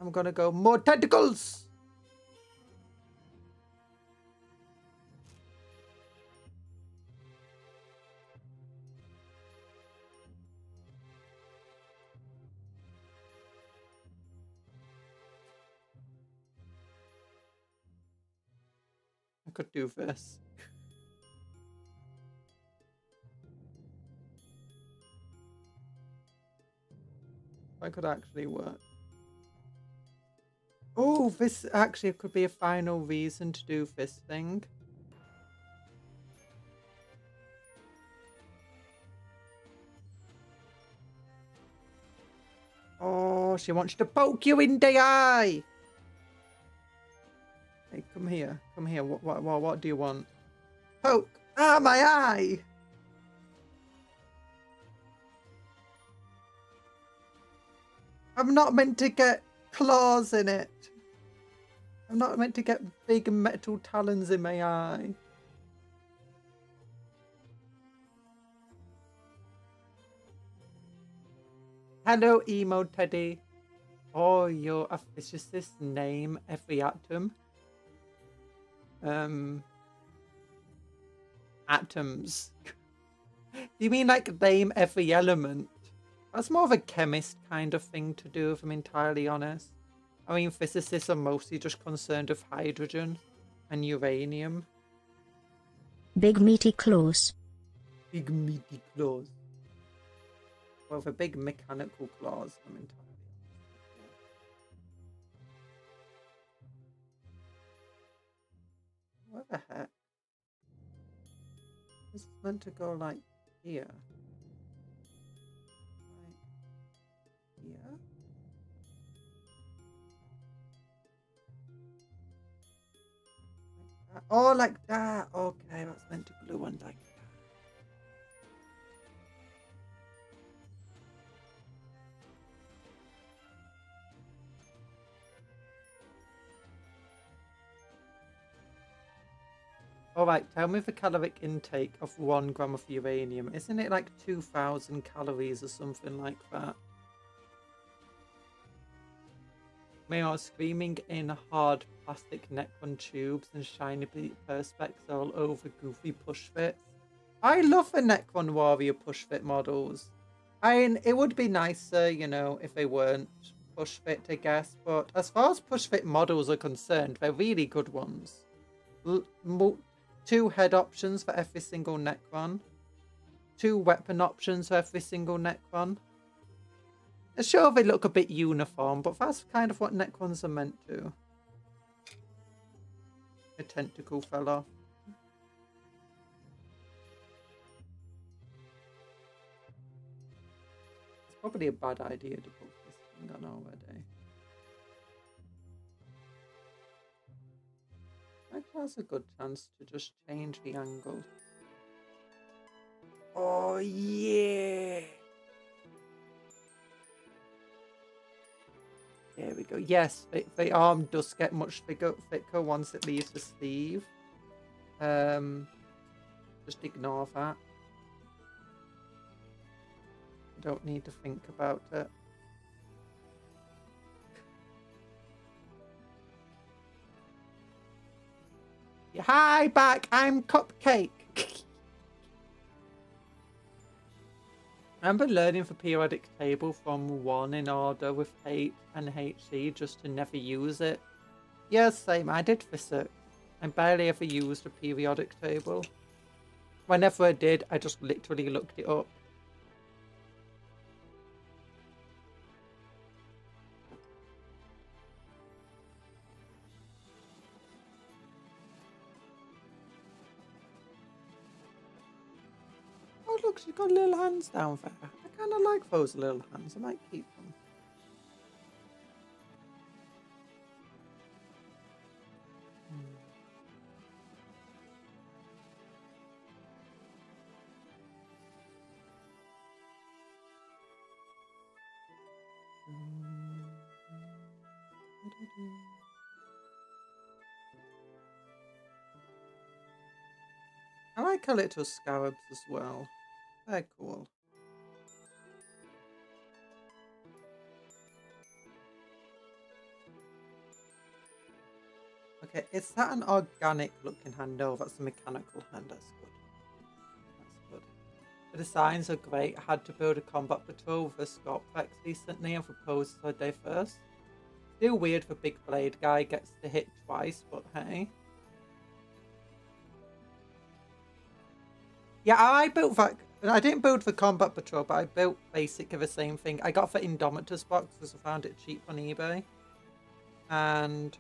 Speaker 1: I'm gonna go more tentacles! I could do this. That could actually work. Oh, this actually could be a final reason to do this thing. Oh, she wants to poke you in the eye. Hey, come here. Come here. What do you want? Poke. Ah, my eye. I'm not meant to get claws in it. I'm not meant to get big metal talons in my eye. Hello, emo teddy. Oh, you're it's just this name every atom. Atoms. Do you mean like name every element? That's more of a chemist kind of thing to do, if I'm entirely honest. I mean, physicists are mostly just concerned with hydrogen and uranium.
Speaker 2: Big meaty claws.
Speaker 1: Big meaty claws. Well, the big mechanical claws, I'm entirely honest. What the heck? This is meant to go like here. Like here? Oh, like that. Okay, that's meant to glue on like that. Alright, tell me the caloric intake of 1 gram of uranium. Isn't it like 2,000 calories or something like that? They are screaming in hard plastic Necron tubes and shiny perspex all over goofy push fits. I love the Necron Warrior push fit models. I mean, it would be nicer, you know, if they weren't push fit, I guess. But as far as push fit models are concerned, they're really good ones. 2 head options for every single Necron. 2 weapon options for every single Necron. Sure, they look a bit uniform, but that's kind of what Necrons are meant to. A tentacle fell off. It's probably a bad idea to put this thing on already. That has a good chance to just change the angle. Oh, yeah! There we go. Yes, the arm does get much thicker once it leaves the sleeve. Just ignore that. Don't need to think about it. Hi, back. I'm Cupcake. I remember learning the periodic table from 1 in order with H and HC just to never use it. Yeah, same. I did physics. I barely ever used a periodic table. Whenever I did, I just literally looked it up. Oh, look, she's got little hands down there. I kind of like those little hands. I might keep them. I like her little scarabs as well. They're cool. Okay, is that an organic looking hand? No, that's a mechanical hand. That's good. That's good. The designs are great. I had to build a combat patrol for Scorpex recently and proposed her day first. Still weird the big blade guy gets to hit twice, but hey. Yeah, I built that. I didn't build the combat patrol, but I built basically the same thing. I got the Indomitus box because I found it cheap on eBay. And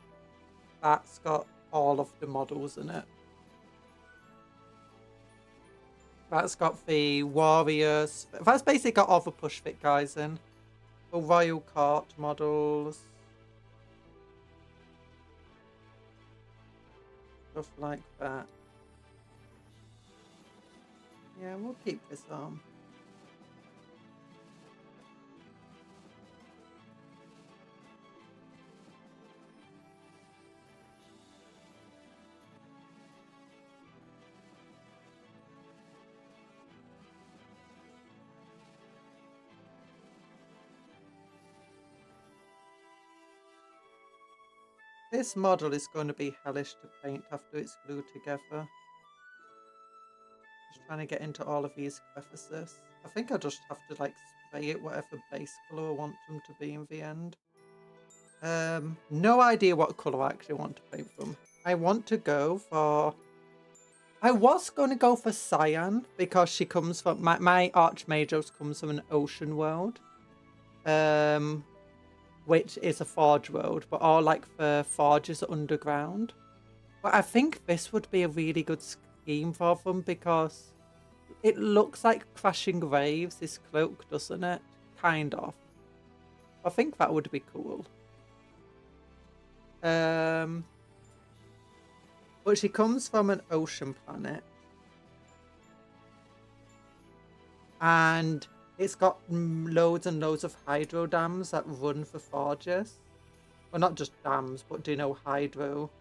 Speaker 1: that's got all of the models in it. That's got the warriors. That's basically got all the push fit guys in. The royal court models. Stuff like that. Yeah, we'll keep this on. This model is going to be hellish to paint after it's glued together. Just trying to get into all of these crevices. I think I just have to like spray it whatever base colour I want them to be in the end. No idea what colour I actually want to paint them. I want to go for... I was going to go for cyan because she comes from... My Archmagos comes from an ocean world. Which is a forge world, but all like the forges are underground. But I think this would be a really good scheme for them because it looks like Crashing Graves, this cloak, doesn't it? Kind of. I think that would be cool. But But she comes from an ocean planet. And it's got loads and loads of hydro dams that run for forges. Well, not just dams, but do you know hydro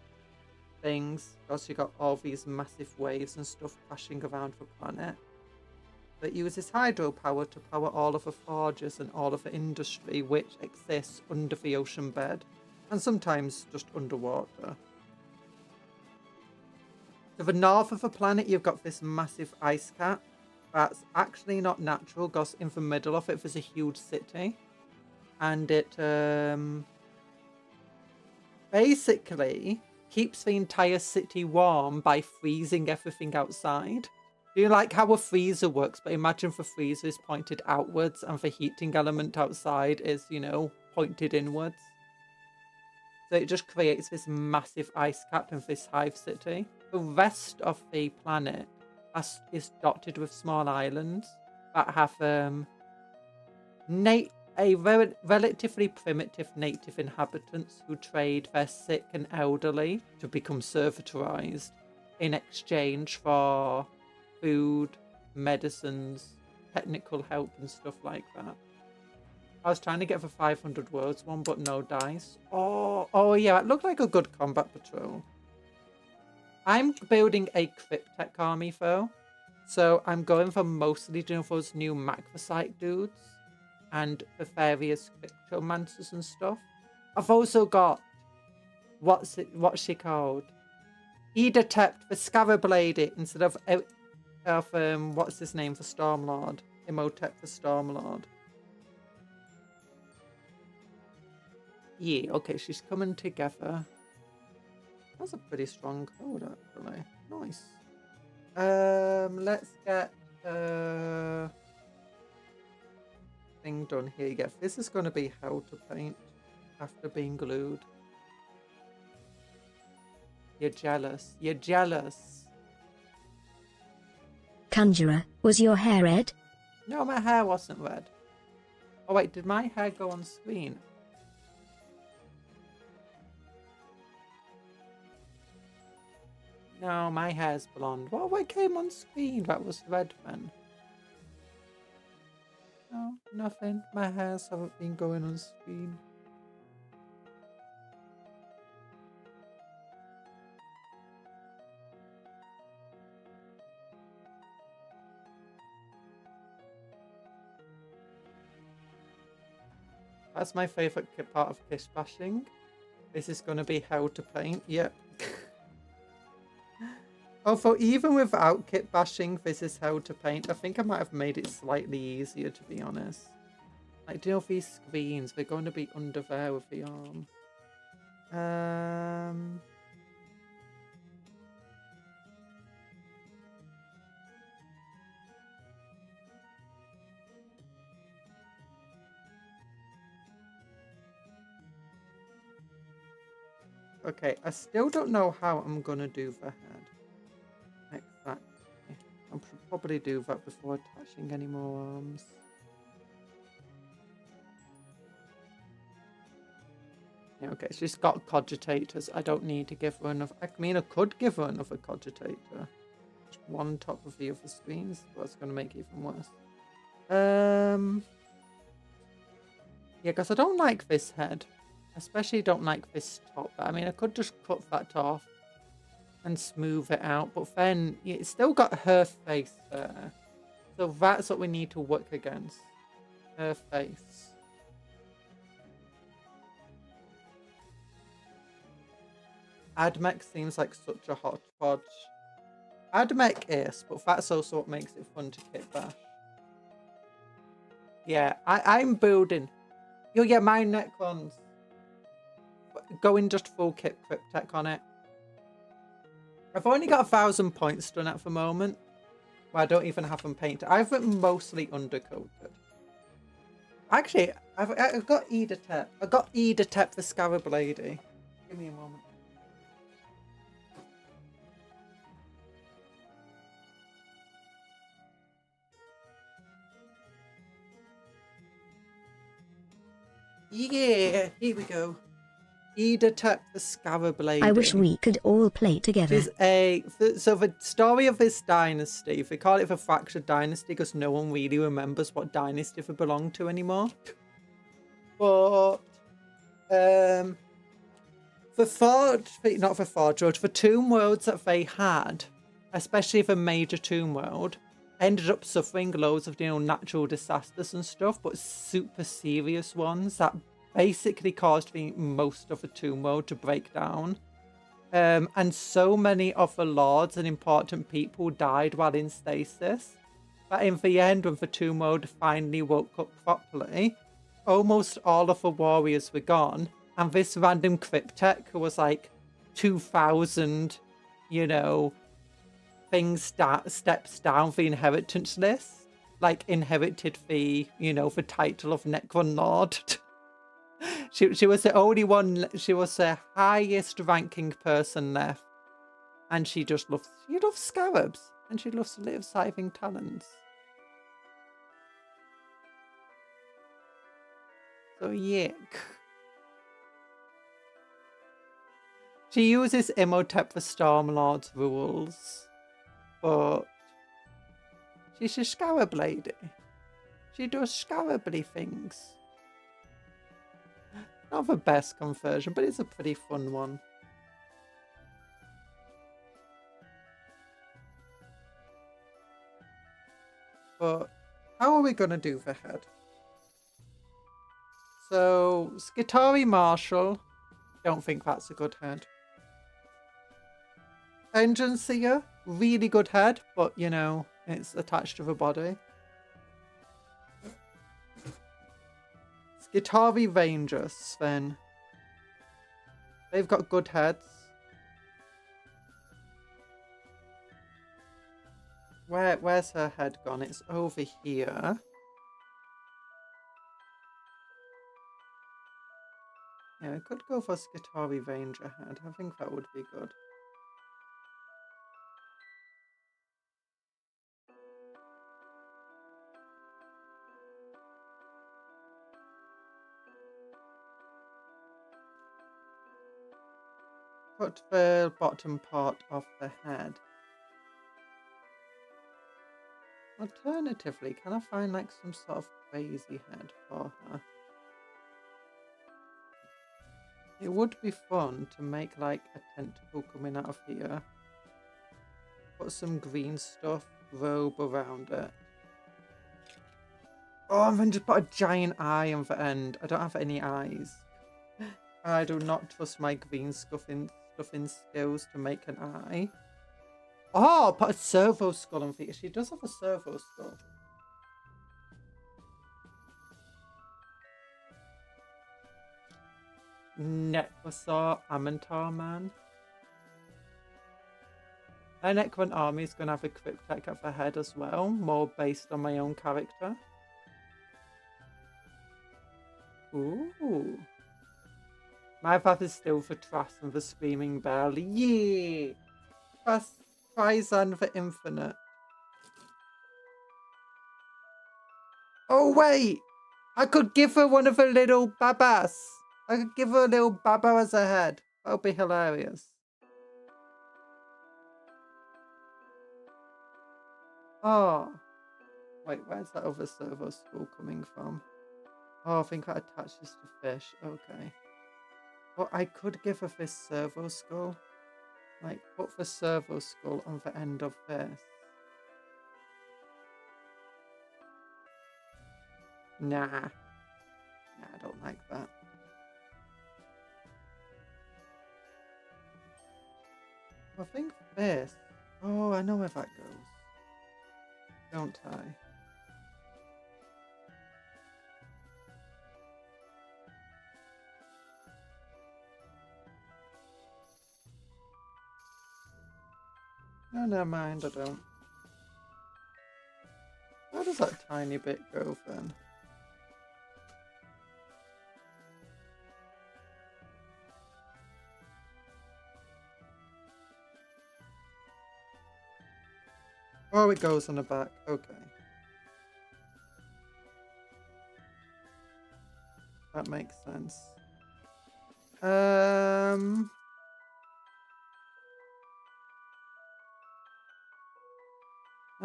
Speaker 1: things? Because you got all these massive waves and stuff crashing around the planet. That uses hydropower to power all of the forges and all of the industry which exists under the ocean bed. And sometimes just underwater. To the north of the planet, you've got this massive ice cap. That's actually not natural, because in the middle of it, there's a huge city. And it basically keeps the entire city warm by freezing everything outside. Do you like how a freezer works? But imagine the freezer is pointed outwards and the heating element outside is, you know, pointed inwards. So it just creates this massive ice cap in this hive city. The rest of the planet is dotted with small islands that have relatively primitive native inhabitants who trade their sick and elderly to become servitorized in exchange for food, medicines, technical help and stuff like that. I was trying to get the 500 words one, but no dice. Oh yeah, it looked like a good combat patrol. I'm building a Cryptek army though. So I'm going for mostly doing those new Macrosite dudes and the various Cryptomancers and stuff. I've also got what's she called? Editept the Scarab Lady instead of what's his name for Stormlord? Imhotep for Stormlord. Yeah, okay, she's coming together. That's a pretty strong code, actually. Nice. Let's get thing done here. Yeah, this is going to be how to paint after being glued. You're jealous. You're jealous.
Speaker 2: Conjurer, was your hair red?
Speaker 1: No, my hair wasn't red. Oh wait, did my hair go on screen? No, my hair's blonde. What came on screen that was red then? No, nothing. My hairs haven't been going on screen. That's my favourite part of kiss bashing. This is going to be how to paint. Yep. Although even without kit bashing, this is how to paint. I think I might have made it slightly easier, to be honest. Like, do you know these screens? They're going to be under there with the arm. Okay, I still don't know how I'm going to do the head. Exactly. I should probably do that before attaching any more arms. Yeah, okay, she's got cogitators. I don't need to give her another. I mean, I could give her another cogitator. Just one top of the other screens, but it's going to make it even worse. Yeah, because I don't like this head. Especially don't like this top. I mean, I could just cut that off and smooth it out, but then it's still got her face there. So that's what we need to work against. Her face. Admech seems like such a hodgepodge. Admech is, but that's also what makes it fun to kit bash. Yeah, I'm building. You'll get my Necrons. Going just full kit Cryptek on it. I've only got 1,000 points done at the moment. Well, I don't even have them painted. I've written mostly undercoated. Actually, I've got Editep. I got Editep the Scarab Lady. Give me a moment. Yeah, here we go. Editech the Scarab Lady.
Speaker 2: I wish we could all play together.
Speaker 1: So the story of this dynasty, they call it the Fractured Dynasty because no one really remembers what dynasty they belong to anymore. But the tomb worlds that they had, especially the major tomb world, ended up suffering loads of natural disasters and stuff, but super serious ones that basically caused most of the tomb world to break down. And so many of the lords and important people died while in stasis that in the end, when the tomb world finally woke up properly, almost all of the warriors were gone, and this random cryptech who was like 2,000, steps down the inheritance list, like inherited the title of Necron Lord. She was the only one. She was the highest ranking person left, and she loves scarabs, and she loves life-saving talents. So yuck. She uses Imhotep the Stormlord's rules, but she's a scarab lady. She does scarably things. Not the best conversion, but it's a pretty fun one. But how are we going to do the head? So, Skitarii Marshal, don't think that's a good head. Engine Seer, really good head, but it's attached to the body. Skitarii Ranger, Sven. They've got good heads. Where's her head gone? It's over here. Yeah, I could go for Skitarii Ranger head. I think that would be good. Put the bottom part of the head. Alternatively, can I find like some sort of crazy head for her? It would be fun to make like a tentacle coming out of here. Put some green stuff, robe around it. Oh, I'm going to put a giant eye on the end. I don't have any eyes. I do not trust my green stuffing skills to make an eye. Oh, put a servo skull on feet. She does have a servo skull. Necrosaur Amantar Man. My Necron army is going to have a cryptech at the head as well, more based on my own character. Ooh. My path is still for Trass and the Screaming Bell. Yeah! Trizan for Infinite. Oh, wait! I could give her one of her little babas. I could give her a little baba as a head. That would be hilarious. Oh. Wait, where's that other servo skull coming from? Oh, I think that attaches to fish. Okay. Well, I could give her this servo skull. Like, put the servo skull on the end of this. Nah. Nah, I don't like that. I think this. Oh, I know where that goes. Don't I? No, never mind, I don't. Where does that tiny bit go then? Oh, it goes on the back. Okay. That makes sense. I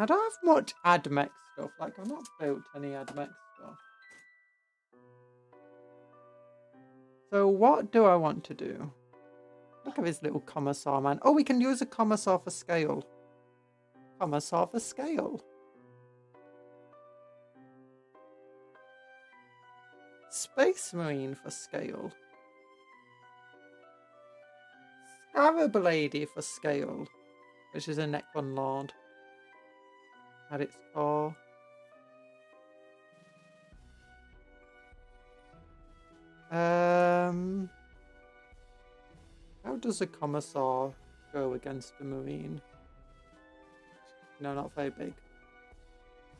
Speaker 1: don't have much AdMech stuff. Like, I've not built any AdMech stuff. So what do I want to do? Look at this little commissar man. Oh, we can use a commissar for scale. Commissar for scale. Space Marine for scale. Scarab Lady for scale. Which is a Necron Lord. At its core. How does a commissar go against a marine? No, not very big.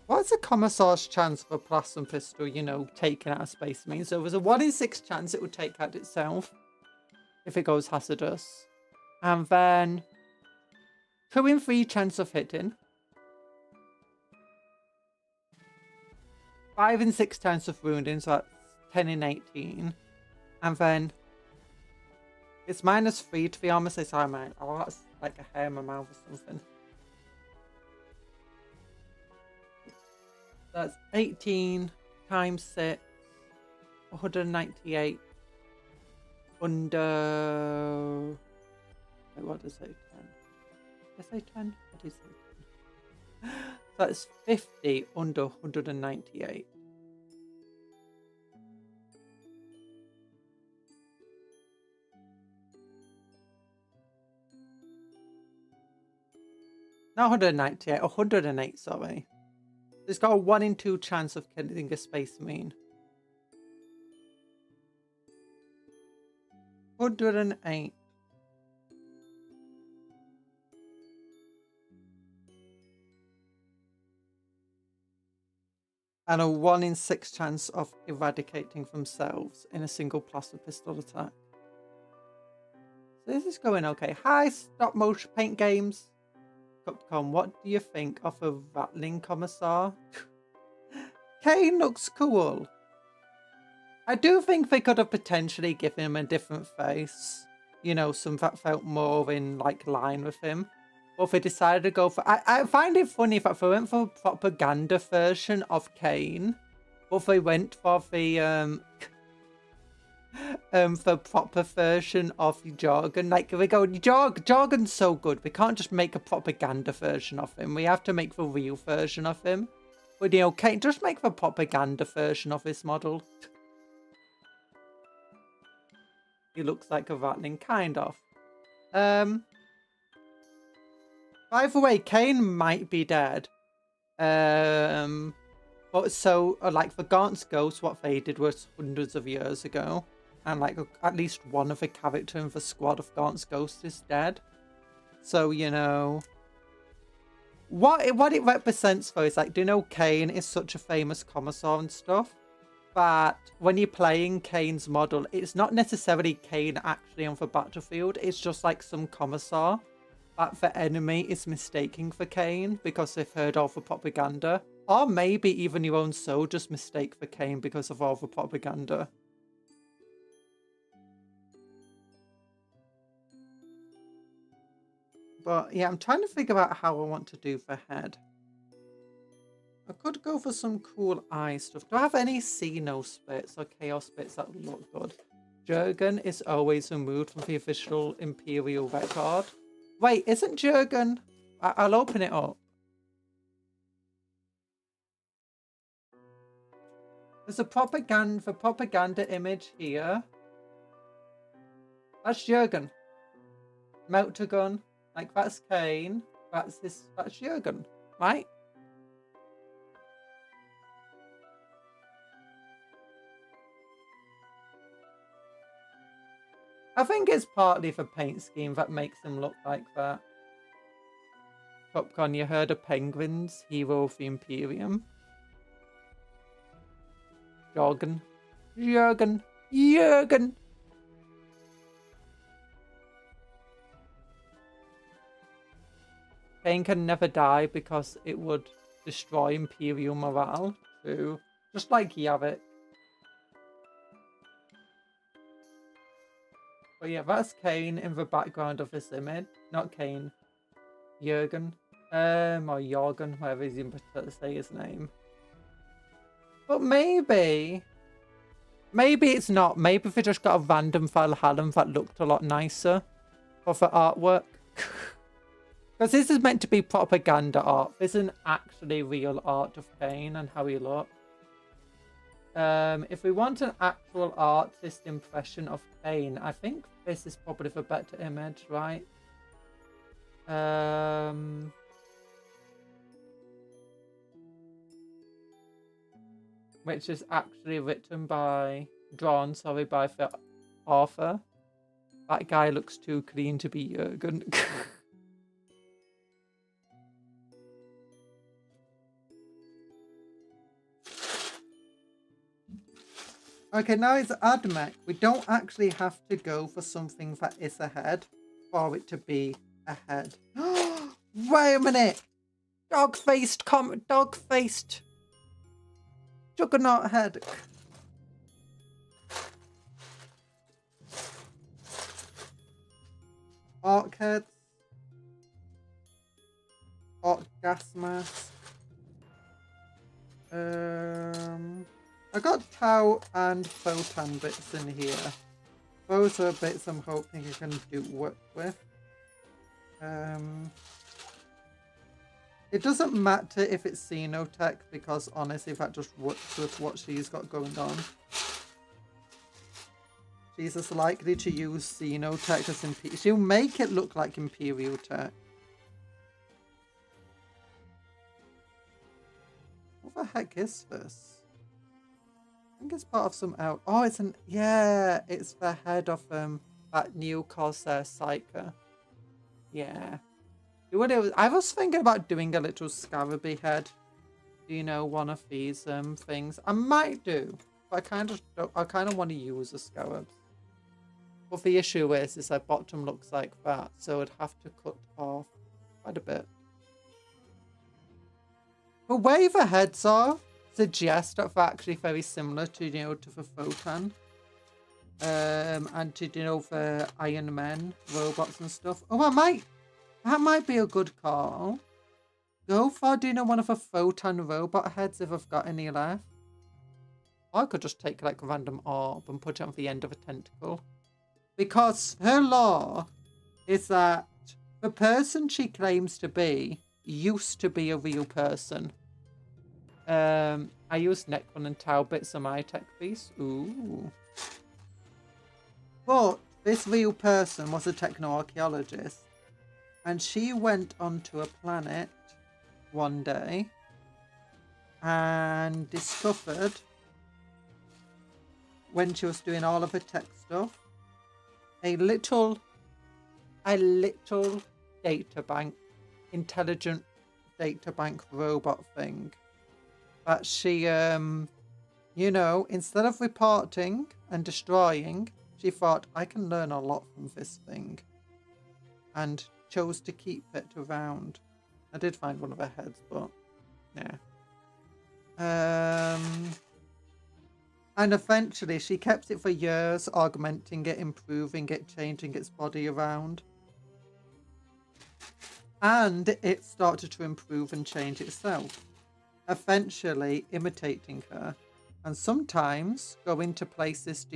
Speaker 1: What's a commissar's chance of a plasma pistol, you know, taking out a space marine? So there's a 1 in 6 chance it would take out itself if it goes hazardous. And then 2 in 3 chance of hitting. 5 in 6 chance of wounding, so that's 10 in 18. And then it's -3 to the armor. Sorry, man. Oh, that's like a hair in my mouth or something. That's 18 times 6. 198. Under... Wait, what does it say? 10? Did I say 10? I did say 10. So that's 50 under 198. Not 198, 108, sorry. It's got a 1 in 2 chance of killing a space marine. 108. And a 1 in 6 chance of eradicating themselves in a single plasma pistol attack. So this is going okay. Hi, stop motion paint games. Cuptle, what do you think of a rattling commissar? Kane looks cool. I do think they could have potentially given him a different face. You know, some that felt more in like line with him. Or if they decided to go for... I find it funny that they went for a propaganda version of Kane. But they went for the proper version of Jorgen. Like, we go, Jorgen's so good. We can't just make a propaganda version of him. We have to make the real version of him. But, you know, Kane, just make the propaganda version of this model. He looks like a rattling, kind of. By the way, Kane might be dead. But so, like, for Gaunt's Ghost, what they did was hundreds of years ago. And, like, at least one of the character in the squad of Gaunt's Ghost is dead. So, you know... What it represents, though, is, like, do you know Kane is such a famous commissar and stuff? But when you're playing Kane's model, it's not necessarily Kane actually on the battlefield. It's just, like, some commissar that the enemy is mistaking for Kane because they've heard all the propaganda. Or maybe even your own soldiers mistake for Kane because of all the propaganda. But yeah, I'm trying to figure out how I want to do the head. I could go for some cool eye stuff. Do I have any Xeno spits or Chaos spits that would look good? Jurgen is always removed from the official Imperial record. Wait, isn't Jurgen... I'll open it up. There's a propaganda image here. That's Jurgen. Melter gun. Like, that's Kane. That's Jurgen, right? I think it's partly the paint scheme that makes him look like that. Popcorn, you heard of Penguins, hero of the Imperium? Jurgen. Kane can never die because it would destroy Imperial morale. True. Just like Yavik. But yeah, that's Kane in the background of this image. Not Kane. Jurgen. Or Jorgen, whatever he's to say his name. But maybe it's not. Maybe they just got a random Valhalla that looked a lot nicer for the artwork. Because this is meant to be propaganda art. This isn't actually real art of Kane and how he looks. If we want an actual artist impression of Kane, I think this is probably the better image, right? Which is actually drawn by the author. That guy looks too clean to be Jurgen. Okay, now it's Admech. We don't actually have to go for something that is ahead for it to be ahead. Wait a minute! Dog-faced Juggernaut head. Arc heads. Arc gas mask. I got Tau and Photon bits in here. Those are bits I'm hoping I can do work with. It doesn't matter if it's Xenotech because honestly that just works with what she's got going on. She's as likely to use Xenotech as Imperial. She'll make it look like Imperial Tech. What the heck is this? I think it's part of some out. Oh, it's it's the head of that new Corsair Psyker. Yeah. I was thinking about doing a little Scaraby head. You know, one of these things. I might do, but I kind of want to use the scarabs. But the issue is their bottom looks like that, so I'd have to cut off quite a bit. The way the heads are suggest that they're actually very similar to, to the Photon. And to, the Iron Men robots and stuff. Oh, that might be a good call. Go for, one of the Photon robot heads if I've got any left. Or I could just take like a random orb and put it on the end of a tentacle. Because her law is that the person she claims to be used to be a real person. I used Necron and Tau bits on my tech piece. Ooh. But this real person was a techno-archaeologist. And she went onto a planet one day and discovered, when she was doing all of her tech stuff, a little data bank, intelligent data bank robot thing that she, instead of reporting and destroying, she thought, I can learn a lot from this thing. And chose to keep it around. I did find one of her heads, but yeah. And eventually she kept it for years, augmenting it, improving it, changing its body around. And it started to improve and change itself, eventually imitating her. And sometimes go into places,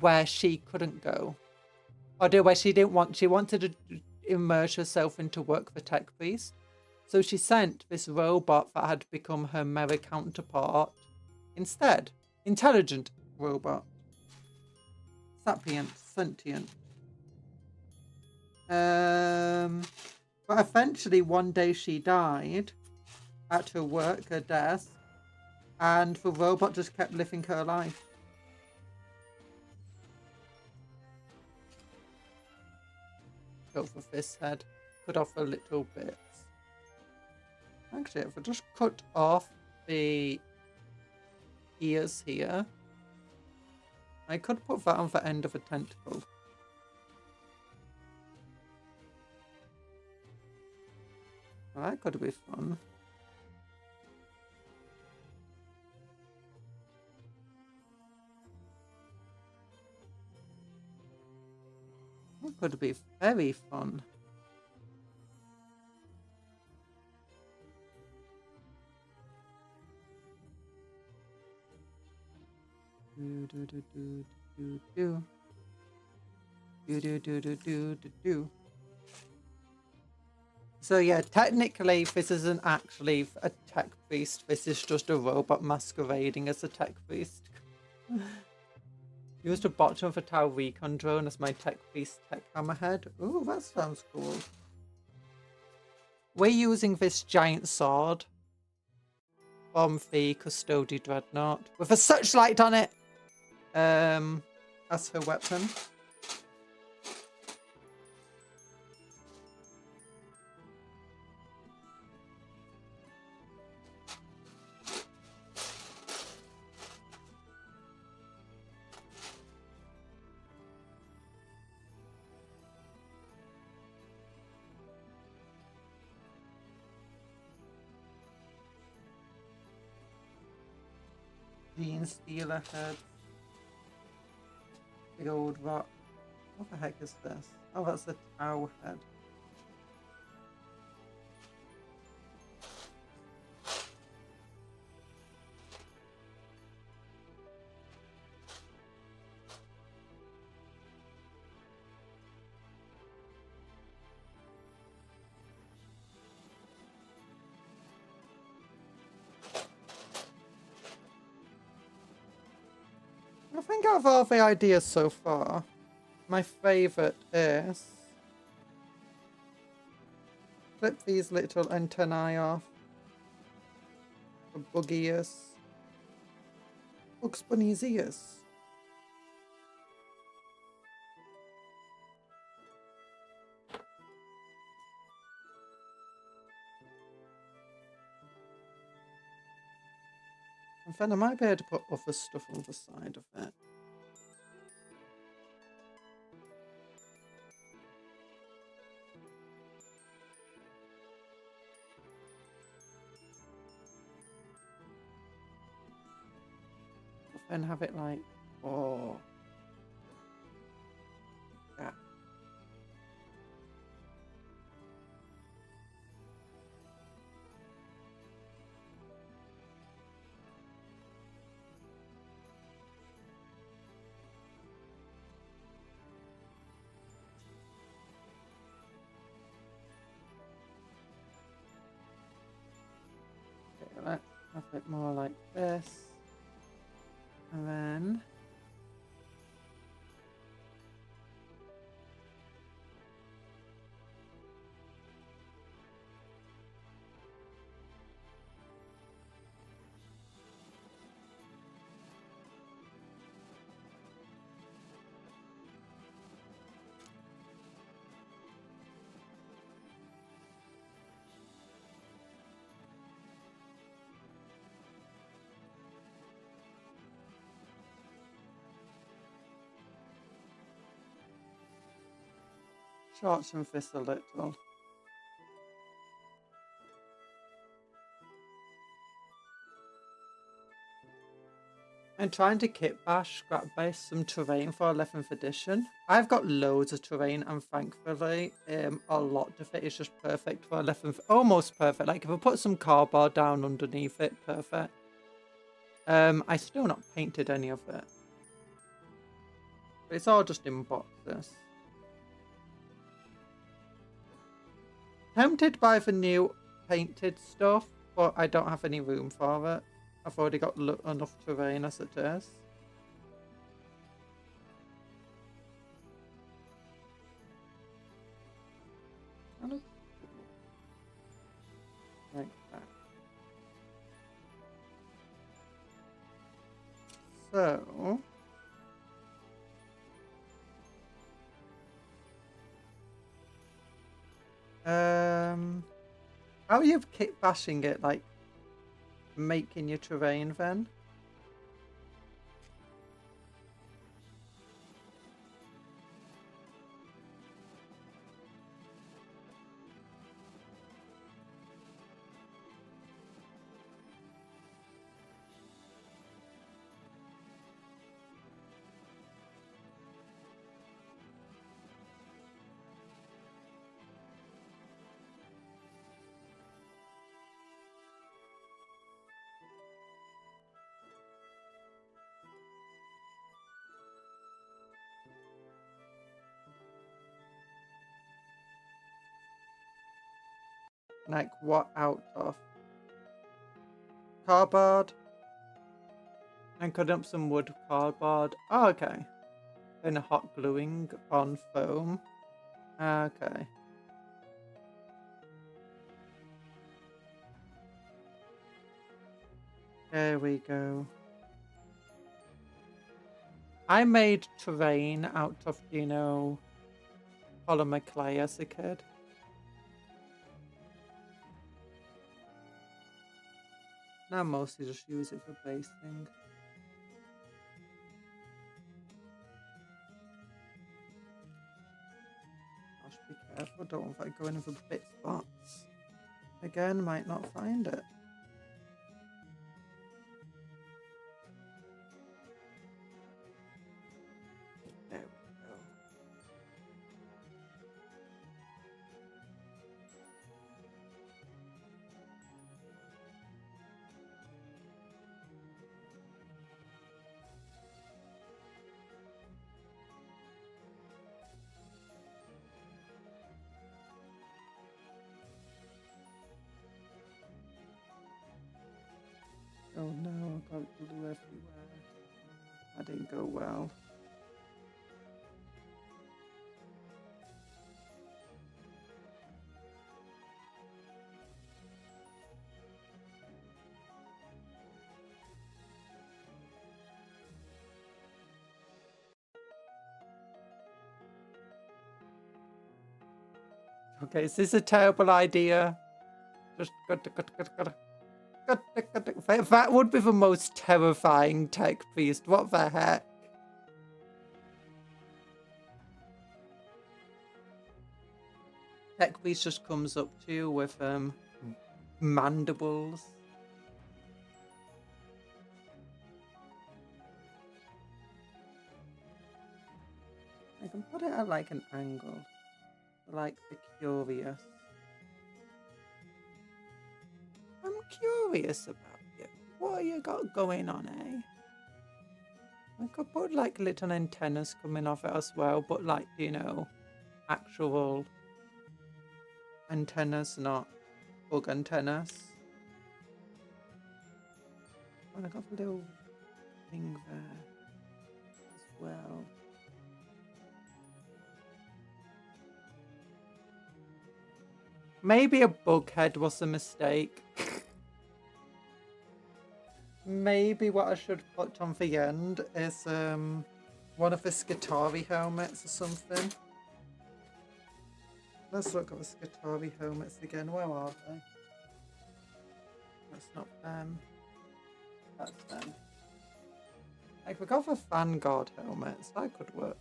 Speaker 1: where she couldn't go. Or where she wanted to immerse herself into work for tech piece. So she sent this robot that had become her mirror counterpart instead. Intelligent robot. Sapient, sentient. But eventually one day she died at her work, her desk, and the robot just kept living her life. Go for this head. Cut off a little bit. Actually, if I just cut off the ears here, I could put that on the end of a tentacle. That could be fun. could be very fun. Do do do do do do do do do do do do do. So yeah, technically this isn't actually a tech priest. This is just a robot masquerading as a tech priest. Used a bottom of a tower recon drone as my tech priest tech hammerhead. Ooh, that sounds cool. We're using this giant sword from the Custody Dreadnought with a searchlight on it as her weapon. Gene Stealer head. Big old rock. What the heck is this? Oh, that's the Tau head. I think out of all the ideas so far, my favourite is clip these little antennae off for bug ears. Bugs Bunny's ears. And then I might be able to put other stuff on the side of it. And have it like, oh, yeah. Okay, let's have it more like this. And then shorten this a little. I'm trying to kit bash scrap base some terrain for 11th edition. I've got loads of terrain and thankfully a lot of it is just perfect for 11th, almost perfect. Like if I put some cardboard down underneath it, perfect. I still not painted any of it. But it's all just in boxes. Tempted by the new painted stuff, but I don't have any room for it. I've already got enough terrain as it is. Like that. So how are you kit bashing it, like making your terrain then? Like what out of? Cardboard. And cut up some wood cardboard. Oh, okay. Then hot gluing on foam. Okay. There we go. I made terrain out of, you know, polymer clay as a kid. Now mostly just use it for basing. Gosh, be careful, don't want to go in for bit spots. Again, might not find it. There we go. Oh no, I got glue everywhere. That didn't go well. Okay, is this a terrible idea? Just that would be the most terrifying tech priest. What the heck? Tech priest just comes up to you with mandibles. I can put it at like an angle, like the curious. I'm curious about you. What you got going on, eh? I could put like little antennas coming off it as well, but like, you know, actual antennas, not bug antennas. And I got a little thing there as well. Maybe a bug head was a mistake. Maybe what I should put on the end is one of the Skitarii helmets or something. Let's look at the Skitarii helmets again. Where are they? That's not them. That's them. Like, we got the Vanguard helmets. That could work.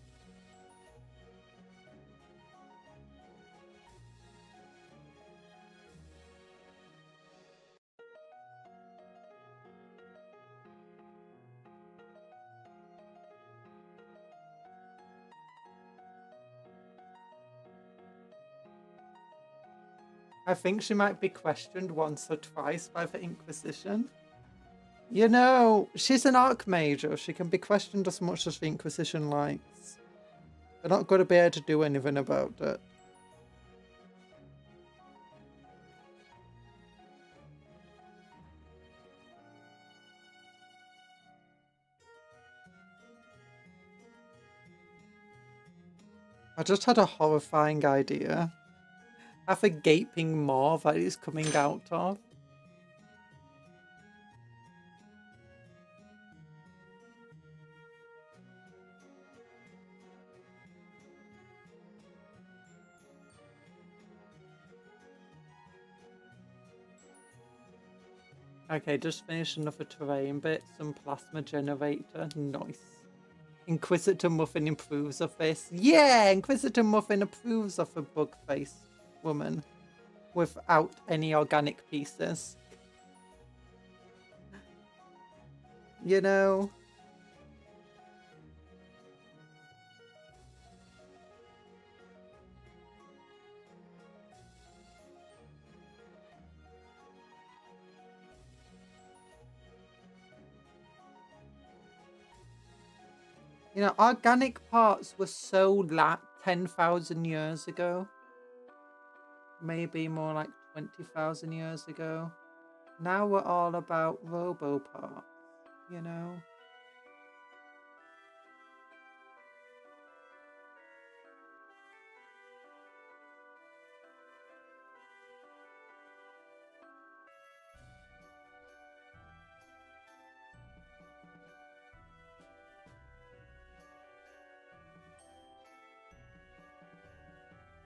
Speaker 1: I think she might be questioned once or twice by the Inquisition. You know, she's an Archmagos. She can be questioned as much as the Inquisition likes. They're not going to be able to do anything about it. I just had a horrifying idea. Have a gaping maw that is coming out of. Okay, just finished another terrain bit. Some plasma generator. Nice. Inquisitor Muffin improves of this. Yeah, Inquisitor Muffin approves of a bug-faced woman without any organic pieces. You know? You know, organic parts were so 10,000 years ago. Maybe more like 20,000 years ago. Now we're all about robo parts, you know?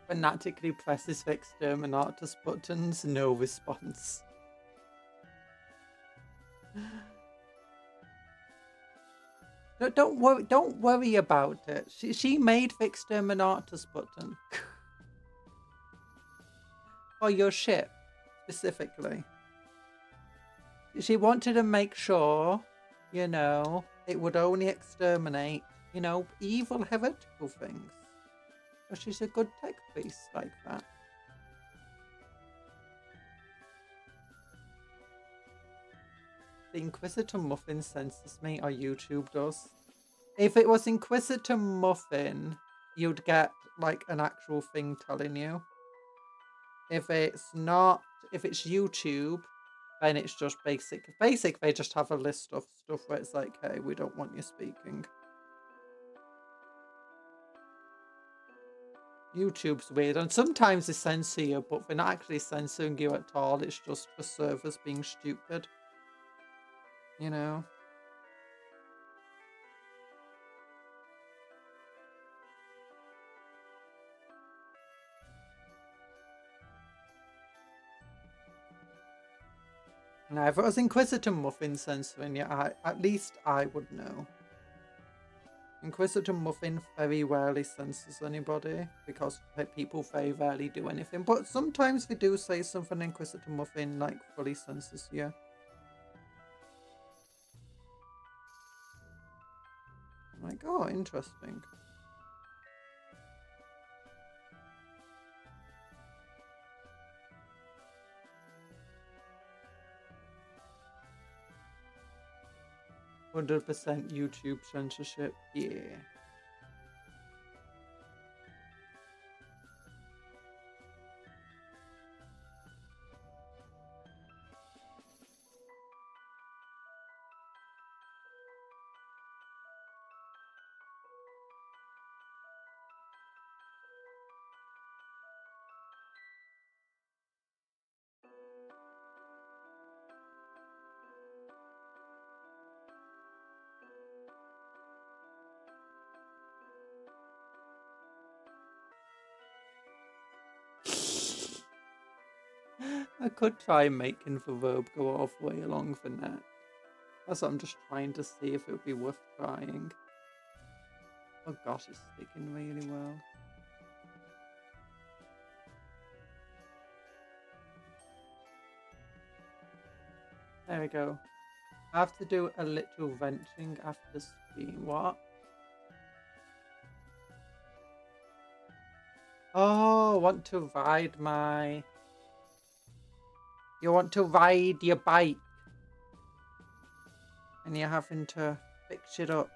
Speaker 1: Fanatically presses for exterminatus buttons, no response. No, don't worry about it. She made the exterminatus button. For your ship, specifically. She wanted to make sure, you know, it would only exterminate, you know, evil heretical things. But she's a good tech piece like that. The Inquisitor Muffin senses me, or YouTube does. If it was Inquisitor Muffin, you'd get like an actual thing telling you. If it's not, if it's YouTube, then it's just basic. Basic, they just have a list of stuff where it's like, hey, we don't want you speaking. YouTube's weird, and sometimes they censor you, but they're not actually censoring you at all. It's just the servers being stupid. You know? Now, if it was Inquisitor Muffin censoring you, at least I would know. Inquisitor Muffin very rarely censors anybody, because people very rarely do anything. But sometimes they do say something, Inquisitor Muffin, like, fully censors you. Like, oh, interesting. %100% YouTube censorship, yeah. I could try making the verb go all the way along the net. That's what I'm just trying to see if it would be worth trying. Oh gosh, it's sticking really well. There we go. I have to do a little venting after stream. What? Oh, want to ride my... You want to ride your bike. And you're having to fix it up.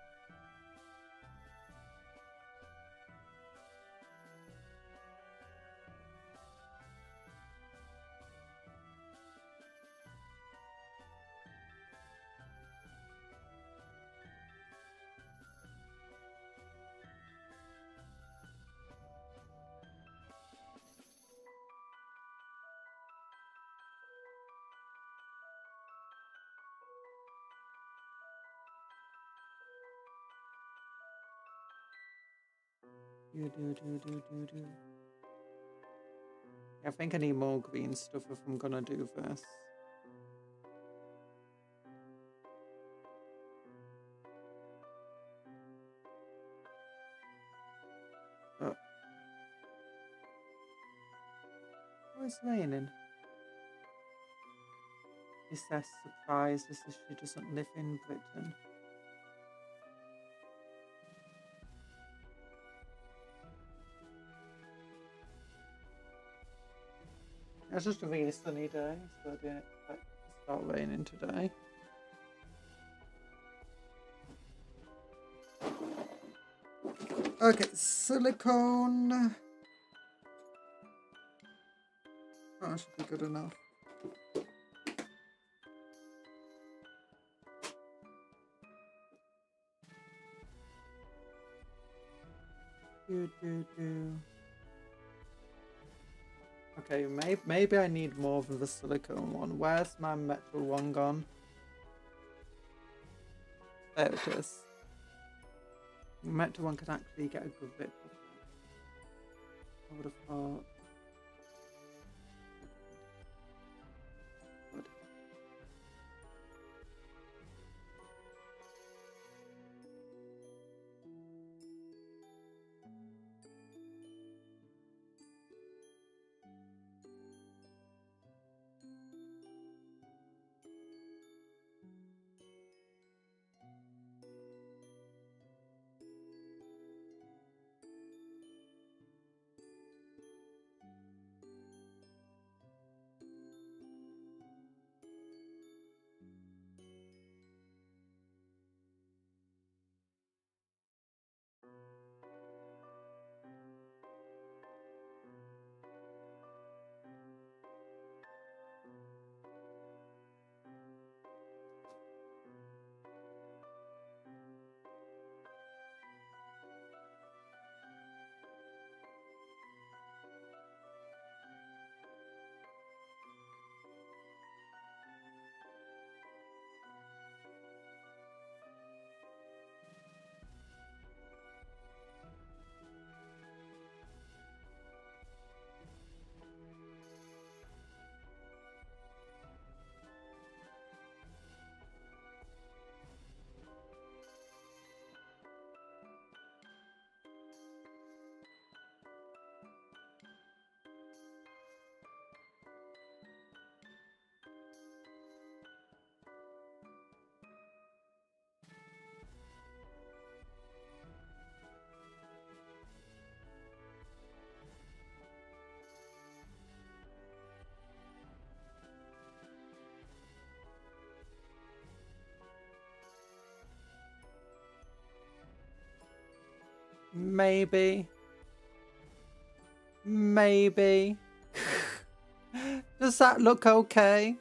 Speaker 1: I think I need more green stuff if I'm gonna do this. Oh. Oh, it's raining. He says surprised as if she doesn't live in Britain. It's just a really sunny day, so I didn't expect it to start raining today. Okay, silicone. Oh,
Speaker 3: That should be good enough. Okay, maybe I need more than the silicone one. Where's my metal one gone? There it is. The metal one can actually get a good bit of it. I would have thought. Good. Maybe. Maybe. Does that look okay?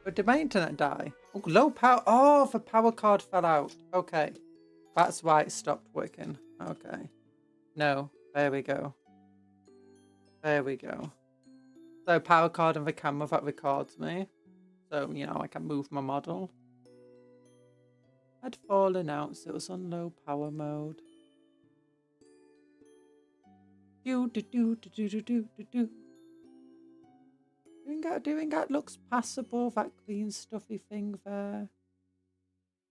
Speaker 3: Or did my internet die? Oh, low power. Oh, the power cord fell out. Okay. That's why it stopped working. Okay. No. There we go. There we go. So power cord and the camera that records me. So, you know, I can move my model. Had fallen out, so it was on low power mode. Doing that looks passable, that clean stuffy thing there.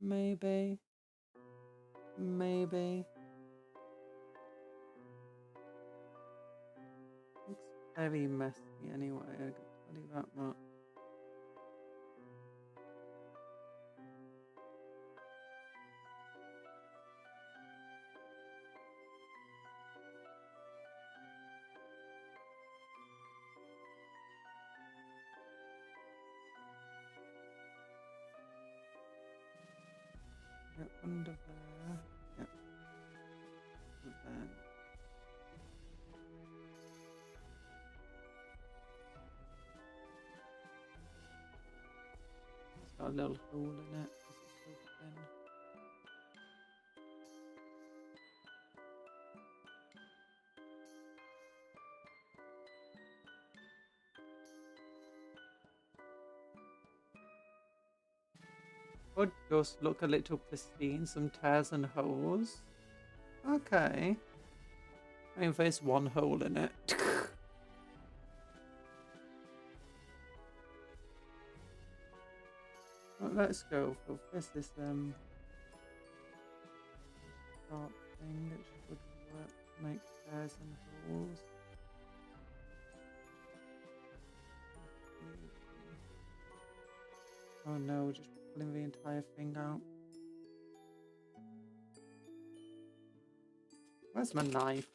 Speaker 3: Maybe. Maybe. Looks very messy anyway, I can tell you that much. Yep, under there. Yep. And then. It's got a little hole in it because it's so thin. Would just look a little pristine, some tears and holes. Okay. I mean, there's one hole in it. Well, let's go for this dark thing that should work to make tears and holes. Oh no, just pulling the entire thing out. Where's my knife?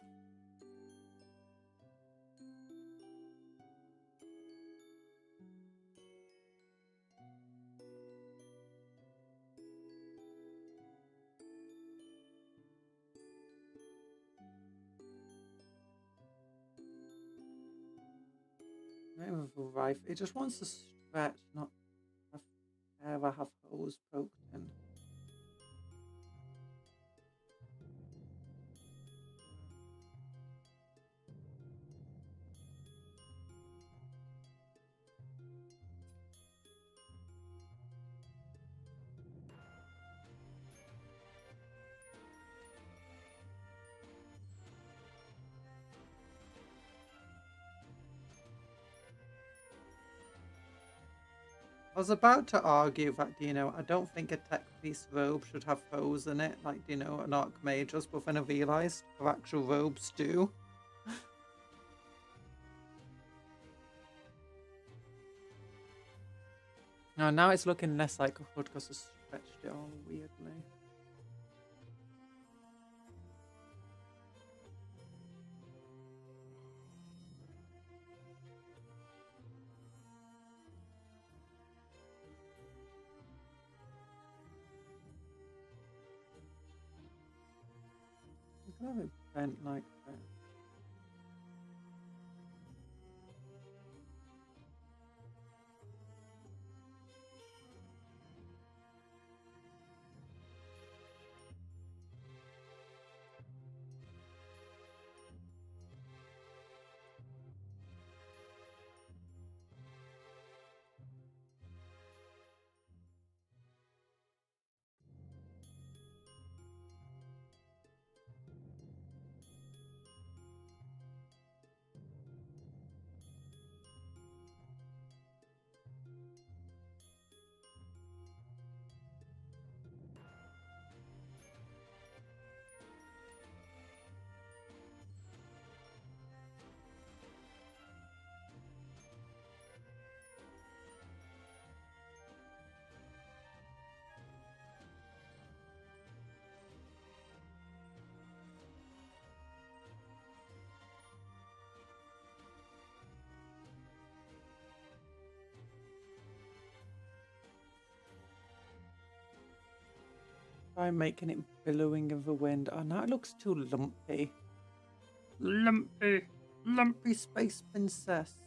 Speaker 3: with a rifle. It just wants to stretch, not ever have holes poked in. I was about to argue that, you know, I don't think a tech piece robe should have holes in it, like, you know, an Archmagos, but then I realised our actual robes do. No, now it's looking less like a hood because I stretched it all weirdly. You can have it bent like that. Try making it billowing in the wind. Oh, now it looks too lumpy. Lumpy space princess.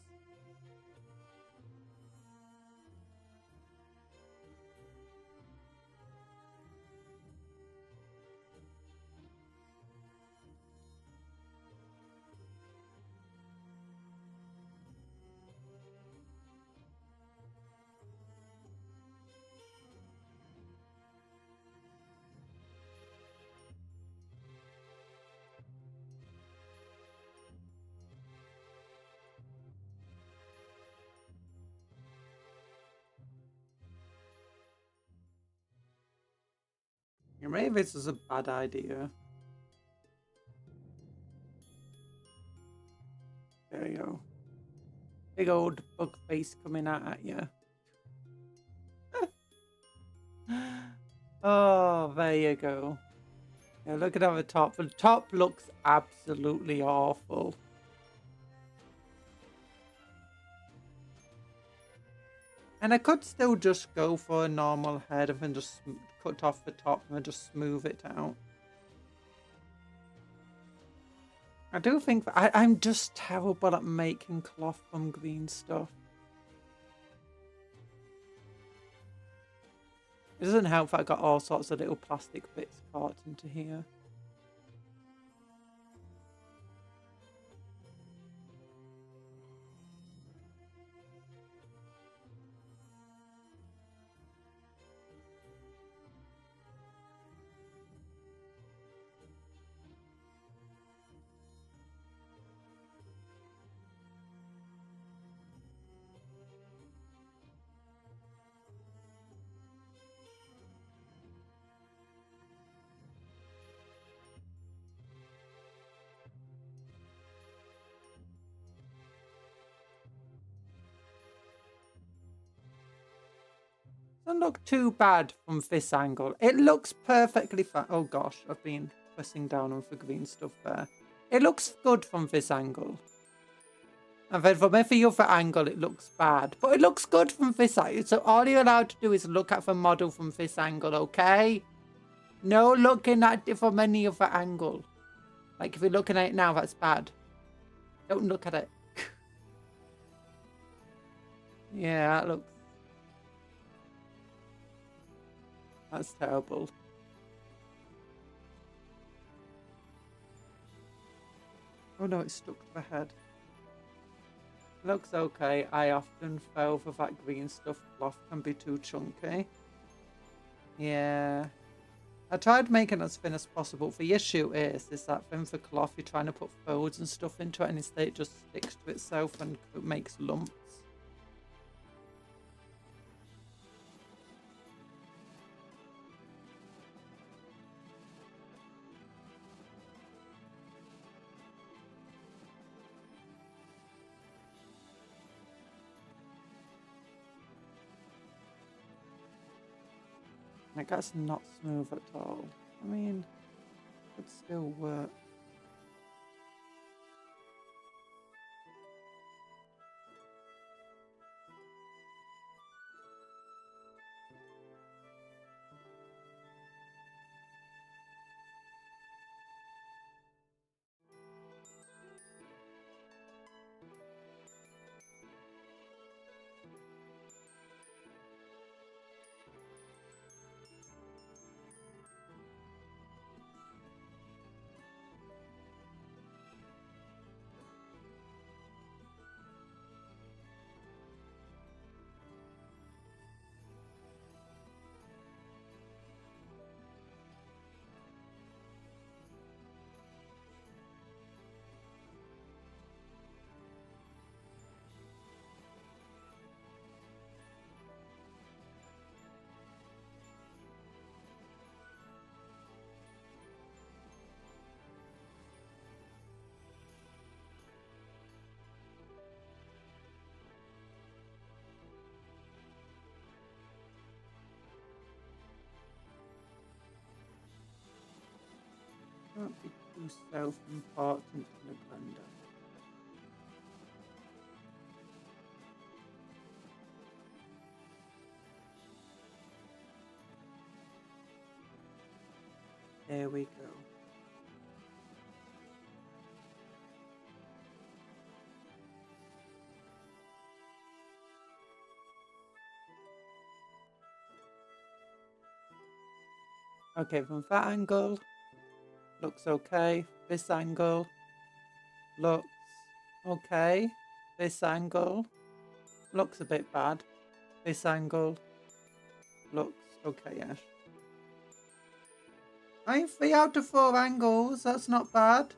Speaker 3: Maybe this is a bad idea. There you go. Big old bug face coming out at you. Oh, there you go. Yeah, look at the top. The top looks absolutely awful. And I could still just go for a normal head and then just cut off the top and then just smooth it out. I do think that I'm just terrible at making cloth from green stuff. It doesn't help that I got all sorts of little plastic bits caught into here. Doesn't look too bad from this angle. It looks perfectly fine. Oh gosh, I've been pressing down on the green stuff there. It looks good from this angle. And then from every other angle it looks bad. But it looks good from this side. So all you're allowed to do is look at the model from this angle, okay? No looking at it from any other angle. Like if you're looking at it now, that's bad. Don't look at it. Yeah, that looks... That's terrible. Oh no, it's stuck to the head. Looks okay. I often fell for that green stuff. Cloth can be too chunky. Yeah. I tried making it as thin as possible. The issue is that thin for cloth, you're trying to put folds and stuff into it, and instead it just sticks to itself and it makes lumps. Like, that's not smooth at all. I mean, it could still work. Can't be too self-important in the blender. There we go. Okay, from that angle, looks okay. This angle looks okay. This angle looks a bit bad. This angle looks okay-ish. I mean, 3 out of 4 angles, that's not bad.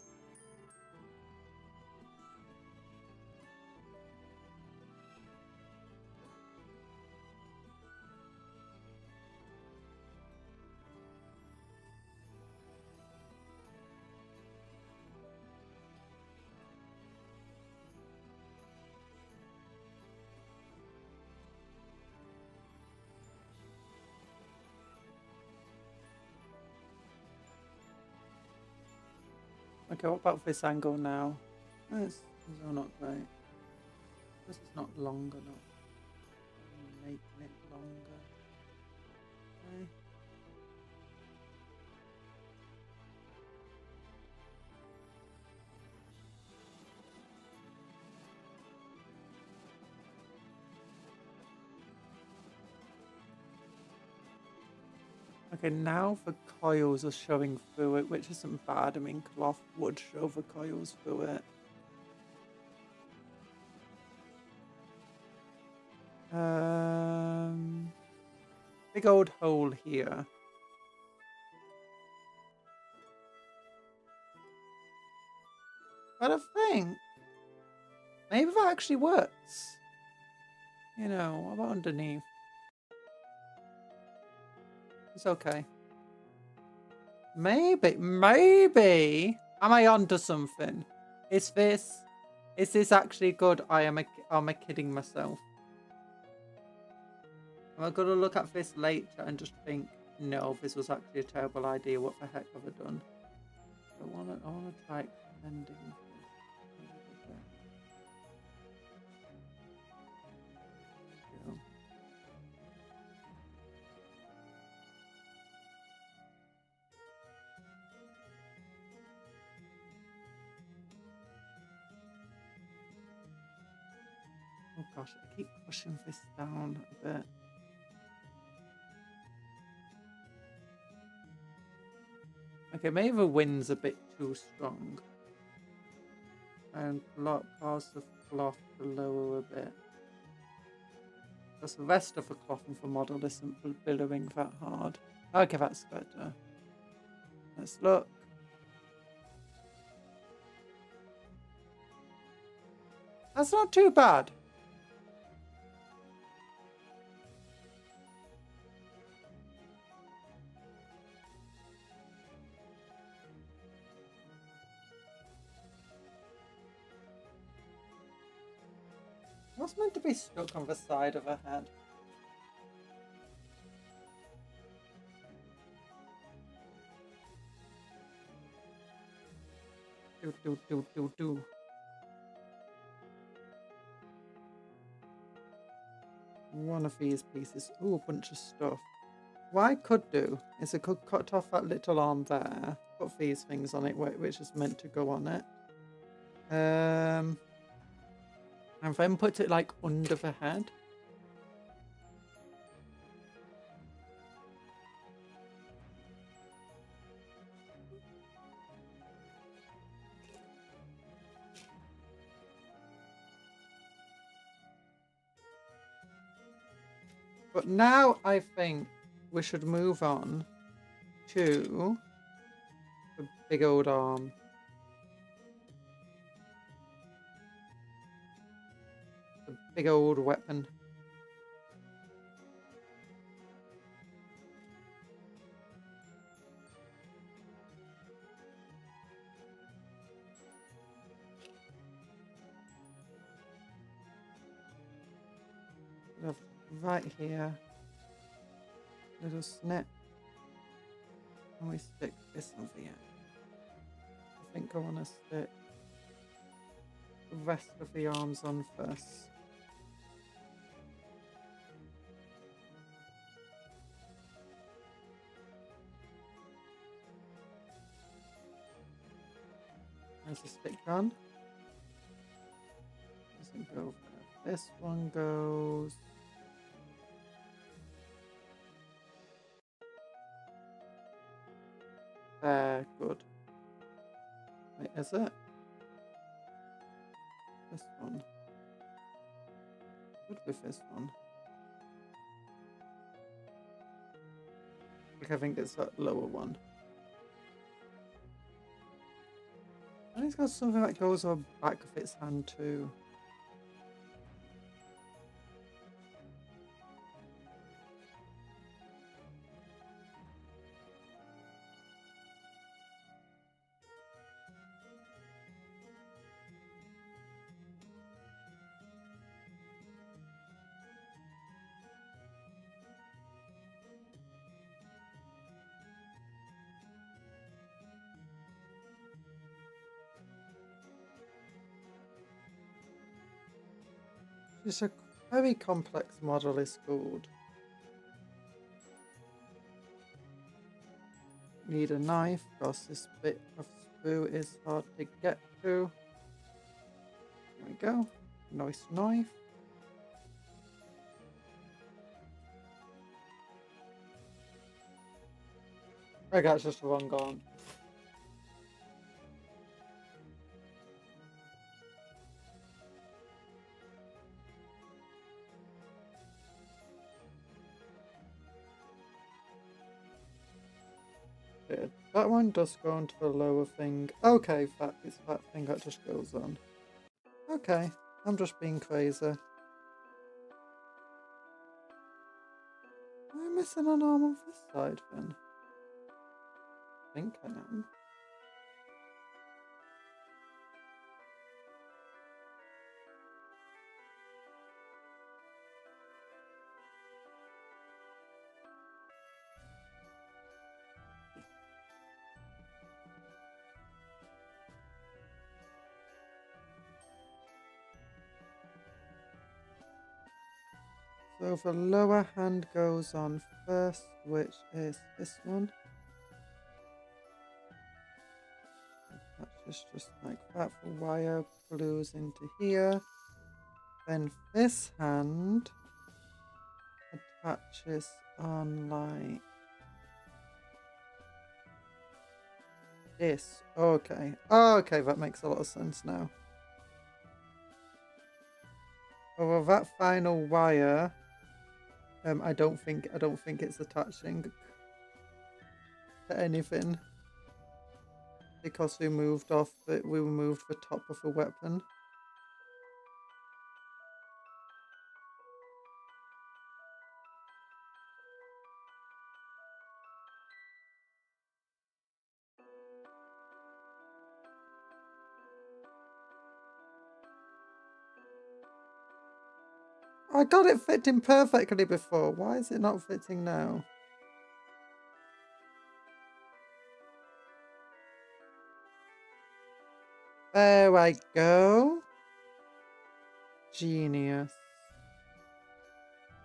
Speaker 3: Okay, what about this angle now? This is all not great. This is not long enough. I'm making it longer. Okay. Okay, now the coils are showing through it, which isn't bad. I mean, cloth would show the coils through it. Big old hole here. But I think maybe that actually works. You know, what about underneath? It's okay. Maybe am I onto something? Is this actually good? Am I kidding myself? Am I gonna look at this later and just think, no, this was actually a terrible idea. What the heck have I done? I wanna try extending this. gosh, I keep pushing this down a bit. Okay, maybe the wind's a bit too strong. And cause the cloth to lower a bit. Because the rest of the cloth of the model isn't billowing that hard. Okay, that's better. Let's look. That's not too bad. What's meant to be stuck on the side of her head? Do. One of these pieces. Ooh, a bunch of stuff. What I could do is I could cut off that little arm there, put these things on it, which is meant to go on it. And then put it like under the head. But now I think we should move on to the big old arm. The big old weapon. Right here, little snip, and we stick this over here. I think I want to stick the rest of the arms on first. There's a stick gun. Doesn't go there. This one goes. Good. Wait, is it? This one. Good with this one. I think it's that lower one. And it's got something that goes on the back of its hand too. It's a very complex model, is called. Need a knife because this bit of sprue is hard to get to. There we go. Nice knife. I got just the wrong arm. That one does go onto the lower thing. Okay, it's that thing that just goes on. Okay, I'm just being crazy. Am I missing an arm on this side then? I think I am. So the lower hand goes on first, which is this one. That's just like that. The wire glues into here. Then this hand attaches on like this. Okay. Okay, that makes a lot of sense now. Oh, well, that final wire, I don't think it's attaching to anything because we moved the top of the weapon. I got it fitting perfectly before. Why is it not fitting now? There I go. Genius.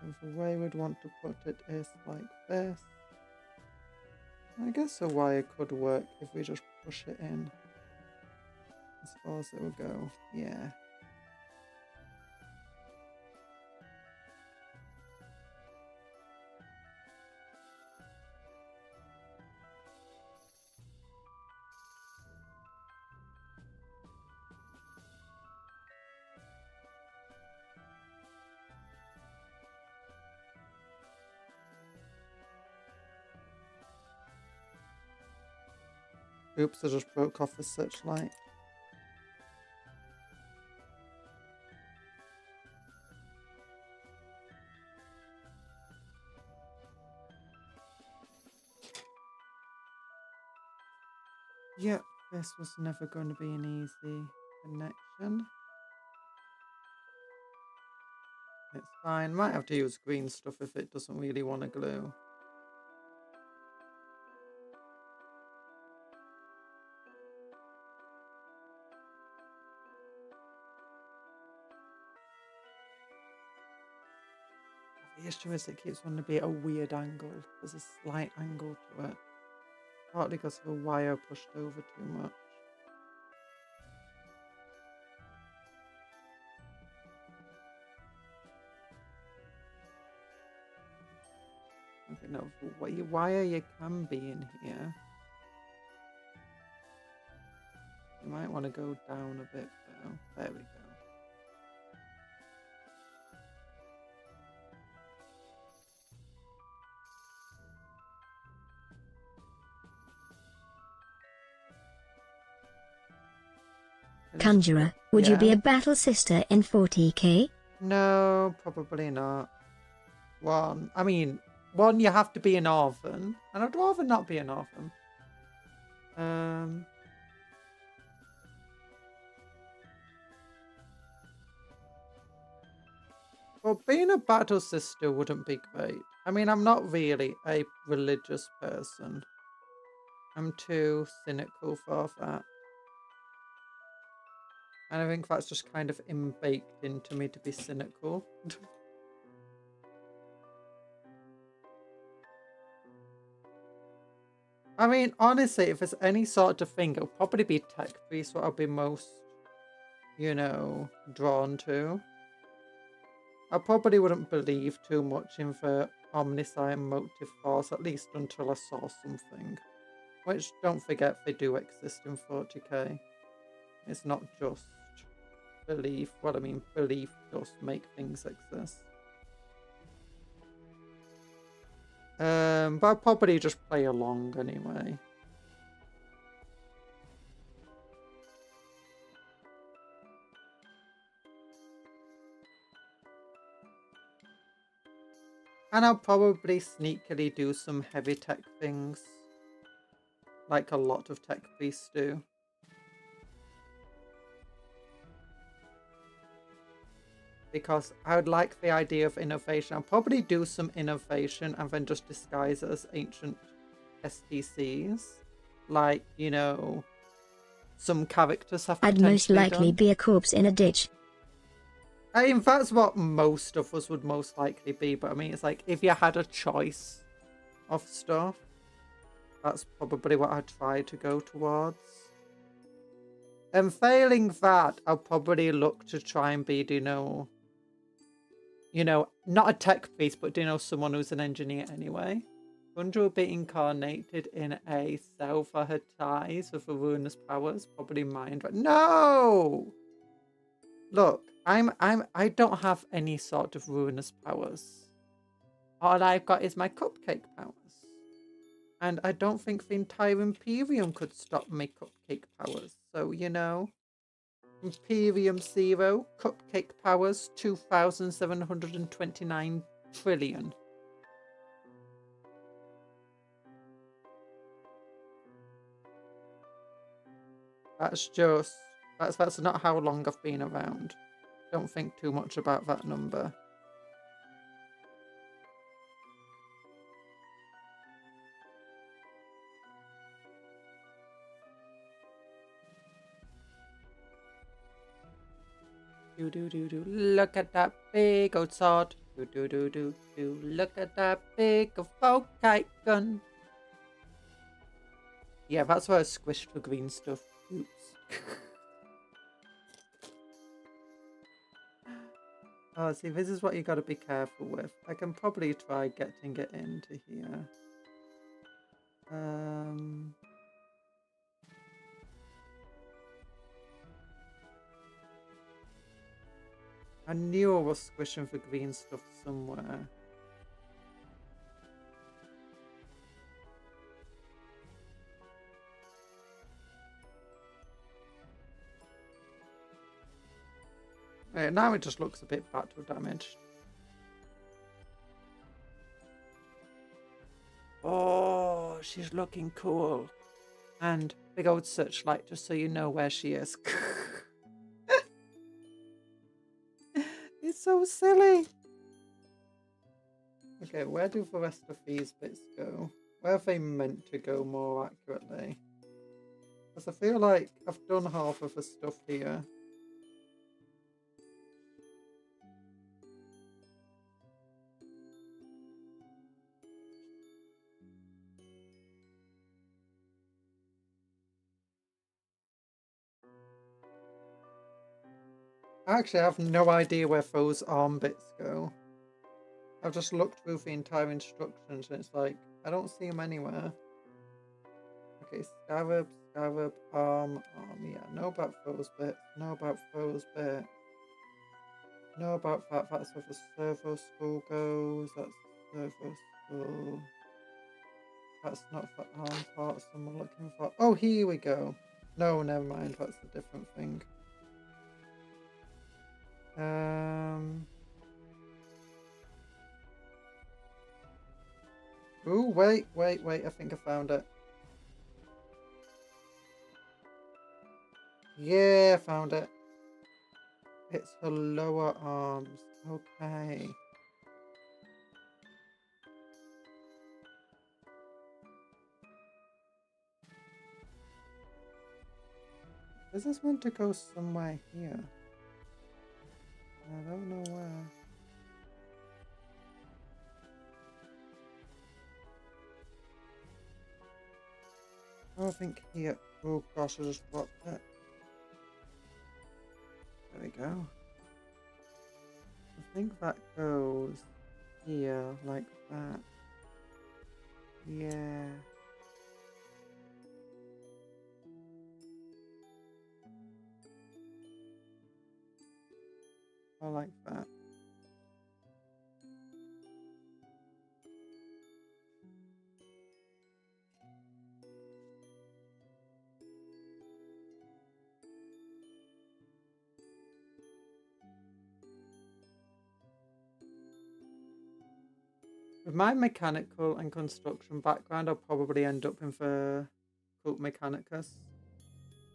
Speaker 3: And the way we'd want to put it is like this. I guess a wire could work if we just push it in as far as it will go. Yeah. Oops, I just broke off the searchlight. Yep, this was never going to be an easy connection. It's fine. Might have to use green stuff if it doesn't really want to glue. The issue is it keeps wanting to be at a weird angle. There's a slight angle to it. Partly because of a wire pushed over too much. Okay, no, wire you can be in here. You might want to go down a bit though. There we go.
Speaker 2: Conjurer, would you be a battle sister in 40k?
Speaker 3: No, probably not. One, you have to be an orphan, and I'd rather not be an orphan. Well, being a battle sister wouldn't be great. I'm not really a religious person. I'm too cynical for that. And I think that's just kind of baked into me to be cynical. Honestly, if there's any sort of thing, it'll probably be tech priest what I'll be most, drawn to. I probably wouldn't believe too much in the omniscient motive force, at least until I saw something. Which, don't forget, they do exist in 40k. It's not just belief. Belief does make things exist. But I'll probably just play along anyway. And I'll probably sneakily do some heavy tech things. Like a lot of tech priests do. Because I would like the idea of innovation. I'll probably do some innovation and then just disguise it as ancient STCs. Like, some characters have
Speaker 2: I'd most likely
Speaker 3: done.
Speaker 2: be a corpse in a ditch.
Speaker 3: That's what most of us would most likely be. But it's like, if you had a choice of stuff, that's probably what I'd try to go towards. And failing that, I'll probably look to try and be, you know, not a tech priest, but, you know, someone who's an engineer anyway. Gundra will be incarnated in a cell for her ties with her ruinous powers, probably mind. No! Look, I don't have any sort of ruinous powers. All I've got is my cupcake powers. And I don't think the entire Imperium could stop my cupcake powers. So, you know, Imperium 0, cupcake powers 2,729 trillion. That's not how long I've been around. Don't think too much about that number. Look at that big old sword. Look at that big old kite gun. Yeah, that's where I squished the green stuff. Oops. Oh, see, this is what you got to be careful with. I can probably try getting it into here. I knew I was squishing the green stuff somewhere. Right, now it just looks a bit battle damaged. Oh, she's looking cool. And big old searchlight, just so you know where she is. It's so silly. Okay, where do the rest of these bits go? Where are they meant to go more accurately? Because I feel like I've done half of the stuff here. Actually, I have no idea where those arm bits go. I've just looked through the entire instructions and it's like, I don't see them anywhere. Okay, scarab, arm. Yeah, know about those bits. Know about those bits. Know about that. That's where the servo skull goes. That's the servo skull. That's not the arm parts I'm looking for. Oh, here we go. No, never mind. That's a different thing. Ooh, wait. I think I found it. Yeah, I found it. It's her lower arms. Okay. This is meant to go somewhere here. I don't know where. I think here. Oh gosh, I just dropped it. There we go. I think that goes here, like that. Yeah. I like that. With my mechanical and construction background, I'll probably end up in the Cult Mechanicus.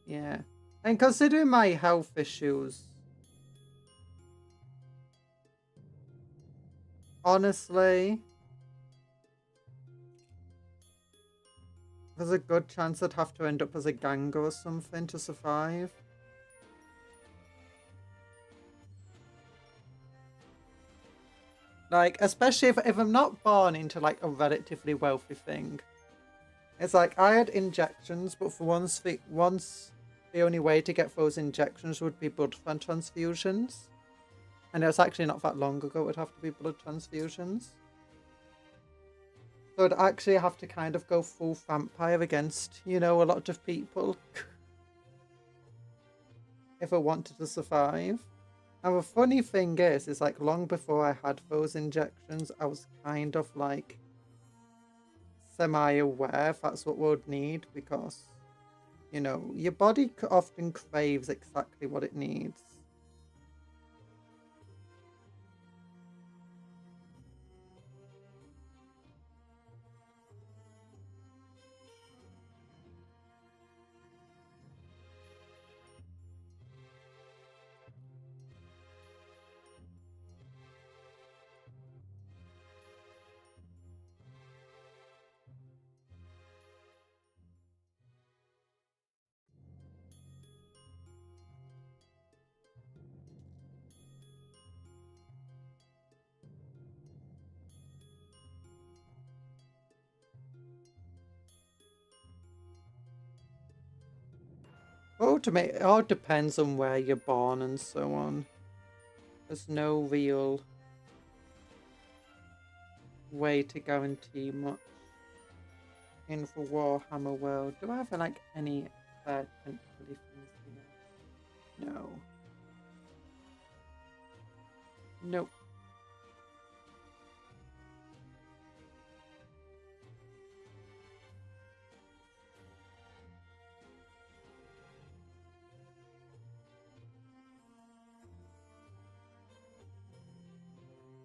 Speaker 3: Yeah. And considering my health issues, honestly, there's a good chance I'd have to end up as a ganger or something to survive. Like, especially if I'm not born into like a relatively wealthy thing. It's like I had injections, but for once the only way to get those injections would be blood transfusions. And it was actually not that long ago it would have to be blood transfusions. So I'd actually have to kind of go full vampire against, you know, a lot of people. If I wanted to survive. And the funny thing is like long before I had those injections, I was kind of like semi-aware if that's what we'd need, because, you know, your body often craves exactly what it needs. Ultimately, it all depends on where you're born and so on. There's no real way to guarantee much in the Warhammer world. Do I have like any potentially things here? No. Nope.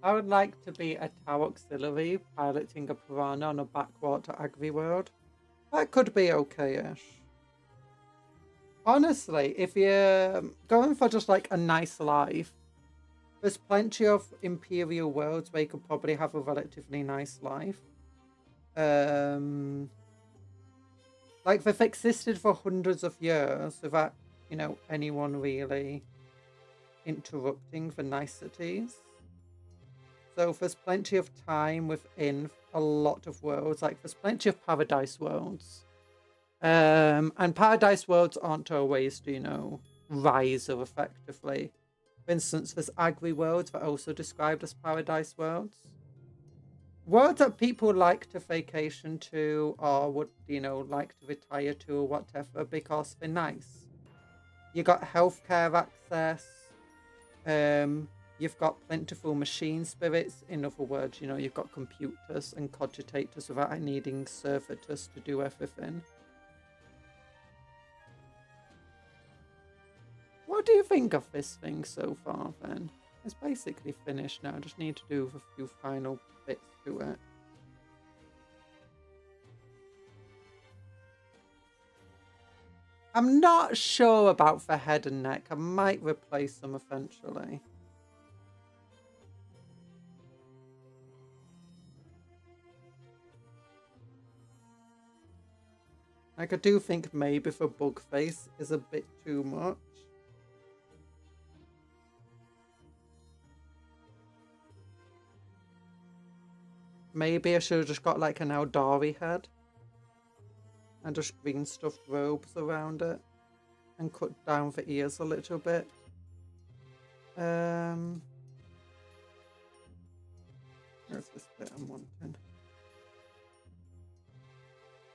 Speaker 3: I would like to be a Tau Auxiliary piloting a piranha on a backwater agri world. That could be okay-ish. Honestly, if you're going for just like a nice life, there's plenty of Imperial worlds where you could probably have a relatively nice life. Like they've existed for hundreds of years without, you know, anyone really interrupting the niceties. So there's plenty of time within a lot of worlds. Like there's plenty of paradise worlds. And paradise worlds aren't always, you know, riser effectively. For instance, there's agri worlds that are also described as paradise worlds. Worlds that people like to vacation to or would, you know, like to retire to or whatever because they're nice. You got healthcare access. You've got plentiful machine spirits. In other words, you know, you've got computers and cogitators without needing servitors to do everything. What do you think of this thing so far, then? It's basically finished now. I just need to do a few final bits to it. I'm not sure about the head and neck. I might replace them eventually. Like, I do think maybe the bug face is a bit too much. Maybe I should have just got like an Eldari head. And just green stuffed robes around it. And cut down the ears a little bit. Where's this bit I'm wanting?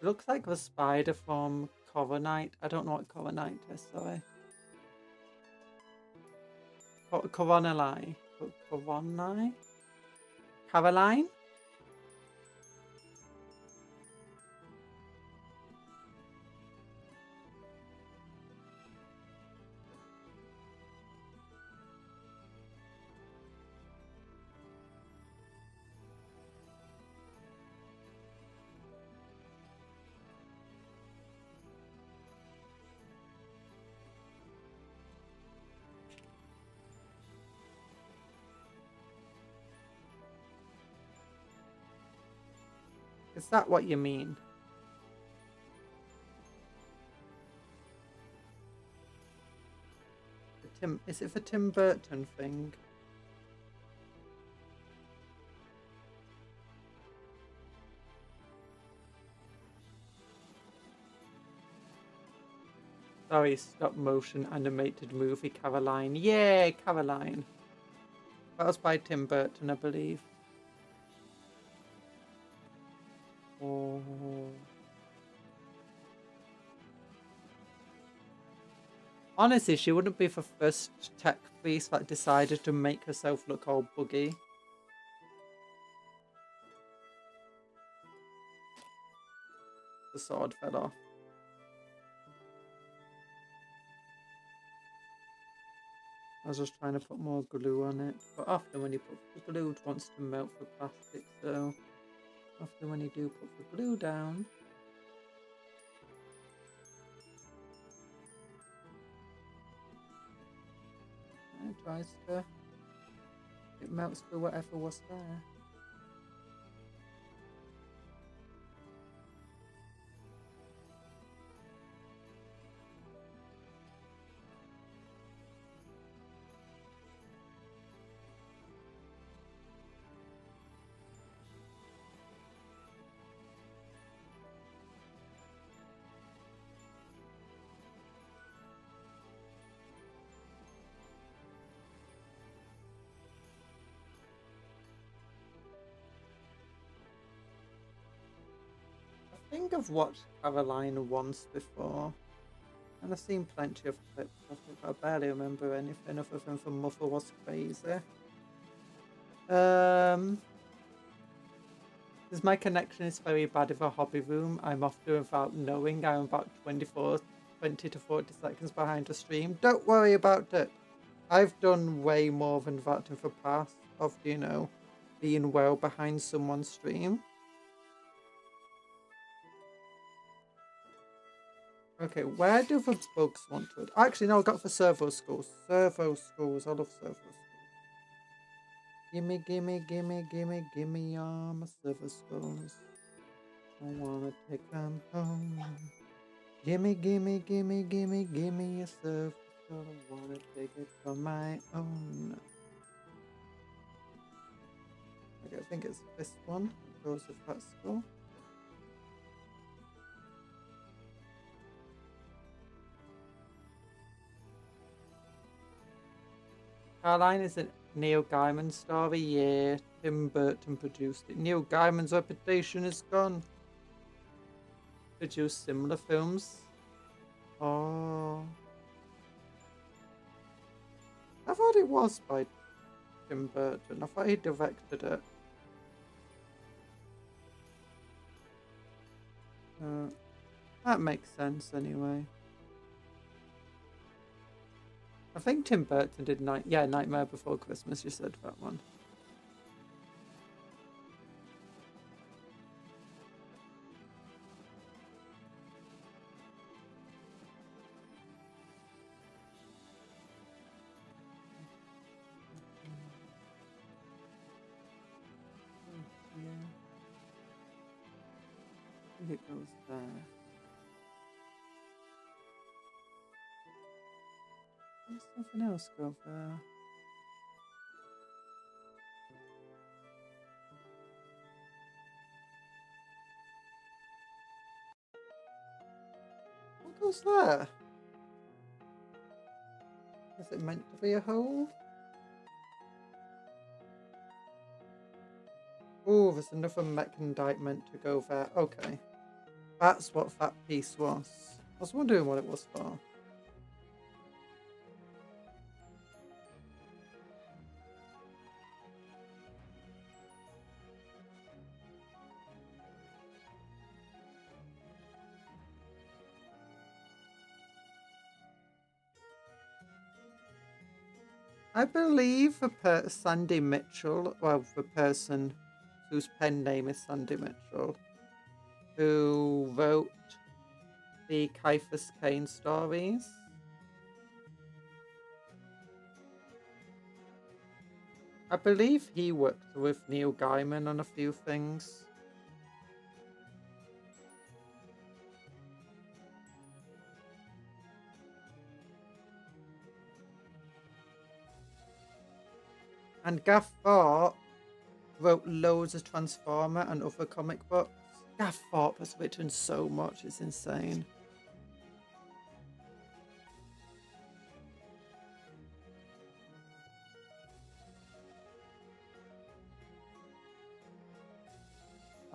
Speaker 3: It looks like the spider from Coronite. I don't know what Coronite is, sorry. Coronite? Coronite? Caroline? Is that what you mean? Is it the Tim Burton thing? Sorry, stop motion animated movie Caroline. Yay, Caroline. That was by Tim Burton, I believe. Oh. Honestly, she wouldn't be the first tech priest that decided to make herself look all buggy. The sword fell off. I was just trying to put more glue on it, but often when you put the glue, it wants to melt the plastic, so often when you do put the glue down, it tries to, it melts through whatever was there. I think I've watched Caroline once before, and I've seen plenty of clips of it, but I barely remember anything other than the mother was crazy. Because my connection is very bad in the hobby room, I'm often without knowing I'm about 20 to 40 seconds behind the stream. Don't worry about it. I've done way more than that in the past of, you know, being well behind someone's stream. Okay, where do the bugs want to... Actually, no, I got the servo skulls. Servo skulls. I love servo skulls. Gimme, gimme, gimme, gimme, gimme all my servo skulls. I wanna take them home. Gimme, gimme, gimme, gimme, gimme a servo skull. I wanna take it for my own. Okay, I think it's this one. It goes with that skull. Caroline is a Neil Gaiman story. Yeah, Tim Burton produced it. Neil Gaiman's reputation is gone. Produced similar films. Oh. I thought it was by Tim Burton. I thought he directed it. That makes sense anyway. I think Tim Burton did Nightmare Before Christmas, you said that one. Yeah. I think it goes there. There's something else go there. What goes there? Is it meant to be a hole? Oh, there's another mechandite meant to go there. Okay. That's what that piece was. I was wondering what it was for. I believe Sandy Mitchell, well, the person whose pen name is Sandy Mitchell, who wrote the Caiaphas Cain stories. I believe he worked with Neil Gaiman on a few things. And Gaff Thorpe wrote loads of Transformer and other comic books. Gaff Thorpe has written so much, it's insane.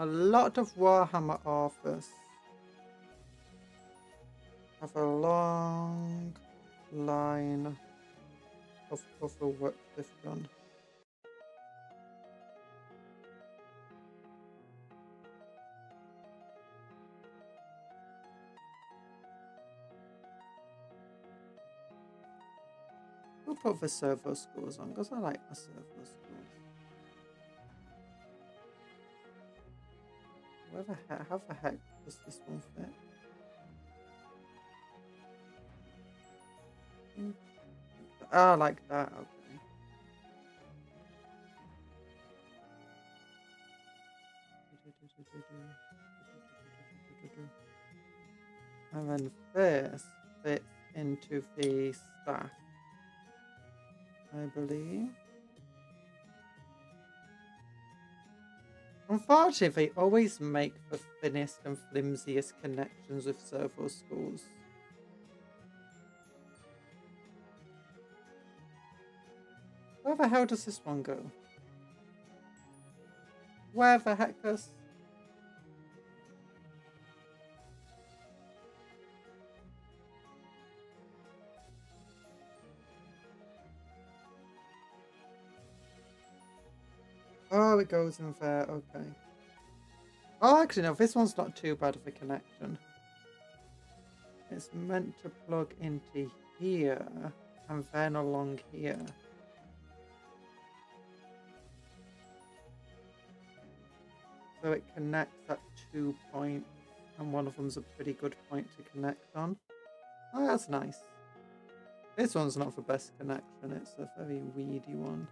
Speaker 3: A lot of Warhammer authors have a long line of other work they've done. We'll put the servo schools on because I like my servo schools. Where the heck, how the heck does this one fit? Ah, like that, okay. And then this fits into the staff, I believe. Unfortunately, they always make the thinnest and flimsiest connections with servo schools. Where the hell does this one go? Where the heck does... Oh, it goes in there, okay. Oh, actually, no, this one's not too bad of a connection. It's meant to plug into here, and then along here. So it connects at 2 points, and one of them's a pretty good point to connect on. Oh, that's nice. This one's not the best connection, it's a very weedy one.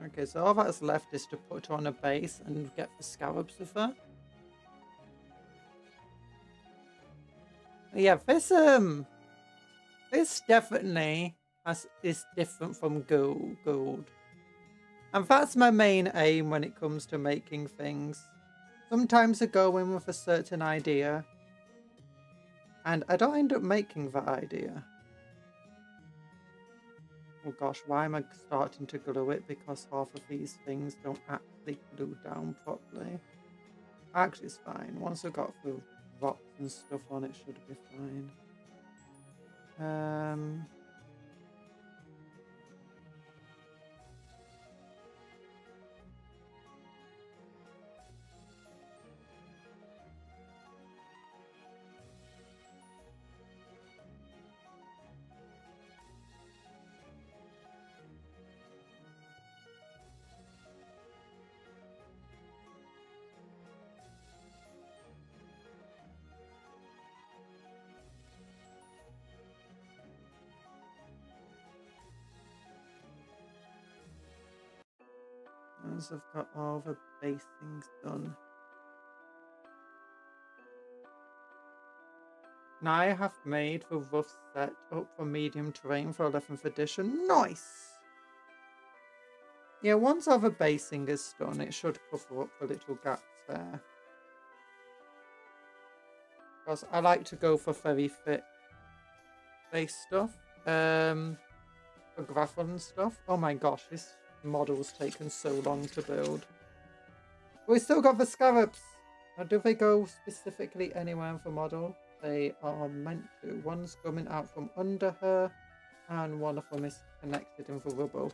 Speaker 3: Okay, so all that's left is to put her on a base and get the scarabs with her. Yeah, this definitely is different from gold. And that's my main aim when it comes to making things. Sometimes I go in with a certain idea, and I don't end up making that idea. Oh gosh, why am I starting to glue it? Because half of these things don't actually glue down properly. Actually, it's fine. Once I've got the rocks and stuff on, it should be fine. Once I've got all the basings done. Now I have made the rough set up for medium terrain for 11th edition. Nice! Yeah, once all the basing is done, it should cover up the little gaps there. Because I like to go for very thick base stuff. For gravel and stuff. Oh my gosh, this model's taken so long to build. We still got the scarabs! Now, do they go specifically anywhere in the model? They are meant to. One's coming out from under her, and one of them is connected in the rubble.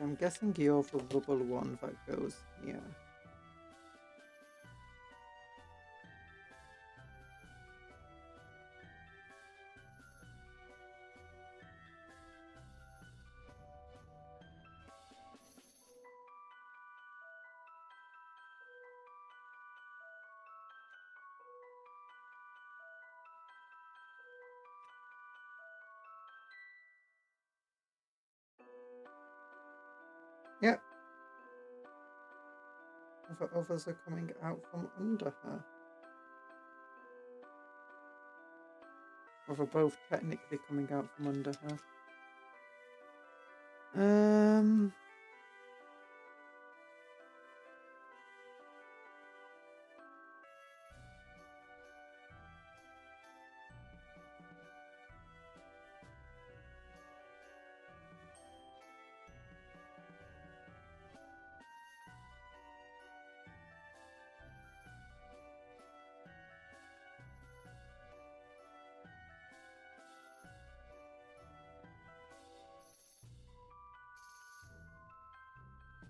Speaker 3: I'm guessing you're the rubble one that goes here. Yep. The others are coming out from under her. Or we're both technically coming out from under her.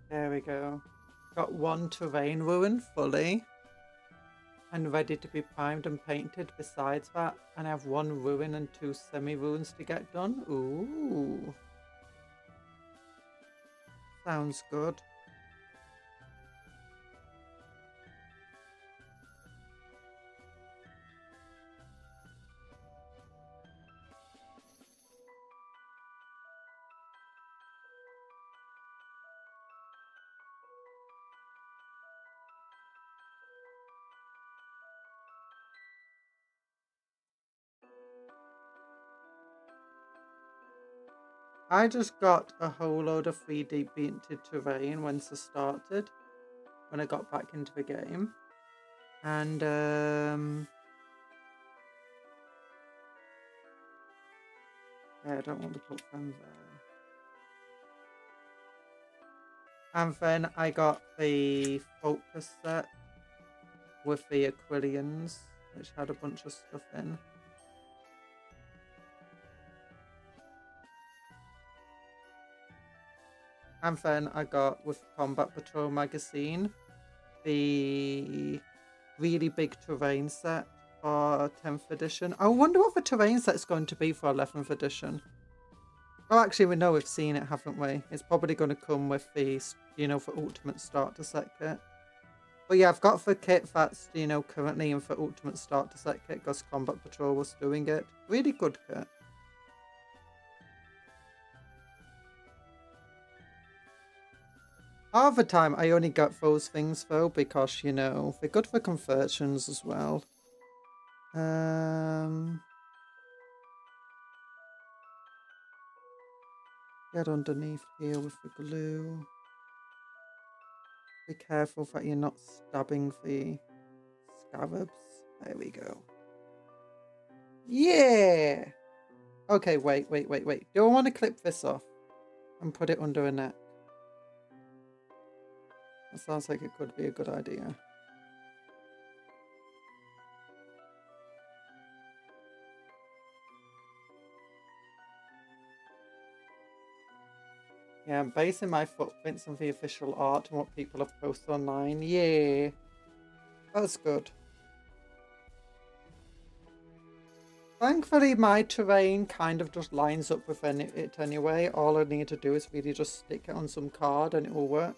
Speaker 3: There we go. Got one terrain ruin fully and ready to be primed and painted besides that. And I have one ruin and 2 semi-ruins to get done. Ooh. Sounds good. I just got a whole load of 3D painted terrain once I started, when I got back into the game. And yeah, I don't want to put them there. And then I got the focus set with the Aquilians, which had a bunch of stuff in. And then I got, with Combat Patrol magazine, the really big terrain set for 10th edition. I wonder what the terrain set's going to be for 11th edition. Oh, actually, we know we've seen it, haven't we? It's probably going to come with the, you know, for Ultimate Starter Set kit. But yeah, I've got the kit that's, you know, currently in for Ultimate Starter Set kit because Combat Patrol was doing it. Really good kit. Half the time, I only got those things, though, because, you know, they're good for conversions as well. Get underneath here with the glue. Be careful that you're not stabbing the scarabs. There we go. Yeah! Okay, wait. Do I want to clip this off and put it under a neck? That sounds like it could be a good idea. Yeah, I'm basing my footprints on the official art and what people have posted online. Yeah, that's good. Thankfully, my terrain kind of just lines up with it anyway. All I need to do is really just stick it on some card and it will work.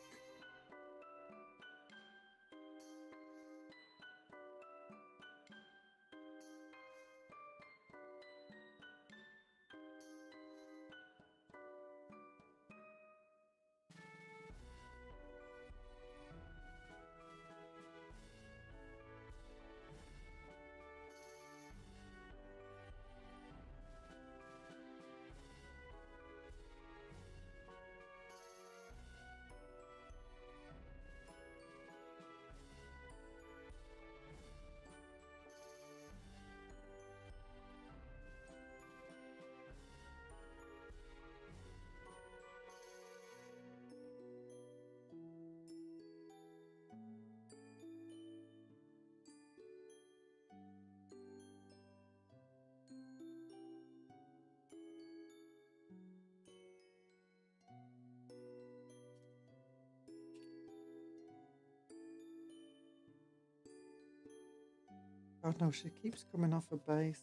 Speaker 3: God no, she keeps coming off her base.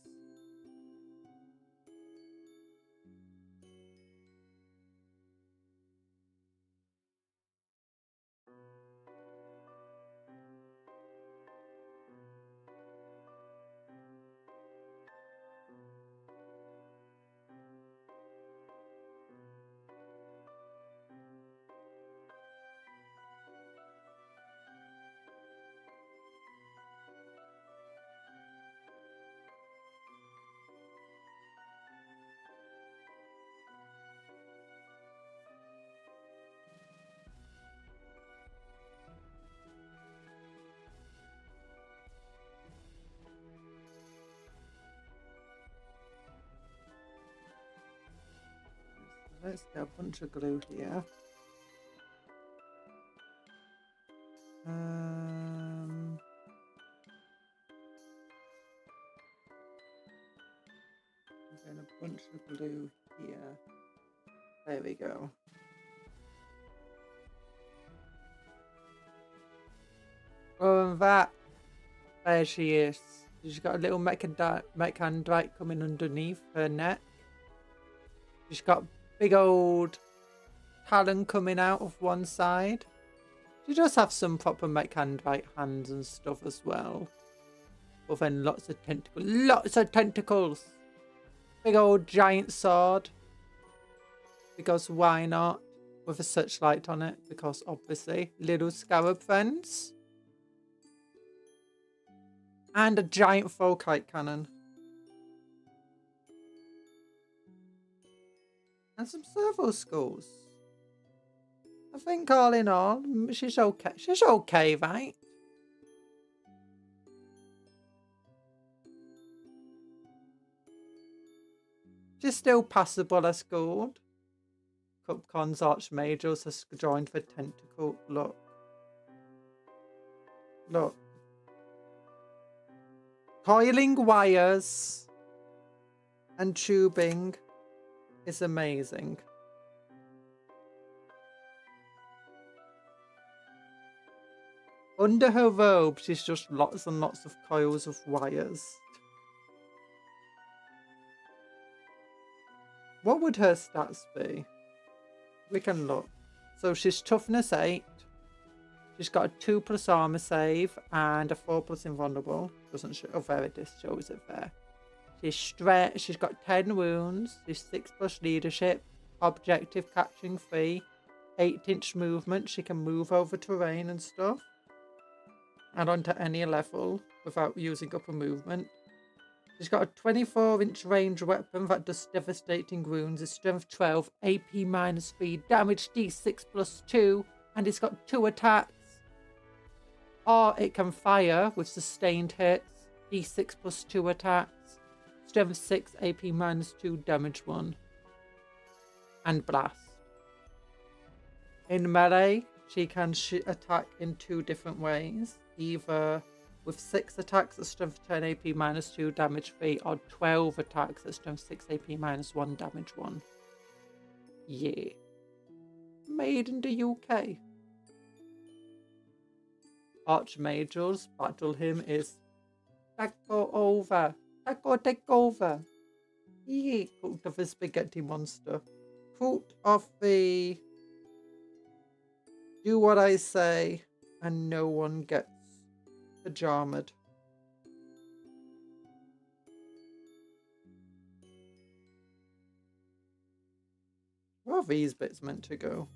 Speaker 3: Let's get a bunch of glue here. Again, a bunch of glue here. There we go. Oh, and that. There she is. She's got a little mechanic coming underneath her neck. She's got big old talon coming out of one side. She does have some proper mechanic hands and stuff as well. But then lots of tentacles. Lots of tentacles! Big old giant sword. Because why not? With a searchlight on it. Because obviously, little scarab friends. And a giant full kite cannon. And some servo skulls. I think all in all, she's okay. She's okay, right? She's still passable as gold. Cupcon's Archmagos has joined for tentacle. Look. Look. Coiling wires and tubing is amazing. Under her robes is just lots and lots of coils of wires. What would her stats be? We can look. So she's toughness 8. She's got a 2+ armor save and a 4+ invulnerable. Doesn't show. Oh, there it is. Shows it there. She's got 10 wounds. She's 6+ leadership. Objective catching 3. 8-inch movement. She can move over terrain and stuff. And onto any level without using up a movement. She's got a 24-inch range weapon that does devastating wounds. It's strength 12, AP -3, damage D6+2, and it's got 2 attacks. Or it can fire with sustained hits, D6+2 attacks, strength 6, AP -2, damage 1, and blast. In melee, she can attack in 2 different ways, either with 6 attacks at strength 10, AP -2, damage 3, or 12 attacks at strength 6, AP -1, damage 1. Yeah. Made in the UK. Archmagos, battle him is Taco over. Taco take over. Yeah. Cult of the spaghetti monster. Cult of the do what I say and no one gets pajamed. Where are these bits meant to go?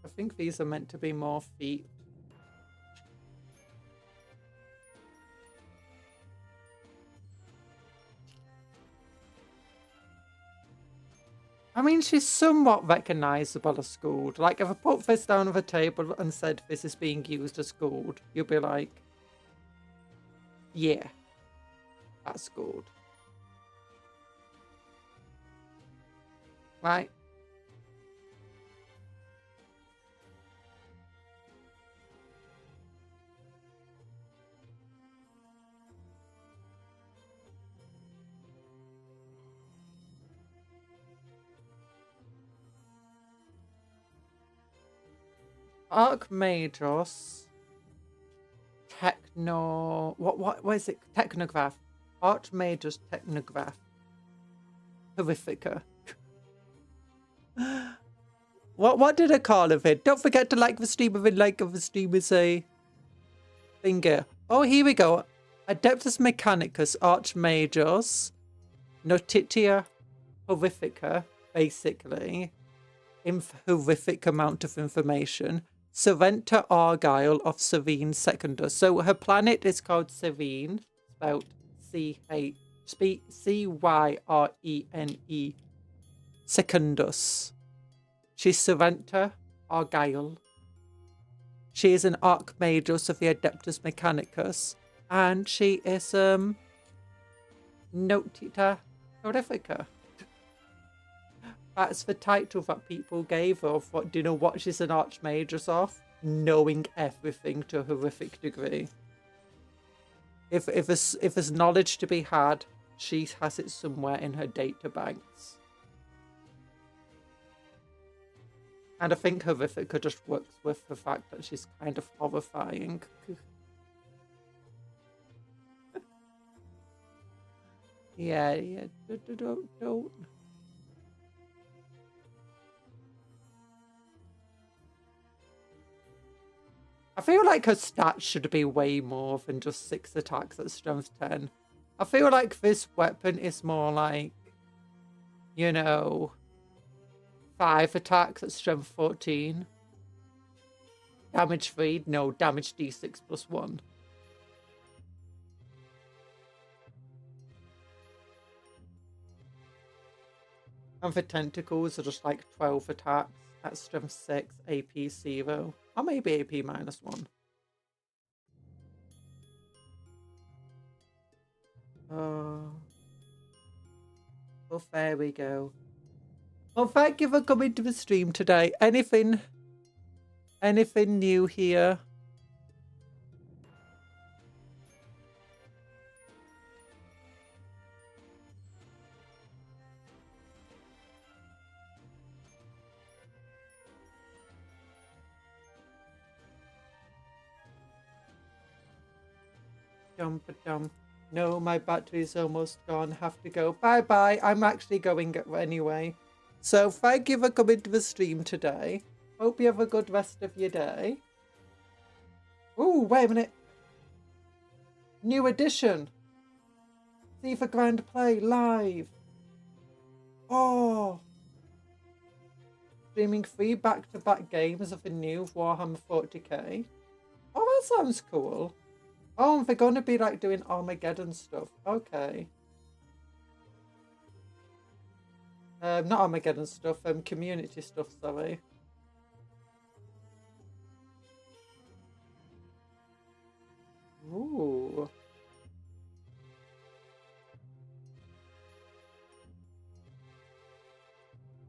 Speaker 3: I think these are meant to be more feet. I mean, she's somewhat recognisable as gold. Like, if I put this down on the table and said this is being used as gold, you'll be like, yeah, that's gold. Right? Archmagos, what is it? Technograph. Archmagos Technograph. Horrifica. What did I call of it? Don't forget to like the stream if you like of the stream is a finger. Oh, here we go. Adeptus Mechanicus Archmagos Notitia-Horrifica, basically. Horrific amount of information. Serenta Argyle of Cyrene Secundus. So her planet is called Cyrene, spelled Cyrene, Secundus. She's Serenta Argyle. She is an Archmagos of the Adeptus Mechanicus, and she is Notitia-Horrifica. That's the title that people gave her of what, do you know what she's an Archmagos of? Knowing everything to a horrific degree. If there's knowledge to be had, she has it somewhere in her data banks. And I think Horrifica just works with the fact that she's kind of horrifying. Yeah, don't. I feel like her stats should be way more than just 6 attacks at strength 10. I feel like this weapon is more like, you know, 5 attacks at strength 14. Damage 3? No, damage d6 plus 1. And the tentacles are just like 12 attacks at strength 6, AP 0. Or maybe AP minus 1. Oh. Well, there we go. Well, thank you for coming to the stream today. Anything new here? Dum-ba-dum. No, my battery's almost gone. Have to go. Bye-bye. I'm actually going anyway. So thank you for coming to the stream today. Hope you have a good rest of your day. Ooh, wait a minute. New edition. See for Grand Play live. Oh. Streaming 3 back-to-back games of the new Warhammer 40k. Oh, that sounds cool. Oh, they're going to be like doing Armageddon stuff. Okay. Not Armageddon stuff, community stuff, sorry. Ooh.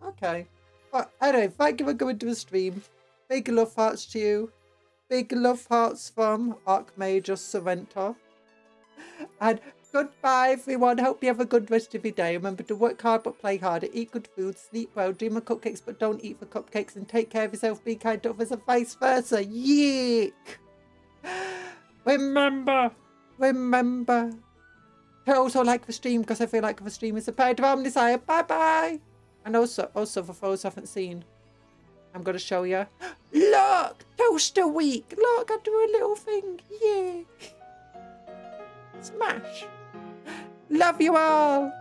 Speaker 3: Okay. But anyway, thank you for coming to the stream. Big love hearts to you. Big love hearts from Archmagos Serenta. And goodbye, everyone. Hope you have a good rest of your day. Remember to work hard but play harder. Eat good food. Sleep well. Dream of cupcakes but don't eat the cupcakes. And take care of yourself. Be kind to others and vice versa. Yeek! Remember to also like the stream because I feel like the stream is a paid of desire. Bye-bye. And also for those who haven't seen, I'm going to show you. Look! Toaster week! Look, I do a little thing. Yeah. Smash. Love you all.